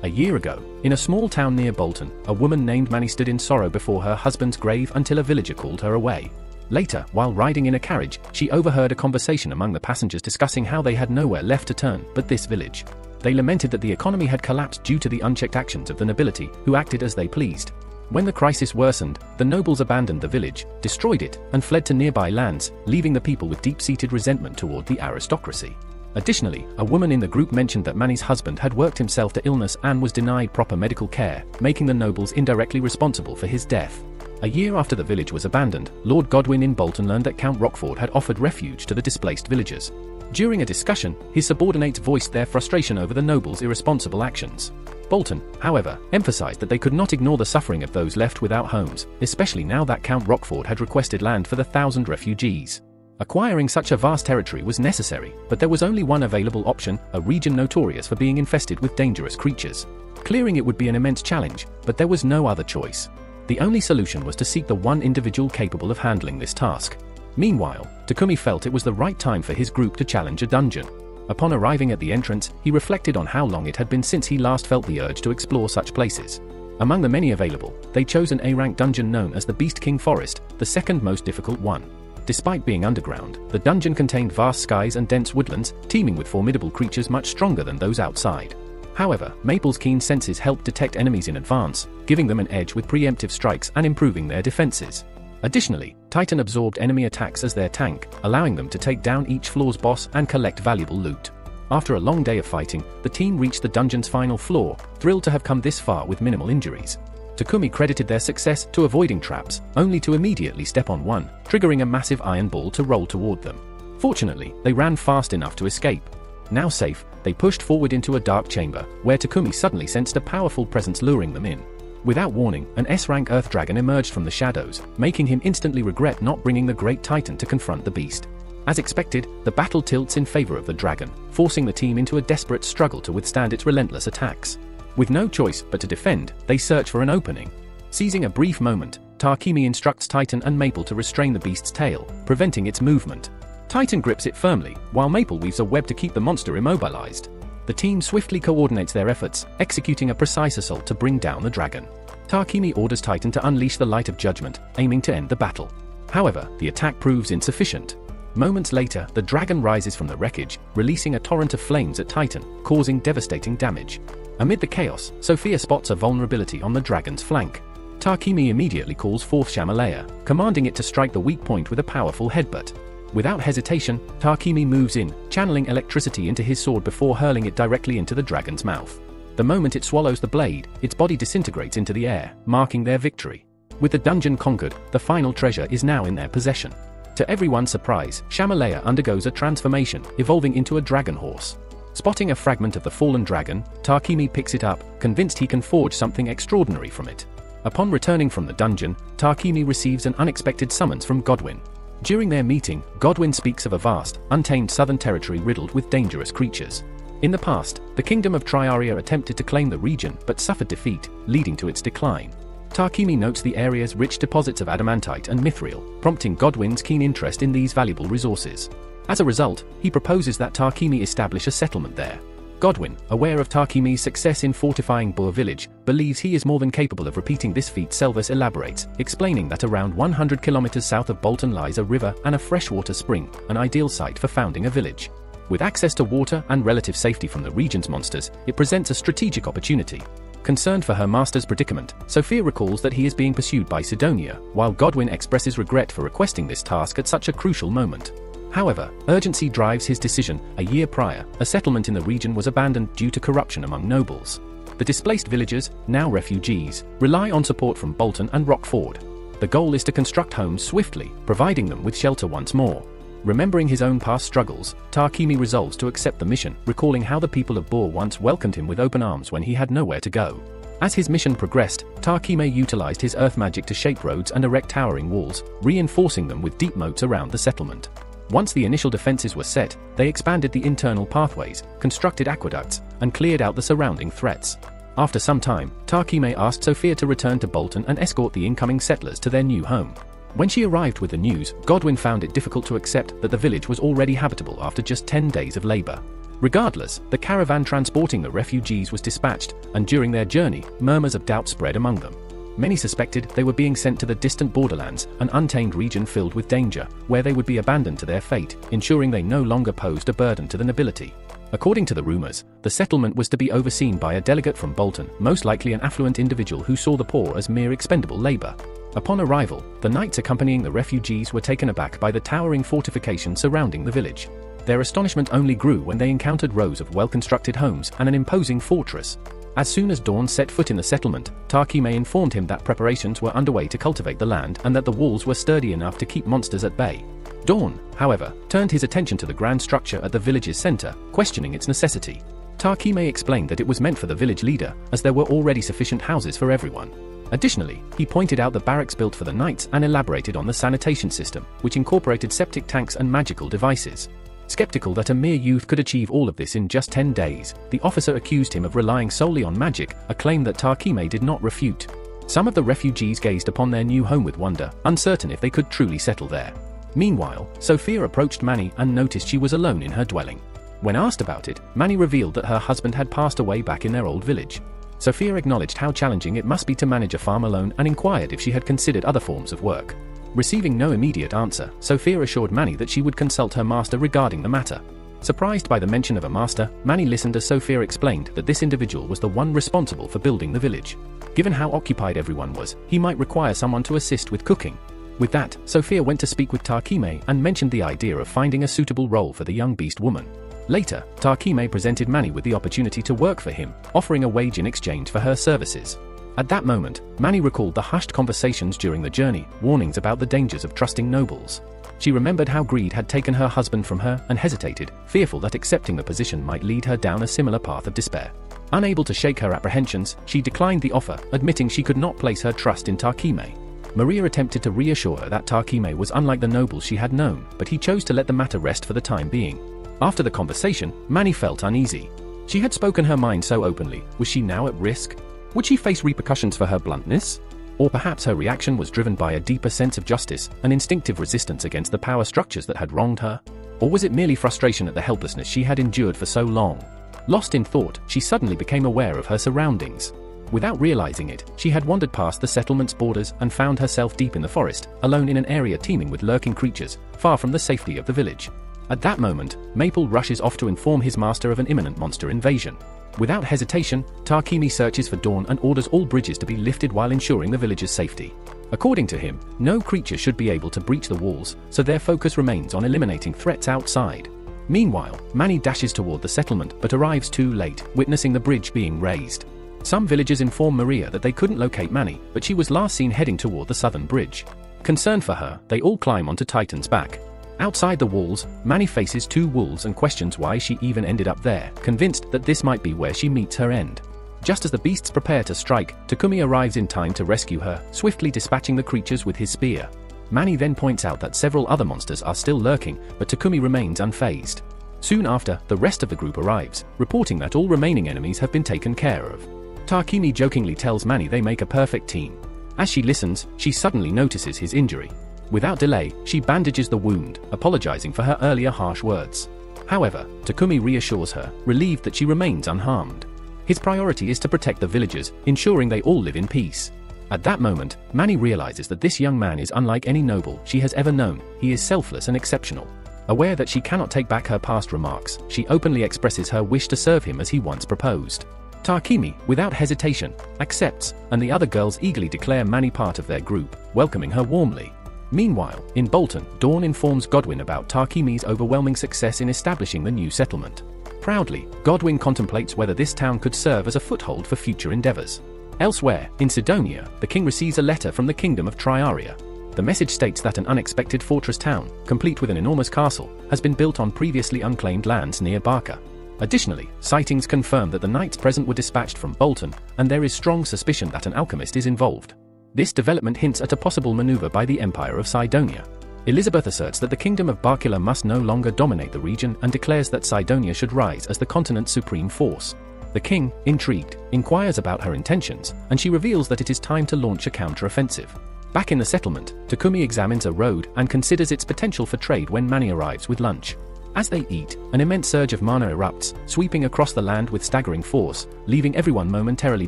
A year ago, in a small town near Bolton, a woman named Manny stood in sorrow before her husband's grave until a villager called her away. Later, while riding in a carriage, she overheard a conversation among the passengers discussing how they had nowhere left to turn but this village. They lamented that the economy had collapsed due to the unchecked actions of the nobility, who acted as they pleased. When the crisis worsened, the nobles abandoned the village, destroyed it, and fled to nearby lands, leaving the people with deep-seated resentment toward the aristocracy. Additionally, a woman in the group mentioned that Manny's husband had worked himself to illness and was denied proper medical care, making the nobles indirectly responsible for his death. A year after the village was abandoned, Lord Godwin in Bolton learned that Count Rockford had offered refuge to the displaced villagers. During a discussion, his subordinates voiced their frustration over the nobles' irresponsible actions. Bolton, however, emphasized that they could not ignore the suffering of those left without homes, especially now that Count Rockford had requested land for the 1,000 refugees. Acquiring such a vast territory was necessary, but there was only one available option, a region notorious for being infested with dangerous creatures. Clearing it would be an immense challenge, but there was no other choice. The only solution was to seek the one individual capable of handling this task. Meanwhile, Takumi felt it was the right time for his group to challenge a dungeon. Upon arriving at the entrance, he reflected on how long it had been since he last felt the urge to explore such places. Among the many available, they chose an A-rank dungeon known as the Beast King Forest, the second most difficult one. Despite being underground, the dungeon contained vast skies and dense woodlands, teeming with formidable creatures much stronger than those outside. However, Maple's keen senses helped detect enemies in advance, giving them an edge with preemptive strikes and improving their defenses. Additionally, Titan absorbed enemy attacks as their tank, allowing them to take down each floor's boss and collect valuable loot. After a long day of fighting, the team reached the dungeon's final floor, thrilled to have come this far with minimal injuries. Takumi credited their success to avoiding traps, only to immediately step on one, triggering a massive iron ball to roll toward them. Fortunately, they ran fast enough to escape. Now safe, they pushed forward into a dark chamber, where Takumi suddenly sensed a powerful presence luring them in. Without warning, an S-rank Earth Dragon emerged from the shadows, making him instantly regret not bringing the Great Titan to confront the beast. As expected, the battle tilts in favor of the dragon, forcing the team into a desperate struggle to withstand its relentless attacks. With no choice but to defend, they search for an opening. Seizing a brief moment, Takemi instructs Titan and Maple to restrain the beast's tail, preventing its movement. Titan grips it firmly, while Maple weaves a web to keep the monster immobilized. The team swiftly coordinates their efforts, executing a precise assault to bring down the dragon. Takemi orders Titan to unleash the light of judgment, aiming to end the battle. However, the attack proves insufficient. Moments later, the dragon rises from the wreckage, releasing a torrent of flames at Titan, causing devastating damage. Amid the chaos, Sophia spots a vulnerability on the dragon's flank. Tarkimi immediately calls forth Shama, commanding it to strike the weak point with a powerful headbutt. Without hesitation, Tarkimi moves in, channeling electricity into his sword before hurling it directly into the dragon's mouth. The moment it swallows the blade, its body disintegrates into the air, marking their victory. With the dungeon conquered, the final treasure is now in their possession. To everyone's surprise, Shama undergoes a transformation, evolving into a dragon horse. Spotting a fragment of the fallen dragon, Tarkimi picks it up, convinced he can forge something extraordinary from it. Upon returning from the dungeon, Tarkimi receives an unexpected summons from Godwin. During their meeting, Godwin speaks of a vast, untamed southern territory riddled with dangerous creatures. In the past, the kingdom of Triaria attempted to claim the region but suffered defeat, leading to its decline. Tarkimi notes the area's rich deposits of adamantite and mithril, prompting Godwin's keen interest in these valuable resources. As a result, he proposes that Tarkimi establish a settlement there. Godwin, aware of Tarkimi's success in fortifying Boer village, believes he is more than capable of repeating this feat. Selvus elaborates, explaining that around 100 kilometers south of Bolton lies a river and a freshwater spring, an ideal site for founding a village. With access to water and relative safety from the region's monsters, it presents a strategic opportunity. Concerned for her master's predicament, Sophia recalls that he is being pursued by Sidonia, while Godwin expresses regret for requesting this task at such a crucial moment. However, urgency drives his decision. A year prior, a settlement in the region was abandoned due to corruption among nobles. The displaced villagers, now refugees, rely on support from Bolton and Rockford. The goal is to construct homes swiftly, providing them with shelter once more. Remembering his own past struggles, Tarkimi resolves to accept the mission, recalling how the people of Boer once welcomed him with open arms when he had nowhere to go. As his mission progressed, Tarkimi utilized his earth magic to shape roads and erect towering walls, reinforcing them with deep moats around the settlement. Once the initial defenses were set, they expanded the internal pathways, constructed aqueducts, and cleared out the surrounding threats. After some time, Tarkimi asked Sophia to return to Bolton and escort the incoming settlers to their new home. When she arrived with the news, Godwin found it difficult to accept that the village was already habitable after just 10 days of labor. Regardless, the caravan transporting the refugees was dispatched, and during their journey, murmurs of doubt spread among them. Many suspected they were being sent to the distant borderlands, an untamed region filled with danger, where they would be abandoned to their fate, ensuring they no longer posed a burden to the nobility. According to the rumors, the settlement was to be overseen by a delegate from Bolton, most likely an affluent individual who saw the poor as mere expendable labor. Upon arrival, the knights accompanying the refugees were taken aback by the towering fortification surrounding the village. Their astonishment only grew when they encountered rows of well-constructed homes and an imposing fortress. As soon as Dawn set foot in the settlement, Tarkimi informed him that preparations were underway to cultivate the land and that the walls were sturdy enough to keep monsters at bay. Dawn, however, turned his attention to the grand structure at the village's center, questioning its necessity. Tarkimi explained that it was meant for the village leader, as there were already sufficient houses for everyone. Additionally, he pointed out the barracks built for the knights and elaborated on the sanitation system, which incorporated septic tanks and magical devices. Skeptical that a mere youth could achieve all of this in just 10 days, the officer accused him of relying solely on magic, a claim that Tarkimi did not refute. Some of the refugees gazed upon their new home with wonder, uncertain if they could truly settle there. Meanwhile, Sophia approached Manny and noticed she was alone in her dwelling. When asked about it, Manny revealed that her husband had passed away back in their old village. Sophia acknowledged how challenging it must be to manage a farm alone and inquired if she had considered other forms of work. Receiving no immediate answer, Sophia assured Manny that she would consult her master regarding the matter. Surprised by the mention of a master, Manny listened as Sophia explained that this individual was the one responsible for building the village. Given how occupied everyone was, he might require someone to assist with cooking. With that, Sophia went to speak with Tarkimi and mentioned the idea of finding a suitable role for the young beast woman. Later, Tarkimi presented Manny with the opportunity to work for him, offering a wage in exchange for her services. At that moment, Manny recalled the hushed conversations during the journey, warnings about the dangers of trusting nobles. She remembered how greed had taken her husband from her and hesitated, fearful that accepting the position might lead her down a similar path of despair. Unable to shake her apprehensions, she declined the offer, admitting she could not place her trust in Tarkimi. Maria attempted to reassure her that Tarkimi was unlike the nobles she had known, but he chose to let the matter rest for the time being. After the conversation, Manny felt uneasy. She had spoken her mind so openly, was she now at risk? Would she face repercussions for her bluntness? Or perhaps her reaction was driven by a deeper sense of justice, an instinctive resistance against the power structures that had wronged her? Or was it merely frustration at the helplessness she had endured for so long? Lost in thought, she suddenly became aware of her surroundings. Without realizing it, she had wandered past the settlement's borders and found herself deep in the forest, alone in an area teeming with lurking creatures, far from the safety of the village. At that moment, Maple rushes off to inform his master of an imminent monster invasion. Without hesitation, Tarquini searches for Dawn and orders all bridges to be lifted while ensuring the villagers' safety. According to him, no creature should be able to breach the walls, so their focus remains on eliminating threats outside. Meanwhile, Manny dashes toward the settlement but arrives too late, witnessing the bridge being raised. Some villagers inform Maria that they couldn't locate Manny, but she was last seen heading toward the southern bridge. Concerned for her, they all climb onto Titan's back. Outside the walls, Manny faces two wolves and questions why she even ended up there, convinced that this might be where she meets her end. Just as the beasts prepare to strike, Takumi arrives in time to rescue her, swiftly dispatching the creatures with his spear. Manny then points out that several other monsters are still lurking, but Takumi remains unfazed. Soon after, the rest of the group arrives, reporting that all remaining enemies have been taken care of. Tarquini jokingly tells Manny they make a perfect team. As she listens, she suddenly notices his injury. Without delay, she bandages the wound, apologizing for her earlier harsh words. However, Takumi reassures her, relieved that she remains unharmed. His priority is to protect the villagers, ensuring they all live in peace. At that moment, Manny realizes that this young man is unlike any noble she has ever known. He is selfless and exceptional. Aware that she cannot take back her past remarks, she openly expresses her wish to serve him as he once proposed. Tarquini, without hesitation, accepts, and the other girls eagerly declare Manny part of their group, welcoming her warmly. Meanwhile, in Bolton, Dawn informs Godwin about Tarquini's overwhelming success in establishing the new settlement. Proudly, Godwin contemplates whether this town could serve as a foothold for future endeavors. Elsewhere, in Sidonia, the king receives a letter from the kingdom of Triaria. The message states that an unexpected fortress town, complete with an enormous castle, has been built on previously unclaimed lands near Barca. Additionally, sightings confirm that the knights present were dispatched from Bolton, and there is strong suspicion that an alchemist is involved. This development hints at a possible maneuver by the Empire of Sidonia. Elizabeth asserts that the kingdom of Barkila must no longer dominate the region and declares that Sidonia should rise as the continent's supreme force. The king, intrigued, inquires about her intentions, and she reveals that it is time to launch a counter-offensive. Back in the settlement, Takumi examines a road and considers its potential for trade when Manny arrives with lunch. As they eat, an immense surge of mana erupts, sweeping across the land with staggering force, leaving everyone momentarily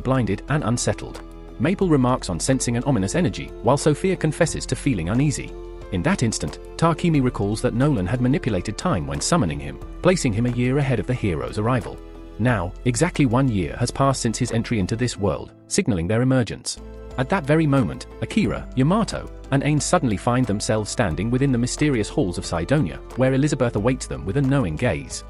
blinded and unsettled. Maple remarks on sensing an ominous energy, while Sophia confesses to feeling uneasy. In that instant, Tarquini recalls that Nolan had manipulated time when summoning him, placing him a year ahead of the hero's arrival. Now, exactly 1 year has passed since his entry into this world, signaling their emergence. At that very moment, Akira, Yamato, and Ain suddenly find themselves standing within the mysterious halls of Sidonia, where Elizabeth awaits them with a knowing gaze.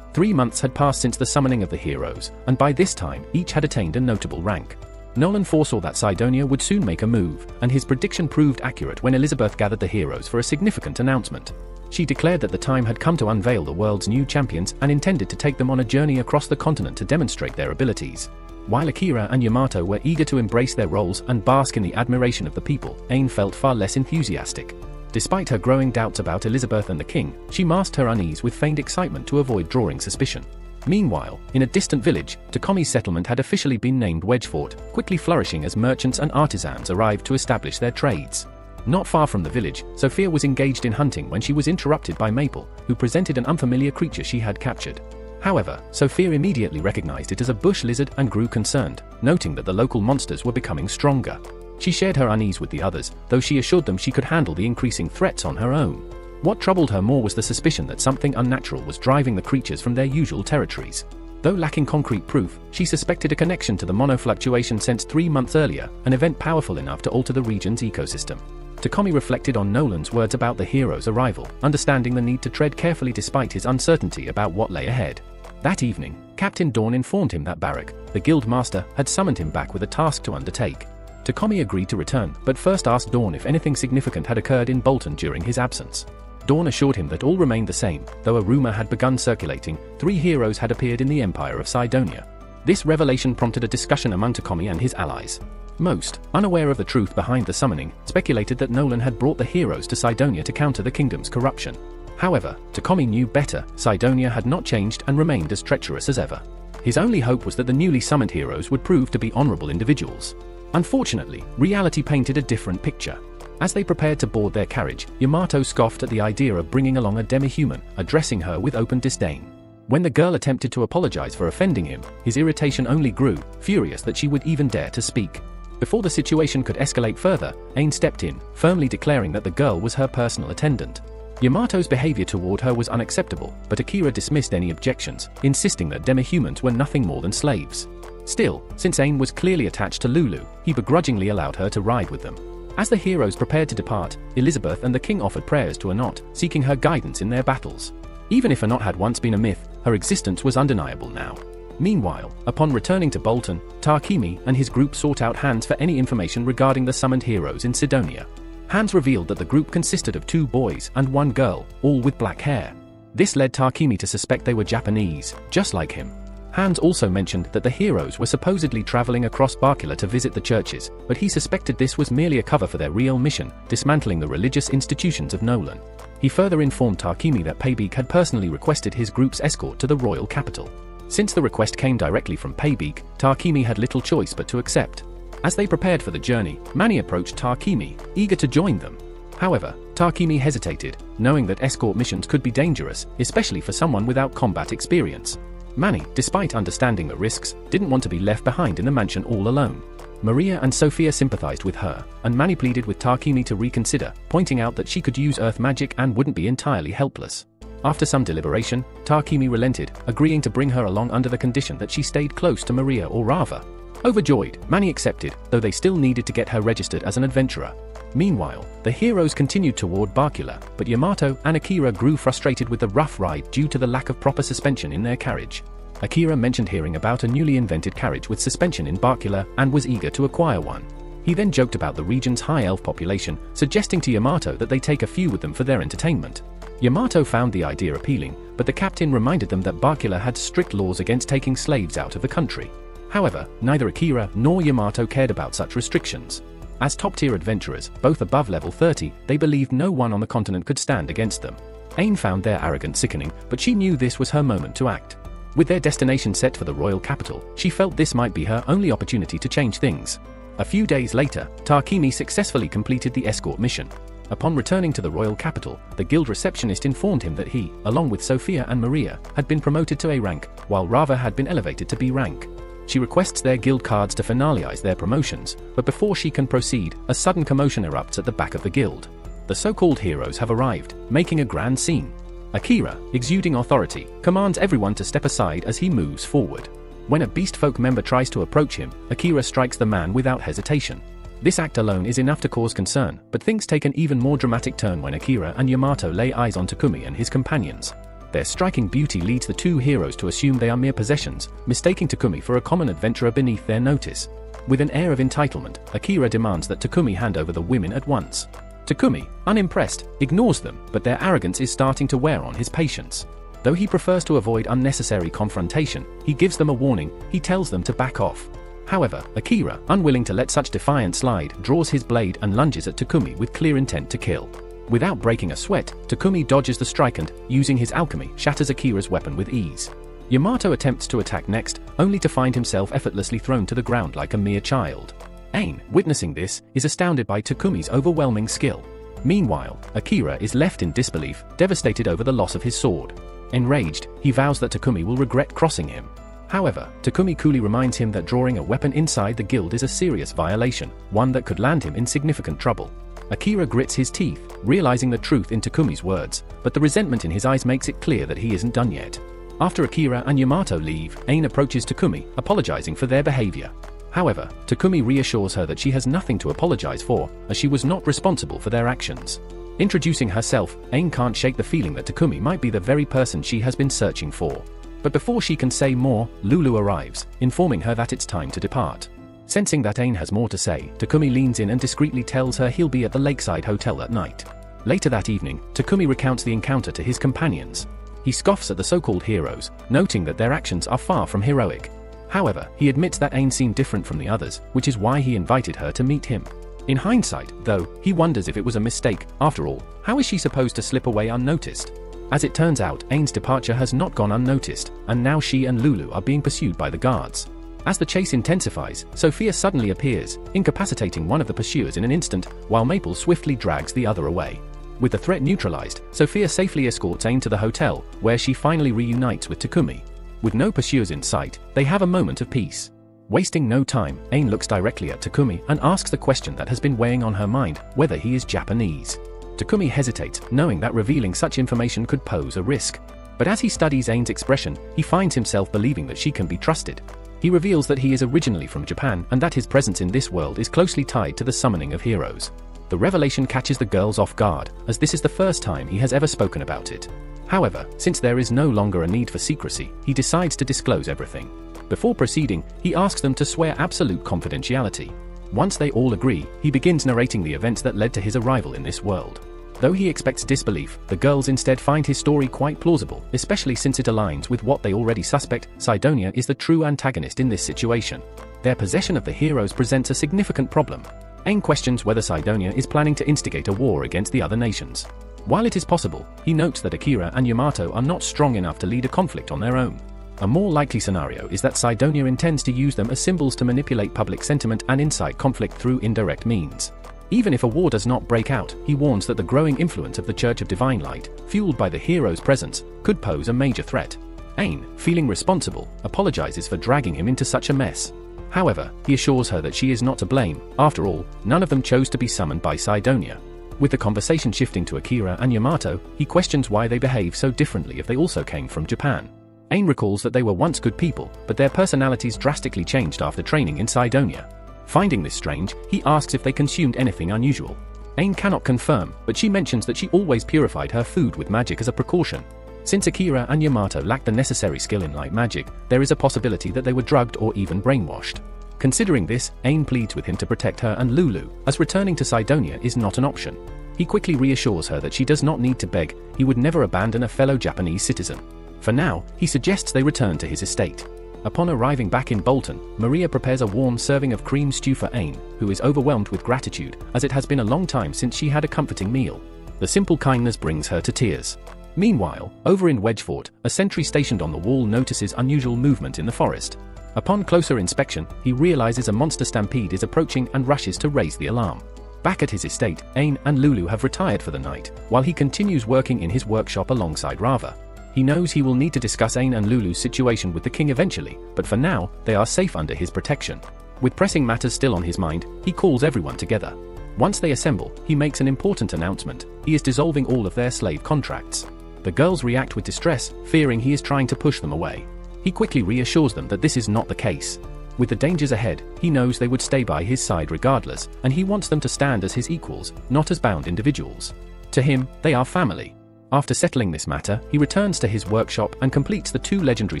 3 months had passed since the summoning of the heroes, and by this time, each had attained a notable rank. Nolan foresaw that Sidonia would soon make a move, and his prediction proved accurate when Elizabeth gathered the heroes for a significant announcement. She declared that the time had come to unveil the world's new champions and intended to take them on a journey across the continent to demonstrate their abilities. While Akira and Yamato were eager to embrace their roles and bask in the admiration of the people, Ain felt far less enthusiastic. Despite her growing doubts about Elizabeth and the king, she masked her unease with feigned excitement to avoid drawing suspicion. Meanwhile, in a distant village, Takomi's settlement had officially been named Wedgefort, quickly flourishing as merchants and artisans arrived to establish their trades. Not far from the village, Sophia was engaged in hunting when she was interrupted by Maple, who presented an unfamiliar creature she had captured. However, Sophia immediately recognized it as a bush lizard and grew concerned, noting that the local monsters were becoming stronger. She shared her unease with the others, though she assured them she could handle the increasing threats on her own. What troubled her more was the suspicion that something unnatural was driving the creatures from their usual territories. Though lacking concrete proof, she suspected a connection to the monofluctuation sensed 3 months earlier, an event powerful enough to alter the region's ecosystem. Takomi reflected on Nolan's words about the hero's arrival, understanding the need to tread carefully despite his uncertainty about what lay ahead. That evening, Captain Dawn informed him that Barak, the guild master, had summoned him back with a task to undertake. Takomi agreed to return, but first asked Dawn if anything significant had occurred in Bolton during his absence. Dawn assured him that all remained the same, though a rumor had begun circulating: 3 heroes had appeared in the Empire of Sidonia. This revelation prompted a discussion among Takomi and his allies. Most, unaware of the truth behind the summoning, speculated that Nolan had brought the heroes to Sidonia to counter the kingdom's corruption. However, Takomi knew better. Sidonia had not changed and remained as treacherous as ever. His only hope was that the newly summoned heroes would prove to be honorable individuals. Unfortunately, reality painted a different picture. As they prepared to board their carriage, Yamato scoffed at the idea of bringing along a demi-human, addressing her with open disdain. When the girl attempted to apologize for offending him, his irritation only grew, furious that she would even dare to speak. Before the situation could escalate further, Ain stepped in, firmly declaring that the girl was her personal attendant. Yamato's behavior toward her was unacceptable, but Akira dismissed any objections, insisting that demihumans were nothing more than slaves. Still, since Ain was clearly attached to Lulu, he begrudgingly allowed her to ride with them. As the heroes prepared to depart, Elizabeth and the king offered prayers to Anat, seeking her guidance in their battles. Even if Anat had once been a myth, her existence was undeniable now. Meanwhile, upon returning to Bolton, Tarquini and his group sought out Hans for any information regarding the summoned heroes in Sidonia. Hans revealed that the group consisted of 2 boys and 1 girl, all with black hair. This led Tarquini to suspect they were Japanese, just like him. Hans also mentioned that the heroes were supposedly traveling across Barkula to visit the churches, but he suspected this was merely a cover for their real mission, dismantling the religious institutions of Nolan. He further informed Tarquini that Paybeek had personally requested his group's escort to the royal capital. Since the request came directly from Paybeek, Tarquini had little choice but to accept. As they prepared for the journey, Manny approached Tarquini, eager to join them. However, Tarquini hesitated, knowing that escort missions could be dangerous, especially for someone without combat experience. Manny, despite understanding the risks, didn't want to be left behind in the mansion all alone. Maria and Sophia sympathized with her, and Manny pleaded with Tarquini to reconsider, pointing out that she could use earth magic and wouldn't be entirely helpless. After some deliberation, Tarquini relented, agreeing to bring her along under the condition that she stayed close to Maria or Rava. Overjoyed, Manny accepted, though they still needed to get her registered as an adventurer. Meanwhile, the heroes continued toward Barkula, but Yamato and Akira grew frustrated with the rough ride due to the lack of proper suspension in their carriage. Akira mentioned hearing about a newly invented carriage with suspension in Barkula and was eager to acquire one. He then joked about the region's high elf population, suggesting to Yamato that they take a few with them for their entertainment. Yamato found the idea appealing, but the captain reminded them that Barkula had strict laws against taking slaves out of the country. However, neither Akira nor Yamato cared about such restrictions. As top-tier adventurers, both above level 30, they believed no one on the continent could stand against them. Ain found their arrogance sickening, but she knew this was her moment to act. With their destination set for the royal capital, she felt this might be her only opportunity to change things. A few days later, Tarquini successfully completed the escort mission. Upon returning to the royal capital, the guild receptionist informed him that he, along with Sophia and Maria, had been promoted to A rank, while Rava had been elevated to B rank. She requests their guild cards to finalize their promotions, but before she can proceed, a sudden commotion erupts at the back of the guild. The so-called heroes have arrived, making a grand scene. Akira, exuding authority, commands everyone to step aside as he moves forward. When a beast folk member tries to approach him, Akira strikes the man without hesitation. This act alone is enough to cause concern, but things take an even more dramatic turn when Akira and Yamato lay eyes on Takumi and his companions. Their striking beauty leads the 2 heroes to assume they are mere possessions, mistaking Takumi for a common adventurer beneath their notice. With an air of entitlement, Akira demands that Takumi hand over the women at once. Takumi, unimpressed, ignores them, but their arrogance is starting to wear on his patience. Though he prefers to avoid unnecessary confrontation, he gives them a warning. He tells them to back off. However, Akira, unwilling to let such defiance slide, draws his blade and lunges at Takumi with clear intent to kill. Without breaking a sweat, Takumi dodges the strike and, using his alchemy, shatters Akira's weapon with ease. Yamato attempts to attack next, only to find himself effortlessly thrown to the ground like a mere child. Ain, witnessing this, is astounded by Takumi's overwhelming skill. Meanwhile, Akira is left in disbelief, devastated over the loss of his sword. Enraged, he vows that Takumi will regret crossing him. However, Takumi coolly reminds him that drawing a weapon inside the guild is a serious violation, one that could land him in significant trouble. Akira grits his teeth, realizing the truth in Takumi's words, but the resentment in his eyes makes it clear that he isn't done yet. After Akira and Yamato leave, Ain approaches Takumi, apologizing for their behavior. However, Takumi reassures her that she has nothing to apologize for, as she was not responsible for their actions. Introducing herself, Ain can't shake the feeling that Takumi might be the very person she has been searching for. But before she can say more, Lulu arrives, informing her that it's time to depart. Sensing that Ain has more to say, Takumi leans in and discreetly tells her he'll be at the lakeside hotel at night. Later that evening, Takumi recounts the encounter to his companions. He scoffs at the so-called heroes, noting that their actions are far from heroic. However, he admits that Ain seemed different from the others, which is why he invited her to meet him. In hindsight, though, he wonders if it was a mistake. After all, how is she supposed to slip away unnoticed? As it turns out, Ain's departure has not gone unnoticed, and now she and Lulu are being pursued by the guards. As the chase intensifies, Sophia suddenly appears, incapacitating one of the pursuers in an instant, while Maple swiftly drags the other away. With the threat neutralized, Sophia safely escorts Ain to the hotel, where she finally reunites with Takumi. With no pursuers in sight, they have a moment of peace. Wasting no time, Ain looks directly at Takumi and asks the question that has been weighing on her mind, whether he is Japanese. Takumi hesitates, knowing that revealing such information could pose a risk. But as he studies Ain's expression, he finds himself believing that she can be trusted. He reveals that he is originally from Japan and that his presence in this world is closely tied to the summoning of heroes. The revelation catches the girls off guard, as this is the first time he has ever spoken about it. However, since there is no longer a need for secrecy, he decides to disclose everything. Before proceeding, he asks them to swear absolute confidentiality. Once they all agree, he begins narrating the events that led to his arrival in this world. Though he expects disbelief, the girls instead find his story quite plausible, especially since it aligns with what they already suspect. Sidonia is the true antagonist in this situation. Their possession of the heroes presents a significant problem. Ain questions whether Sidonia is planning to instigate a war against the other nations. While it is possible, he notes that Akira and Yamato are not strong enough to lead a conflict on their own. A more likely scenario is that Sidonia intends to use them as symbols to manipulate public sentiment and incite conflict through indirect means. Even if a war does not break out, he warns that the growing influence of the Church of Divine Light, fueled by the hero's presence, could pose a major threat. Ain, feeling responsible, apologizes for dragging him into such a mess. However, he assures her that she is not to blame. After all, none of them chose to be summoned by Sidonia. With the conversation shifting to Akira and Yamato, he questions why they behave so differently if they also came from Japan. Ain recalls that they were once good people, but their personalities drastically changed after training in Sidonia. Finding this strange, he asks if they consumed anything unusual. Ain cannot confirm, but she mentions that she always purified her food with magic as a precaution. Since Akira and Yamato lack the necessary skill in light magic, there is a possibility that they were drugged or even brainwashed. Considering this, Ain pleads with him to protect her and Lulu, as returning to Sidonia is not an option. He quickly reassures her that she does not need to beg, he would never abandon a fellow Japanese citizen. For now, he suggests they return to his estate. Upon arriving back in Bolton, Maria prepares a warm serving of cream stew for Ain, who is overwhelmed with gratitude, as it has been a long time since she had a comforting meal. The simple kindness brings her to tears. Meanwhile, over in Wedgefort, a sentry stationed on the wall notices unusual movement in the forest. Upon closer inspection, he realizes a monster stampede is approaching and rushes to raise the alarm. Back at his estate, Ain and Lulu have retired for the night, while he continues working in his workshop alongside Rava. He knows he will need to discuss Ain and Lulu's situation with the king eventually, but for now, they are safe under his protection. With pressing matters still on his mind, he calls everyone together. Once they assemble, he makes an important announcement: he is dissolving all of their slave contracts. The girls react with distress, fearing he is trying to push them away. He quickly reassures them that this is not the case. With the dangers ahead, he knows they would stay by his side regardless, and he wants them to stand as his equals, not as bound individuals. To him, they are family. After settling this matter, he returns to his workshop and completes the 2 legendary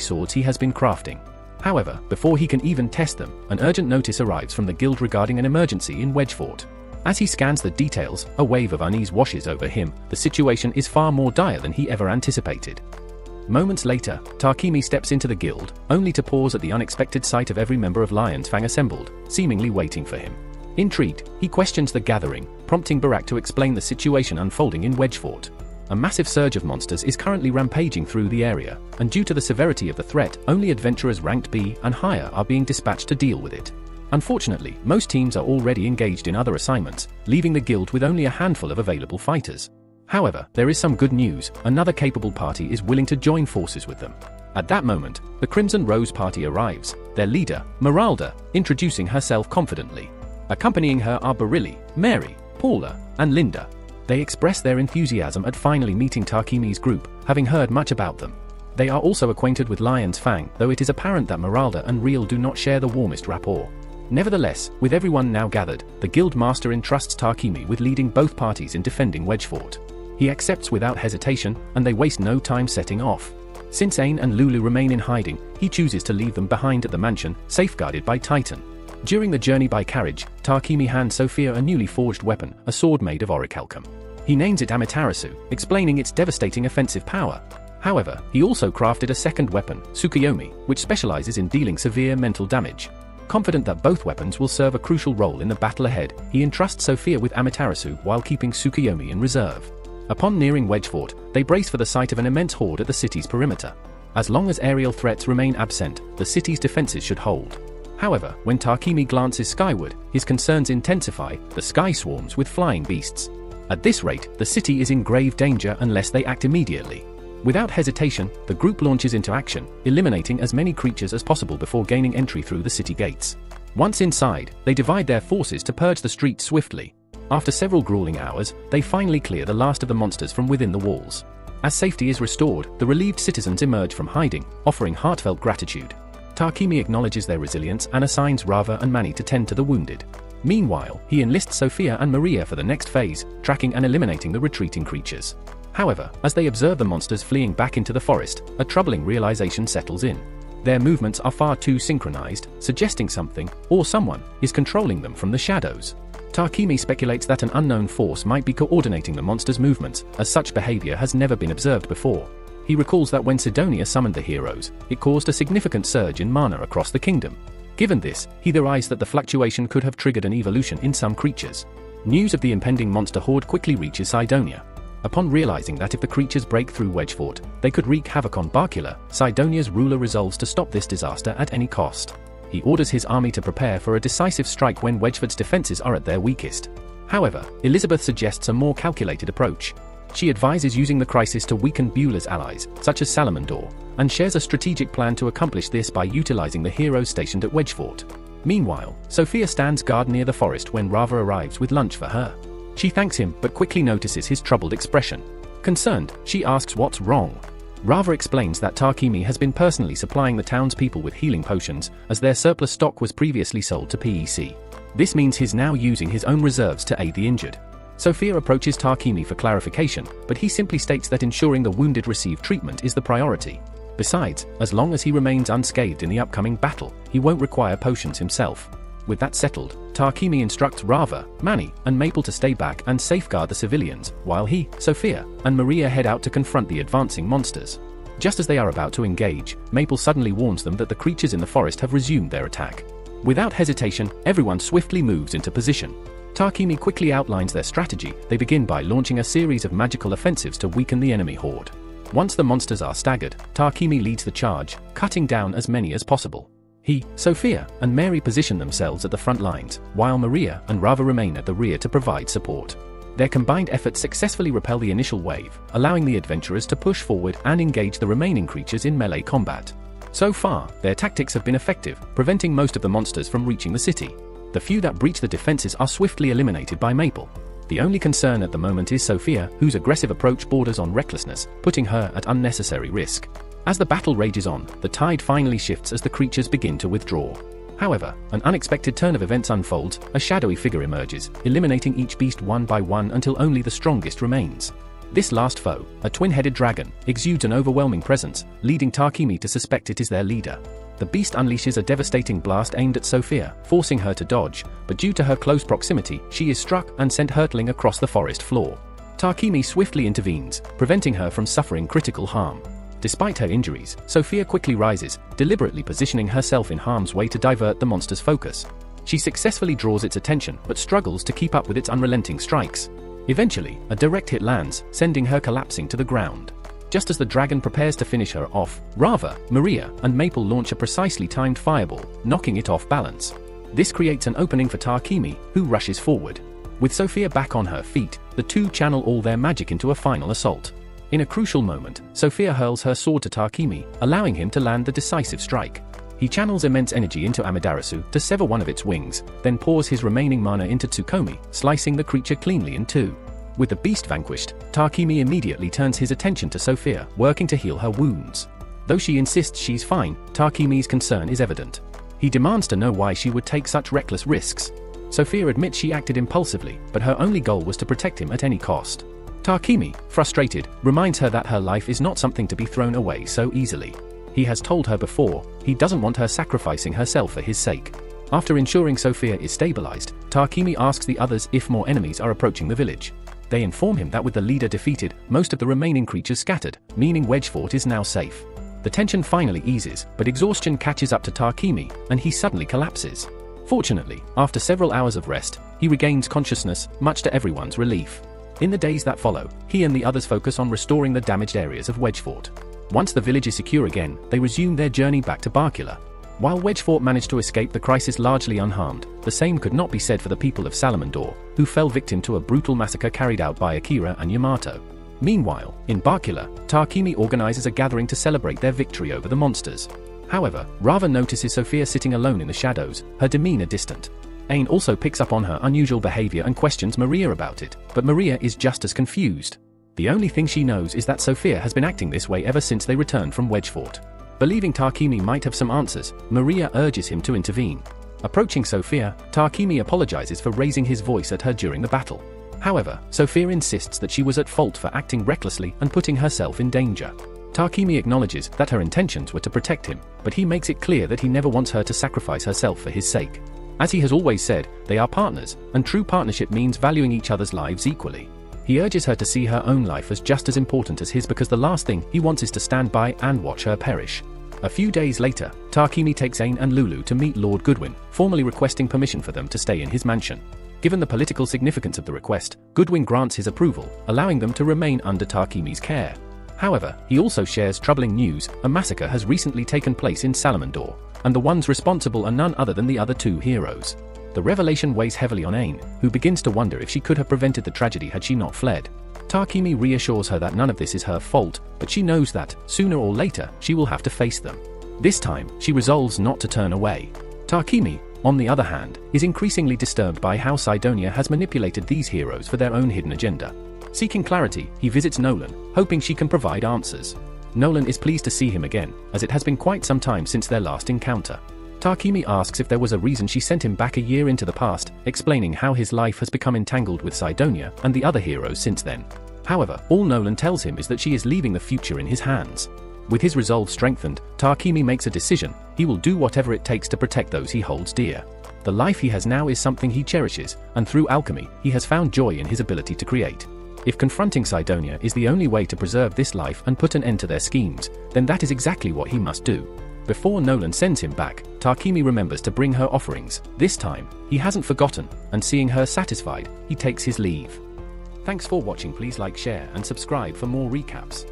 swords he has been crafting. However, before he can even test them, an urgent notice arrives from the guild regarding an emergency in Wedgefort. As he scans the details, a wave of unease washes over him. The situation is far more dire than he ever anticipated. Moments later, Takumi steps into the guild, only to pause at the unexpected sight of every member of Lion's Fang assembled, seemingly waiting for him. Intrigued, he questions the gathering, prompting Barak to explain the situation unfolding in Wedgefort. A massive surge of monsters is currently rampaging through the area, and due to the severity of the threat, only adventurers ranked B and higher are being dispatched to deal with it. Unfortunately, most teams are already engaged in other assignments, leaving the guild with only a handful of available fighters. However, there is some good news: another capable party is willing to join forces with them. At that moment, the Crimson Rose party arrives, their leader, Meralda, introducing herself confidently. Accompanying her are Barilli, Mary, Paula, and Linda. They express their enthusiasm at finally meeting Takumi's group, having heard much about them. They are also acquainted with Lion's Fang, though it is apparent that Meralda and Real do not share the warmest rapport. Nevertheless, with everyone now gathered, the guild master entrusts Takumi with leading both parties in defending Wedgefort. He accepts without hesitation, and they waste no time setting off. Since Ain and Lulu remain in hiding, he chooses to leave them behind at the mansion, safeguarded by Titan. During the journey by carriage, Takumi hands Sophia a newly forged weapon, a sword made of orichalcum. He names it Amaterasu, explaining its devastating offensive power. However, he also crafted a second weapon, Tsukuyomi, which specializes in dealing severe mental damage. Confident that both weapons will serve a crucial role in the battle ahead, he entrusts Sophia with Amaterasu while keeping Tsukuyomi in reserve. Upon nearing Wedgefort, they brace for the sight of an immense horde at the city's perimeter. As long as aerial threats remain absent, the city's defenses should hold. However, when Takumi glances skyward, his concerns intensify. The sky swarms with flying beasts. At this rate, the city is in grave danger unless they act immediately. Without hesitation, the group launches into action, eliminating as many creatures as possible before gaining entry through the city gates. Once inside, they divide their forces to purge the streets swiftly. After several grueling hours, they finally clear the last of the monsters from within the walls. As safety is restored, the relieved citizens emerge from hiding, offering heartfelt gratitude. Takemi acknowledges their resilience and assigns Rava and Manny to tend to the wounded. Meanwhile, he enlists Sophia and Maria for the next phase, tracking and eliminating the retreating creatures. However, as they observe the monsters fleeing back into the forest, a troubling realization settles in. Their movements are far too synchronized, suggesting something, or someone, is controlling them from the shadows. Takemi speculates that an unknown force might be coordinating the monsters' movements, as such behavior has never been observed before. He recalls that when Sidonia summoned the heroes, it caused a significant surge in mana across the kingdom. Given this, he theorized that the fluctuation could have triggered an evolution in some creatures. News of the impending monster horde quickly reaches Sidonia. Upon realizing that if the creatures break through Wedgefort, they could wreak havoc on Barkula, Sidonia's ruler resolves to stop this disaster at any cost. He orders his army to prepare for a decisive strike when Wedgefort's defenses are at their weakest. However, Elizabeth suggests a more calculated approach. She advises using the crisis to weaken Beulah's allies, such as Salamandor, and shares a strategic plan to accomplish this by utilizing the heroes stationed at Wedgefort. Meanwhile, Sophia stands guard near the forest when Rava arrives with lunch for her. She thanks him but quickly notices his troubled expression. Concerned, she asks what's wrong. Rava explains that Takemi has been personally supplying the townspeople with healing potions, as their surplus stock was previously sold to PEC. This means he's now using his own reserves to aid the injured. Sophia approaches Takemi for clarification, but he simply states that ensuring the wounded receive treatment is the priority. Besides, as long as he remains unscathed in the upcoming battle, he won't require potions himself. With that settled, Takemi instructs Rava, Manny, and Maple to stay back and safeguard the civilians, while he, Sophia, and Maria head out to confront the advancing monsters. Just as they are about to engage, Maple suddenly warns them that the creatures in the forest have resumed their attack. Without hesitation, everyone swiftly moves into position. Takemi quickly outlines their strategy. They begin by launching a series of magical offensives to weaken the enemy horde. Once the monsters are staggered, Takemi leads the charge, cutting down as many as possible. He, Sophia, and Mary position themselves at the front lines, while Maria and Rava remain at the rear to provide support. Their combined efforts successfully repel the initial wave, allowing the adventurers to push forward and engage the remaining creatures in melee combat. So far, their tactics have been effective, preventing most of the monsters from reaching the city. The few that breach the defenses are swiftly eliminated by Maple. The only concern at the moment is Sophia, whose aggressive approach borders on recklessness, putting her at unnecessary risk. As the battle rages on, the tide finally shifts as the creatures begin to withdraw. However, an unexpected turn of events unfolds. A shadowy figure emerges, eliminating each beast one by one until only the strongest remains. This last foe, a twin-headed dragon, exudes an overwhelming presence, leading Takemi to suspect it is their leader. The beast unleashes a devastating blast aimed at Sophia, forcing her to dodge, but due to her close proximity, she is struck and sent hurtling across the forest floor. Takemi swiftly intervenes, preventing her from suffering critical harm. Despite her injuries, Sophia quickly rises, deliberately positioning herself in harm's way to divert the monster's focus. She successfully draws its attention but struggles to keep up with its unrelenting strikes. Eventually, a direct hit lands, sending her collapsing to the ground. Just as the dragon prepares to finish her off, Rava, Maria, and Maple launch a precisely timed fireball, knocking it off balance. This creates an opening for Takemi, who rushes forward. With Sophia back on her feet, the two channel all their magic into a final assault. In a crucial moment, Sophia hurls her sword to Takemi, allowing him to land the decisive strike. He channels immense energy into Amaterasu to sever one of its wings, then pours his remaining mana into Tsukomi, slicing the creature cleanly in two. With the beast vanquished, Takemi immediately turns his attention to Sophia, working to heal her wounds. Though she insists she's fine, Takemi's concern is evident. He demands to know why she would take such reckless risks. Sophia admits she acted impulsively, but her only goal was to protect him at any cost. Takemi, frustrated, reminds her that her life is not something to be thrown away so easily. He has told her before, he doesn't want her sacrificing herself for his sake. After ensuring Sophia is stabilized, Takemi asks the others if more enemies are approaching the village. They inform him that with the leader defeated, most of the remaining creatures scattered, meaning Wedgefort is now safe. The tension finally eases, but exhaustion catches up to Takemi, and he suddenly collapses. Fortunately, after several hours of rest, he regains consciousness, much to everyone's relief. In the days that follow, he and the others focus on restoring the damaged areas of Wedgefort. Once the village is secure again, they resume their journey back to Barkula. While Wedgefort managed to escape the crisis largely unharmed, the same could not be said for the people of Salamandor, who fell victim to a brutal massacre carried out by Akira and Yamato. Meanwhile, in Barkula, Takemi organizes a gathering to celebrate their victory over the monsters. However, Rava notices Sophia sitting alone in the shadows, her demeanor distant. Ain also picks up on her unusual behavior and questions Maria about it, but Maria is just as confused. The only thing she knows is that Sophia has been acting this way ever since they returned from Wedgefort. Believing Takemi might have some answers, Maria urges him to intervene. Approaching Sophia, Takemi apologizes for raising his voice at her during the battle. However, Sophia insists that she was at fault for acting recklessly and putting herself in danger. Takemi acknowledges that her intentions were to protect him, but he makes it clear that he never wants her to sacrifice herself for his sake. As he has always said, they are partners, and true partnership means valuing each other's lives equally. He urges her to see her own life as just as important as his because the last thing he wants is to stand by and watch her perish. A few days later, Takemi takes Ain and Lulu to meet Lord Goodwin, formally requesting permission for them to stay in his mansion. Given the political significance of the request, Goodwin grants his approval, allowing them to remain under Takemi's care. However, he also shares troubling news: a massacre has recently taken place in Salamandor, and the ones responsible are none other than the other two heroes. The revelation weighs heavily on Ain, who begins to wonder if she could have prevented the tragedy had she not fled. Takemi reassures her that none of this is her fault, but she knows that, sooner or later, she will have to face them. This time, she resolves not to turn away. Takemi, on the other hand, is increasingly disturbed by how Sidonia has manipulated these heroes for their own hidden agenda. Seeking clarity, he visits Nolan, hoping she can provide answers. Nolan is pleased to see him again, as it has been quite some time since their last encounter. Takemi asks if there was a reason she sent him back a year into the past, explaining how his life has become entangled with Sidonia and the other heroes since then. However, all Nolan tells him is that she is leaving the future in his hands. With his resolve strengthened, Takemi makes a decision: he will do whatever it takes to protect those he holds dear. The life he has now is something he cherishes, and through alchemy, he has found joy in his ability to create. If confronting Sidonia is the only way to preserve this life and put an end to their schemes, then that is exactly what he must do. Before Nolan sends him back, Takemi remembers to bring her offerings. This time, he hasn't forgotten, and seeing her satisfied, he takes his leave. Thanks for watching. Please like, share, and subscribe for more recaps.